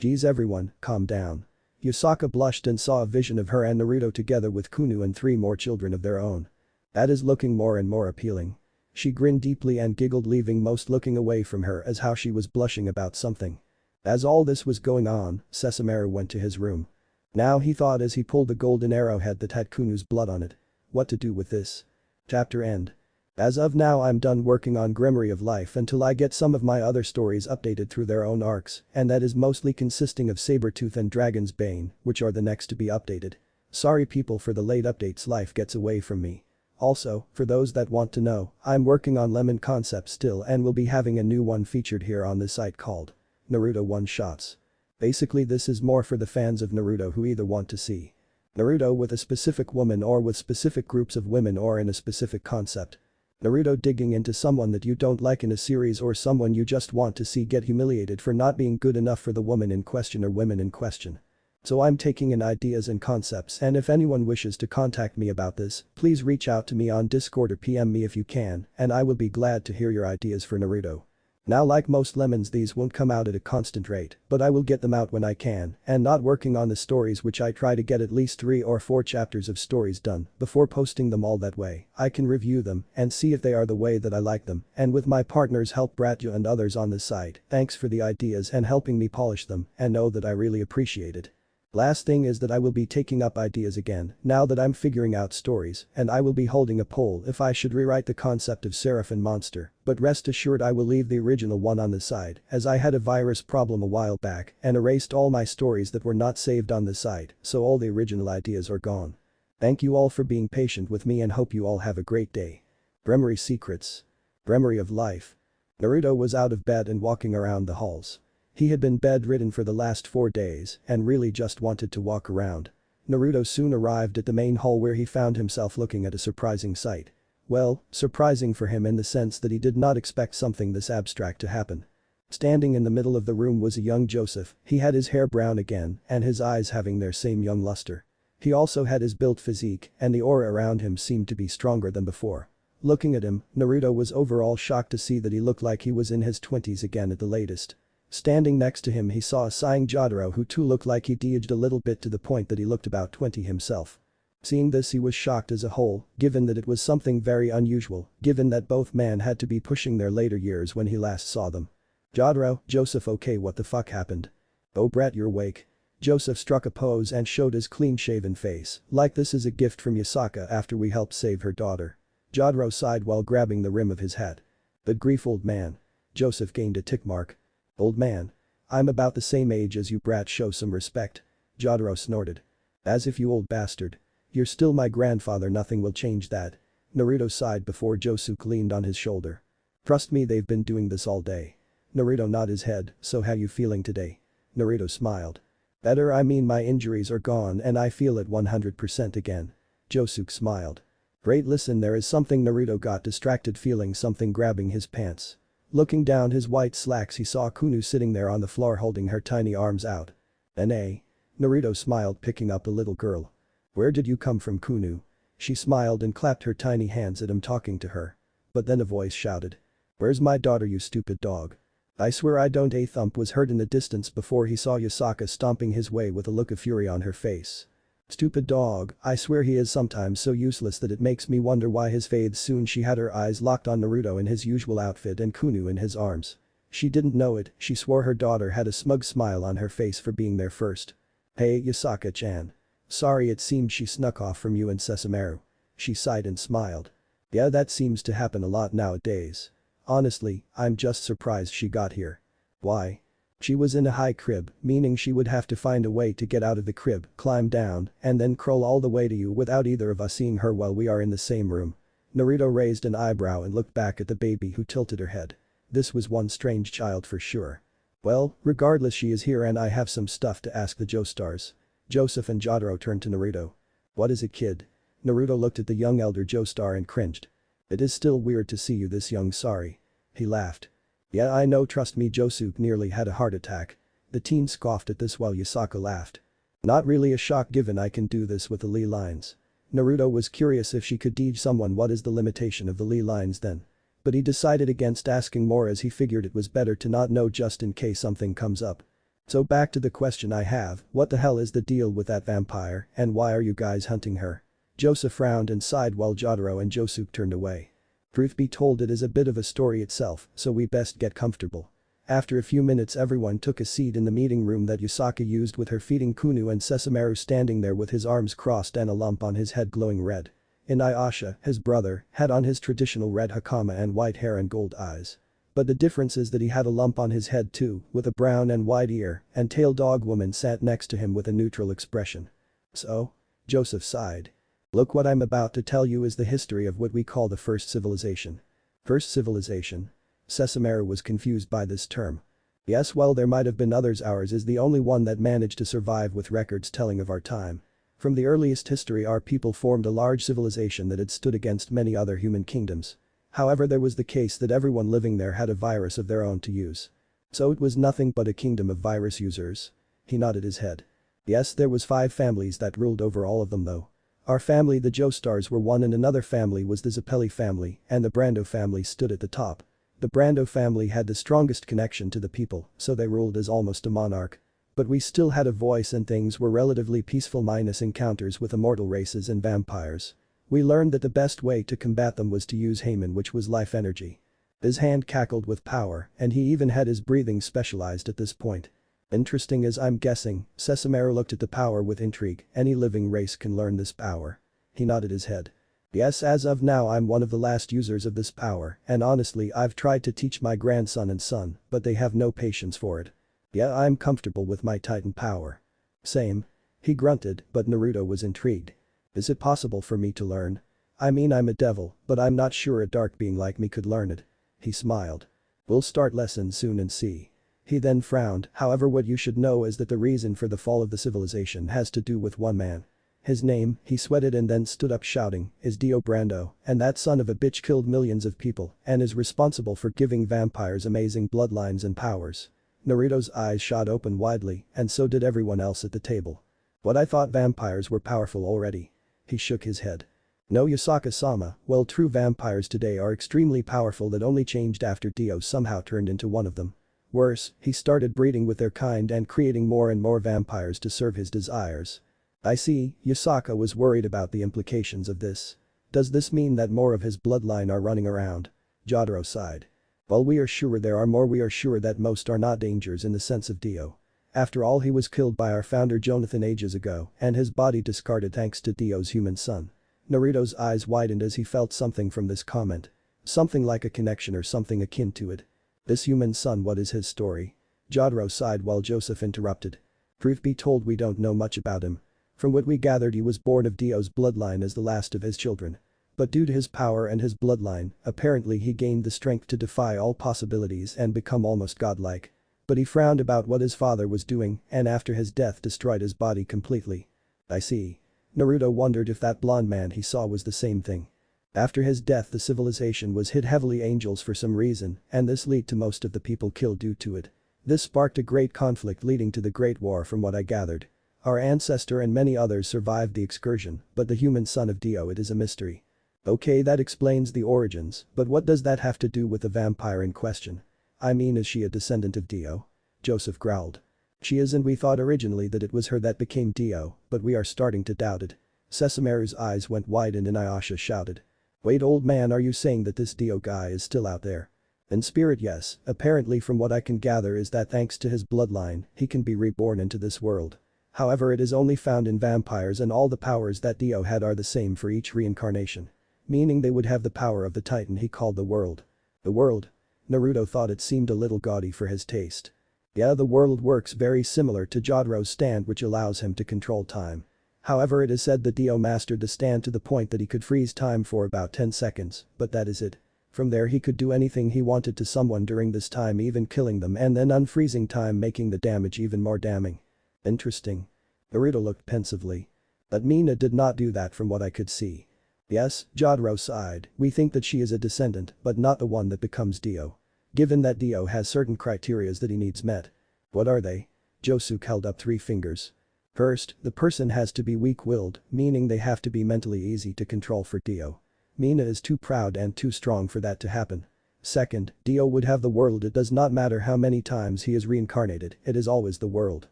Geez everyone, calm down. Yusaka blushed and saw a vision of her and Naruto together with Kunu and 3 more children of their own. That is looking more and more appealing. She grinned deeply and giggled, leaving most looking away from her as how she was blushing about something. As all this was going on, Sesshomaru went to his room. Now he thought as he pulled the golden arrowhead that had Kunu's blood on it. What to do with this? Chapter end. As of now I'm done working on Gremory of Life until I get some of my other stories updated through their own arcs, and that is mostly consisting of Sabretooth and Dragon's Bane, which are the next to be updated. Sorry people for the late updates, life gets away from me. Also, for those that want to know, I'm working on Lemon Concept still and will be having a new one featured here on this site called Naruto One-Shots. Basically this is more for the fans of Naruto who either want to see Naruto with a specific woman or with specific groups of women or in a specific concept. Naruto digging into someone that you don't like in a series or someone you just want to see get humiliated for not being good enough for the woman in question or women in question. So I'm taking in ideas and concepts, and if anyone wishes to contact me about this, please reach out to me on Discord or PM me if you can, and I will be glad to hear your ideas for Naruto. Now like most lemons these won't come out at a constant rate, but I will get them out when I can, and not working on the stories which I try to get at least 3 or 4 chapters of stories done before posting them all, that way I can review them and see if they are the way that I like them, and with my partners help Bratju and others on the site, thanks for the ideas and helping me polish them, and know that I really appreciate it. Last thing is that I will be taking up ideas again now that I'm figuring out stories, and I will be holding a poll if I should rewrite the concept of Seraph and Monster, but rest assured I will leave the original one on the side as I had a virus problem a while back and erased all my stories that were not saved on the site, so all the original ideas are gone. Thank you all for being patient with me and hope you all have a great day. Gremory Secrets. Gremory of Life. Naruto was out of bed and walking around the halls. He had been bedridden for the last 4 days and really just wanted to walk around. Naruto soon arrived at the main hall where he found himself looking at a surprising sight. Well, surprising for him in the sense that he did not expect something this abstract to happen. Standing in the middle of the room was a young Joseph. He had his hair brown again and his eyes having their same young luster. He also had his built physique and the aura around him seemed to be stronger than before. Looking at him, Naruto was overall shocked to see that he looked like he was in his 20s again at the latest. Standing next to him he saw a sighing Jotaro who too looked like he de-aged a little bit to the point that he looked about 20 himself. Seeing this he was shocked as a whole, given that it was something very unusual, given that both men had to be pushing their later years when he last saw them. Jotaro, Joseph, okay, what the fuck happened? Oh Brett, you're awake. Joseph struck a pose and showed his clean-shaven face, like this is a gift from Yusaka after we helped save her daughter. Jotaro sighed while grabbing the rim of his hat. Good grief, old man. Joseph gained a tick mark. Old man. I'm about the same age as you, brat, show some respect. Jotaro snorted. As if, you old bastard. You're still my grandfather, nothing will change that. Naruto sighed before Joseph leaned on his shoulder. Trust me, they've been doing this all day. Naruto nodded his head, so how you feeling today? Naruto smiled. Better, I mean my injuries are gone and I feel at 100% again. Joseph smiled. Great, listen, there is something. Naruto got distracted feeling something grabbing his pants. Looking down his white slacks he saw Kunu sitting there on the floor holding her tiny arms out. N.A. Naruto smiled, picking up the little girl. Where did you come from, Kunu? She smiled and clapped her tiny hands at him, talking to her. But then a voice shouted. Where's my daughter, you stupid dog? I swear I don't. A thump was heard in the distance before he saw Yusaka stomping his way with a look of fury on her face. Stupid dog, I swear he is sometimes so useless that it makes me wonder why his faith. Soon she had her eyes locked on Naruto in his usual outfit and Kunu in his arms. She didn't know it, she swore her daughter had a smug smile on her face for being there first. Hey Yusaka-chan. Sorry, it seemed she snuck off from you and Sesshomaru. She sighed and smiled. Yeah, that seems to happen a lot nowadays. Honestly, I'm just surprised she got here. Why? She was in a high crib, meaning she would have to find a way to get out of the crib, climb down, and then crawl all the way to you without either of us seeing her while we are in the same room. Naruto raised an eyebrow and looked back at the baby who tilted her head. This was one strange child for sure. Well, regardless, she is here and I have some stuff to ask the Joestars. Joseph and Jotaro turned to Naruto. What is it, kid? Naruto looked at the young elder Joestar and cringed. It is still weird to see you this young, sorry. He laughed. Yeah, I know, trust me. Joseph nearly had a heart attack. The teen scoffed at this while Yusaka laughed. Not really a shock given I can do this with the Lee lines. Naruto was curious if she could teach someone what is the limitation of the Lee lines then. But he decided against asking more as he figured it was better to not know just in case something comes up. So back to the question I have, what the hell is the deal with that vampire and why are you guys hunting her? Joseph frowned and sighed while Jotaro and Josuke turned away. Truth be told, it is a bit of a story itself, so we best get comfortable. After a few minutes, everyone took a seat in the meeting room that Yusaka used, with her feeding Kunu and Sessamaru standing there with his arms crossed and a lump on his head glowing red. Inuyasha, his brother, had on his traditional red hakama and white hair and gold eyes. But the difference is that he had a lump on his head too, with a brown and white ear, and tail dog woman sat next to him with a neutral expression. So? Joseph sighed. Look, what I'm about to tell you is the history of what we call the first civilization. First civilization? Sessamaru was confused by this term. Yes, well, there might have been others. Ours is the only one that managed to survive, with records telling of our time. From the earliest history, our people formed a large civilization that had stood against many other human kingdoms. However, there was the case that everyone living there had a virus of their own to use. So it was nothing but a kingdom of virus users. He nodded his head. Yes, there was 5 families that ruled over all of them though. Our family, the Joestars, were one, and another family was the Zeppeli family, and the Brando family stood at the top. The Brando family had the strongest connection to the people, so they ruled as almost a monarch. But we still had a voice and things were relatively peaceful, minus encounters with immortal races and vampires. We learned that the best way to combat them was to use Heimin, which was life energy. His hand cackled with power, and he even had his breathing specialized at this point. Interesting, as I'm guessing. Sessamaru looked at the power with intrigue. Any living race can learn this power. He nodded his head. Yes, as of now I'm one of the last users of this power, and honestly I've tried to teach my grandson and son, but they have no patience for it. Yeah, I'm comfortable with my Titan power. Same. He grunted, but Naruto was intrigued. Is it possible for me to learn? I mean, I'm a devil, but I'm not sure a dark being like me could learn it. He smiled. We'll start lessons soon and see. He then frowned. However, what you should know is that the reason for the fall of the civilization has to do with one man. His name, he sweated and then stood up shouting, is Dio Brando, and that son of a bitch killed millions of people and is responsible for giving vampires amazing bloodlines and powers. Naruto's eyes shot open widely, and so did everyone else at the table. What, I thought vampires were powerful already. He shook his head. No, Yusaka-sama, well, true vampires today are extremely powerful, that only changed after Dio somehow turned into one of them. Worse, he started breeding with their kind and creating more and more vampires to serve his desires. I see. Yusaka was worried about the implications of this. Does this mean that more of his bloodline are running around? Jotaro sighed. Well, we are sure there are more. We are sure that most are not dangers in the sense of Dio. After all, he was killed by our founder Jonathan ages ago, and his body discarded thanks to Dio's human son. Naruto's eyes widened as he felt something from this comment. Something like a connection or something akin to it. This human son, what is his story? Jotaro sighed while Joseph interrupted. Truth be told, we don't know much about him. From what we gathered, he was born of Dio's bloodline as the last of his children. But due to his power and his bloodline, apparently he gained the strength to defy all possibilities and become almost godlike. But he frowned about what his father was doing, and after his death destroyed his body completely. I see. Naruto wondered if that blonde man he saw was the same thing. After his death, the civilization was hit heavily angels for some reason, and this led to most of the people killed due to it. This sparked a great conflict leading to the Great War, from what I gathered. Our ancestor and many others survived the excursion, but the human son of Dio, it is a mystery. Okay, that explains the origins, but what does that have to do with the vampire in question? I mean, is she a descendant of Dio? Joseph growled. She is, and we thought originally that it was her that became Dio, but we are starting to doubt it. Sessamaru's eyes went wide and Inuyasha shouted. Wait, old man, are you saying that this Dio guy is still out there? In spirit, yes. Apparently, from what I can gather, is that thanks to his bloodline, he can be reborn into this world. However, it is only found in vampires, and all the powers that Dio had are the same for each reincarnation. Meaning they would have the power of the Titan he called the world. The world? Naruto thought it seemed a little gaudy for his taste. Yeah, the world works very similar to Jotaro's stand, which allows him to control time. However, it is said that Dio mastered the stand to the point that he could freeze time for about 10 seconds, but that is it. From there he could do anything he wanted to someone during this time, even killing them, and then unfreezing time, making the damage even more damning. Interesting. Naruto looked pensively. But Mina did not do that from what I could see. Yes, Jotaro sighed, we think that she is a descendant, but not the one that becomes Dio. Given that Dio has certain criterias that he needs met. What are they? Josuke held up 3 fingers. First, the person has to be weak-willed, meaning they have to be mentally easy to control for Dio. Mina is too proud and too strong for that to happen. Second, Dio would have the world. It does not matter how many times he is reincarnated, it is always the world.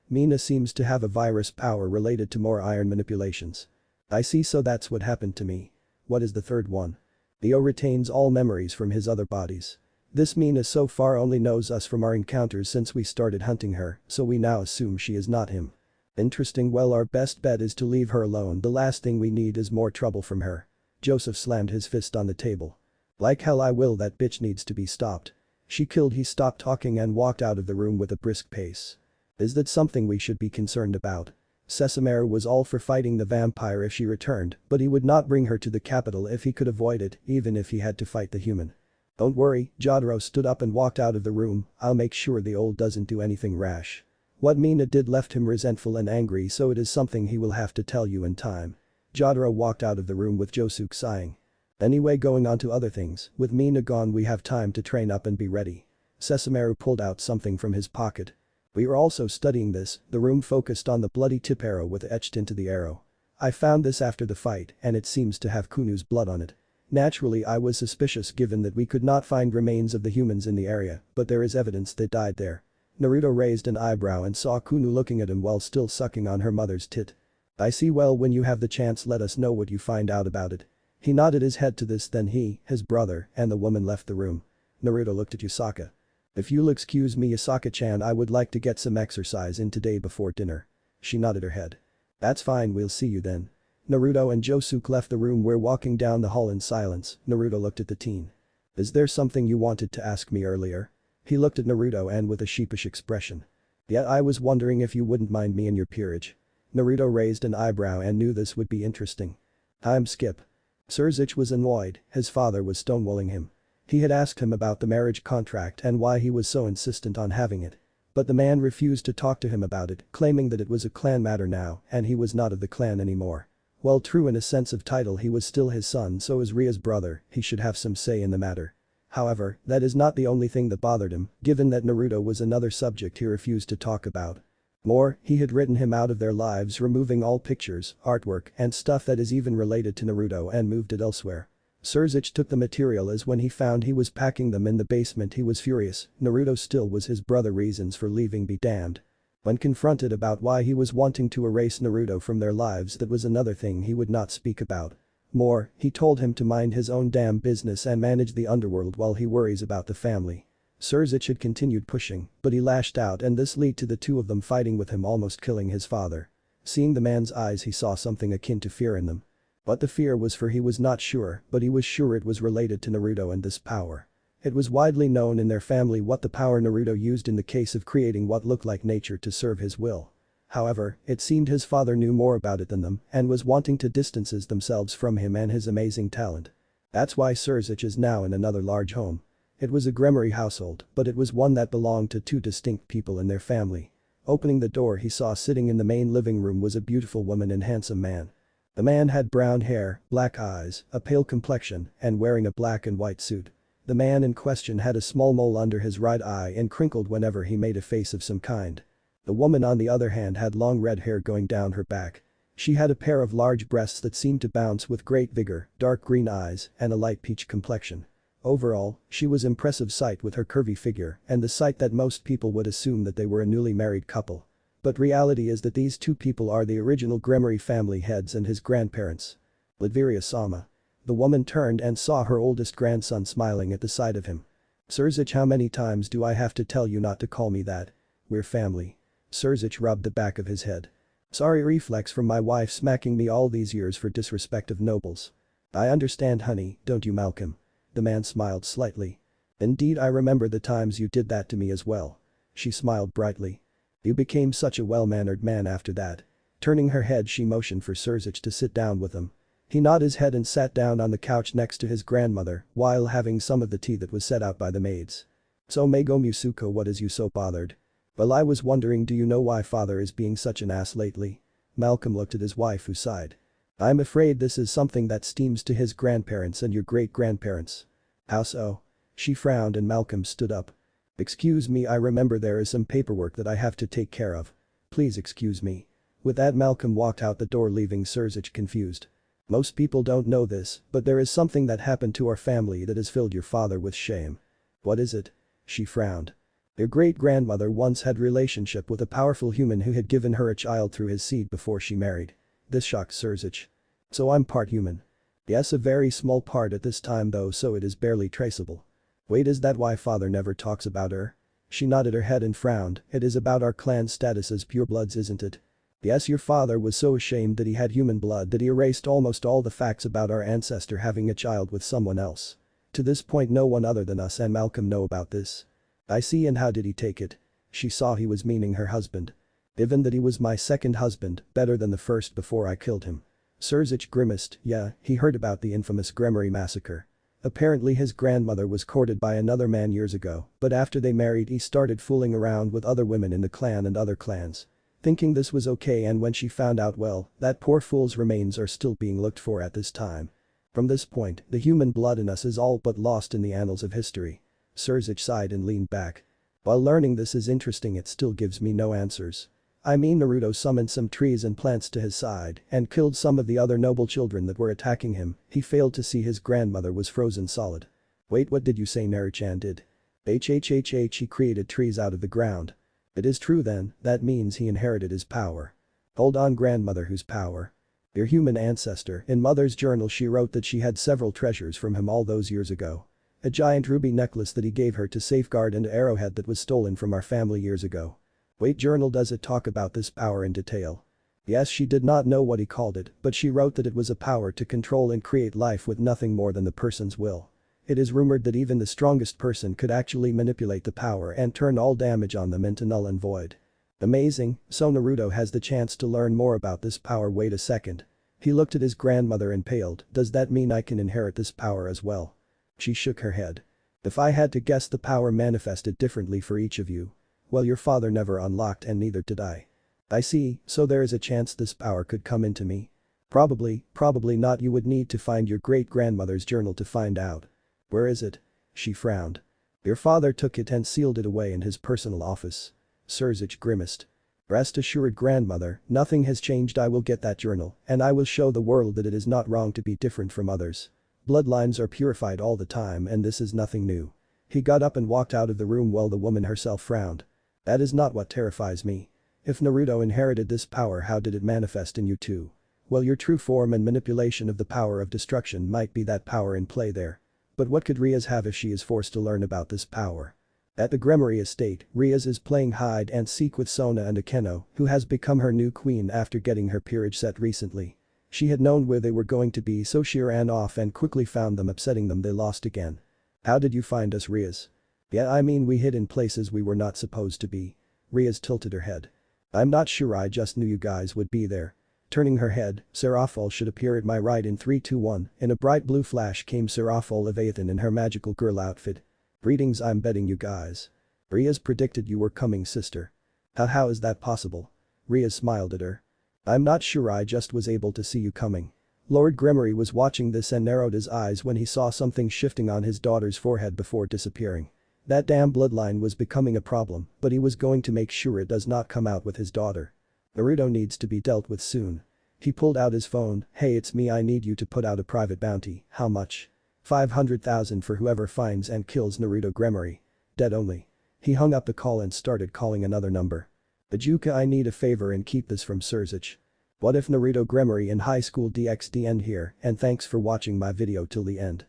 Mina seems to have a virus power related to more iron manipulations. I see, so that's what happened to me. What is the third one? Dio retains all memories from his other bodies. This Mina so far only knows us from our encounters since we started hunting her, so we now assume she is not him. Interesting. Well, our best bet is to leave her alone. The last thing we need is more trouble from her. Joseph slammed his fist on the table. Like hell I will, that bitch needs to be stopped. She killed. He stopped talking and walked out of the room with a brisk pace. Is that something we should be concerned about? Sesamare was all for fighting the vampire if she returned, but he would not bring her to the capital if he could avoid it, even if he had to fight the human. Don't worry, Jotaro stood up and walked out of the room. I'll make sure the old doesn't do anything rash. What Mina did left him resentful and angry, so it is something he will have to tell you in time. Jotaro walked out of the room with Josuke sighing. Anyway, going on to other things, with Mina gone we have time to train up and be ready. Sessamaru pulled out something from his pocket. We are also studying this. The room focused on the bloody tip arrow with etched into the arrow. I found this after the fight and it seems to have Kunu's blood on it. Naturally I was suspicious given that we could not find remains of the humans in the area, but there is evidence they died there. Naruto raised an eyebrow and saw Kunu looking at him while still sucking on her mother's tit. I see. Well, when you have the chance let us know what you find out about it. He nodded his head to this, then he, his brother, and the woman left the room. Naruto looked at Yusaka. If you'll excuse me, Yusaka-chan, I would like to get some exercise in today before dinner. She nodded her head. That's fine, we'll see you then. Naruto and Josuke left the room. We're walking down the hall in silence. Naruto looked at the teen. Is there something you wanted to ask me earlier? He looked at Naruto and with a sheepish expression. Yeah, I was wondering if you wouldn't mind me and your peerage. Naruto raised an eyebrow and knew this would be interesting. I'm Skip. Surzuch was annoyed, his father was stonewalling him. He had asked him about the marriage contract and why he was so insistent on having it. But the man refused to talk to him about it, claiming that it was a clan matter now and he was not of the clan anymore. While true in a sense of title he was still his son, so as Ria's brother, he should have some say in the matter. However, that is not the only thing that bothered him, given that Naruto was another subject he refused to talk about. More, he had written him out of their lives, removing all pictures, artwork, and stuff that is even related to Naruto and moved it elsewhere. Surzuch took the material as when he found he was packing them in the basement he was furious. Naruto still was his brother, reasons for leaving be damned. When confronted about why he was wanting to erase Naruto from their lives, that was another thing he would not speak about. More, he told him to mind his own damn business and manage the underworld while he worries about the family. Surzuch had continued pushing, but he lashed out and this led to the two of them fighting with him, almost killing his father. Seeing the man's eyes he saw something akin to fear in them. What the fear was for he was not sure, but he was sure it was related to Naruto and this power. It was widely known in their family what the power Naruto used in the case of creating what looked like nature to serve his will. However, it seemed his father knew more about it than them and was wanting to distance themselves from him and his amazing talent. That's why Surzuch is now in another large home. It was a gremory household, but it was one that belonged to two distinct people in their family. Opening the door he saw sitting in the main living room was a beautiful woman and handsome man. The man had brown hair, black eyes, a pale complexion, and wearing a black and white suit. The man in question had a small mole under his right eye and crinkled whenever he made a face of some kind. The woman on the other hand had long red hair going down her back. She had a pair of large breasts that seemed to bounce with great vigor, dark green eyes, and a light peach complexion. Overall, she was impressive sight with her curvy figure and the sight that most people would assume that they were a newly married couple. But reality is that these two people are the original gremory family heads and his grandparents. Ladviria-sama. The woman turned and saw her oldest grandson smiling at the sight of him. Surzuch, how many times do I have to tell you not to call me that? We're family. Surzuch rubbed the back of his head. Sorry, reflex from my wife smacking me all these years for disrespect of nobles. I understand, honey, don't you, Malcolm? The man smiled slightly. Indeed, I remember the times you did that to me as well. She smiled brightly. You became such a well-mannered man after that. Turning her head she motioned for Surzuch to sit down with them. He nodded his head and sat down on the couch next to his grandmother while having some of the tea that was set out by the maids. So Meigo Musuko, what is you so bothered? Well, I was wondering, do you know why father is being such an ass lately? Malcolm looked at his wife who sighed. I'm afraid this is something that steams to his grandparents and your great-grandparents. How so? She frowned and Malcolm stood up. Excuse me, I remember there is some paperwork that I have to take care of. Please excuse me. With that Malcolm walked out the door leaving Surzuch confused. Most people don't know this, but there is something that happened to our family that has filled your father with shame. What is it? She frowned. Their great-grandmother once had relationship with a powerful human who had given her a child through his seed before she married. This shocked Surzich. So I'm part human. Yes, a very small part at this time though, so it is barely traceable. Wait, is that why father never talks about her? She nodded her head and frowned. It is about our clan status as purebloods, isn't it? Yes, your father was so ashamed that he had human blood that he erased almost all the facts about our ancestor having a child with someone else. To this point no one other than us and Malcolm know about this. I see, and how did he take it? She saw he was meaning her husband. Given that he was my second husband, better than the first before I killed him. Surzich grimaced. Yeah, he heard about the infamous Gremory massacre. Apparently his grandmother was courted by another man years ago, but after they married he started fooling around with other women in the clan and other clans. Thinking this was okay, and when she found out, well, that poor fool's remains are still being looked for at this time. From this point, the human blood in us is all but lost in the annals of history. Surzich sighed and leaned back. While learning this is interesting, it still gives me no answers. I mean, Naruto summoned some trees and plants to his side and killed some of the other noble children that were attacking him. He failed to see his grandmother was frozen solid. Wait, what did you say Naruto-chan did? He created trees out of the ground. It is true then, that means he inherited his power. Hold on, grandmother, whose power? Your human ancestor. In mother's journal she wrote that she had several treasures from him all those years ago. A giant ruby necklace that he gave her to safeguard and an arrowhead that was stolen from our family years ago. Wait, journal, does it talk about this power in detail? Yes, she did not know what he called it, but she wrote that it was a power to control and create life with nothing more than the person's will. It is rumored that even the strongest person could actually manipulate the power and turn all damage on them into null and void. Amazing, so Naruto has the chance to learn more about this power. Wait a second. He looked at his grandmother and paled. Does that mean I can inherit this power as well? She shook her head. If I had to guess, the power manifested differently for each of you. Well, your father never unlocked and neither did I. I see, so there is a chance this power could come into me. Probably not. You would need to find your great-grandmother's journal to find out. Where is it? She frowned. Your father took it and sealed it away in his personal office. Surzich grimaced. Rest assured, grandmother, nothing has changed. I will get that journal, and I will show the world that it is not wrong to be different from others. Bloodlines are purified all the time, and this is nothing new. He got up and walked out of the room while the woman herself frowned. That is not what terrifies me. If Naruto inherited this power, how did it manifest in you too? Well, your true form and manipulation of the power of destruction might be that power in play there. But what could Rias have if she is forced to learn about this power? At the Gremory estate, Rias is playing hide and seek with Sona and Akeno, who has become her new queen after getting her peerage set recently. She had known where they were going to be, so she ran off and quickly found them, upsetting them. They lost again. How did you find us, Rias? Yeah, I mean, we hid in places we were not supposed to be. Rias tilted her head. I'm not sure, I just knew you guys would be there. Turning her head, Seraphol should appear at my right in 3, 2, 1. In a bright blue flash came Seraphol Leviathan in her magical girl outfit. Greetings, I'm betting you guys. Rias predicted you were coming, sister. How is that possible? Rias smiled at her. I'm not sure, I just was able to see you coming. Lord Gremory was watching this and narrowed his eyes when he saw something shifting on his daughter's forehead before disappearing. That damn bloodline was becoming a problem, but he was going to make sure it does not come out with his daughter. Naruto needs to be dealt with soon. He pulled out his phone. Hey, it's me, I need you to put out a private bounty. How much? 500,000 for whoever finds and kills Naruto Gremory. Dead only. He hung up the call and started calling another number. Ajuka, I need a favor and keep this from Surzich. What if Naruto Gremory in high school DxD end here, and thanks for watching my video till the end.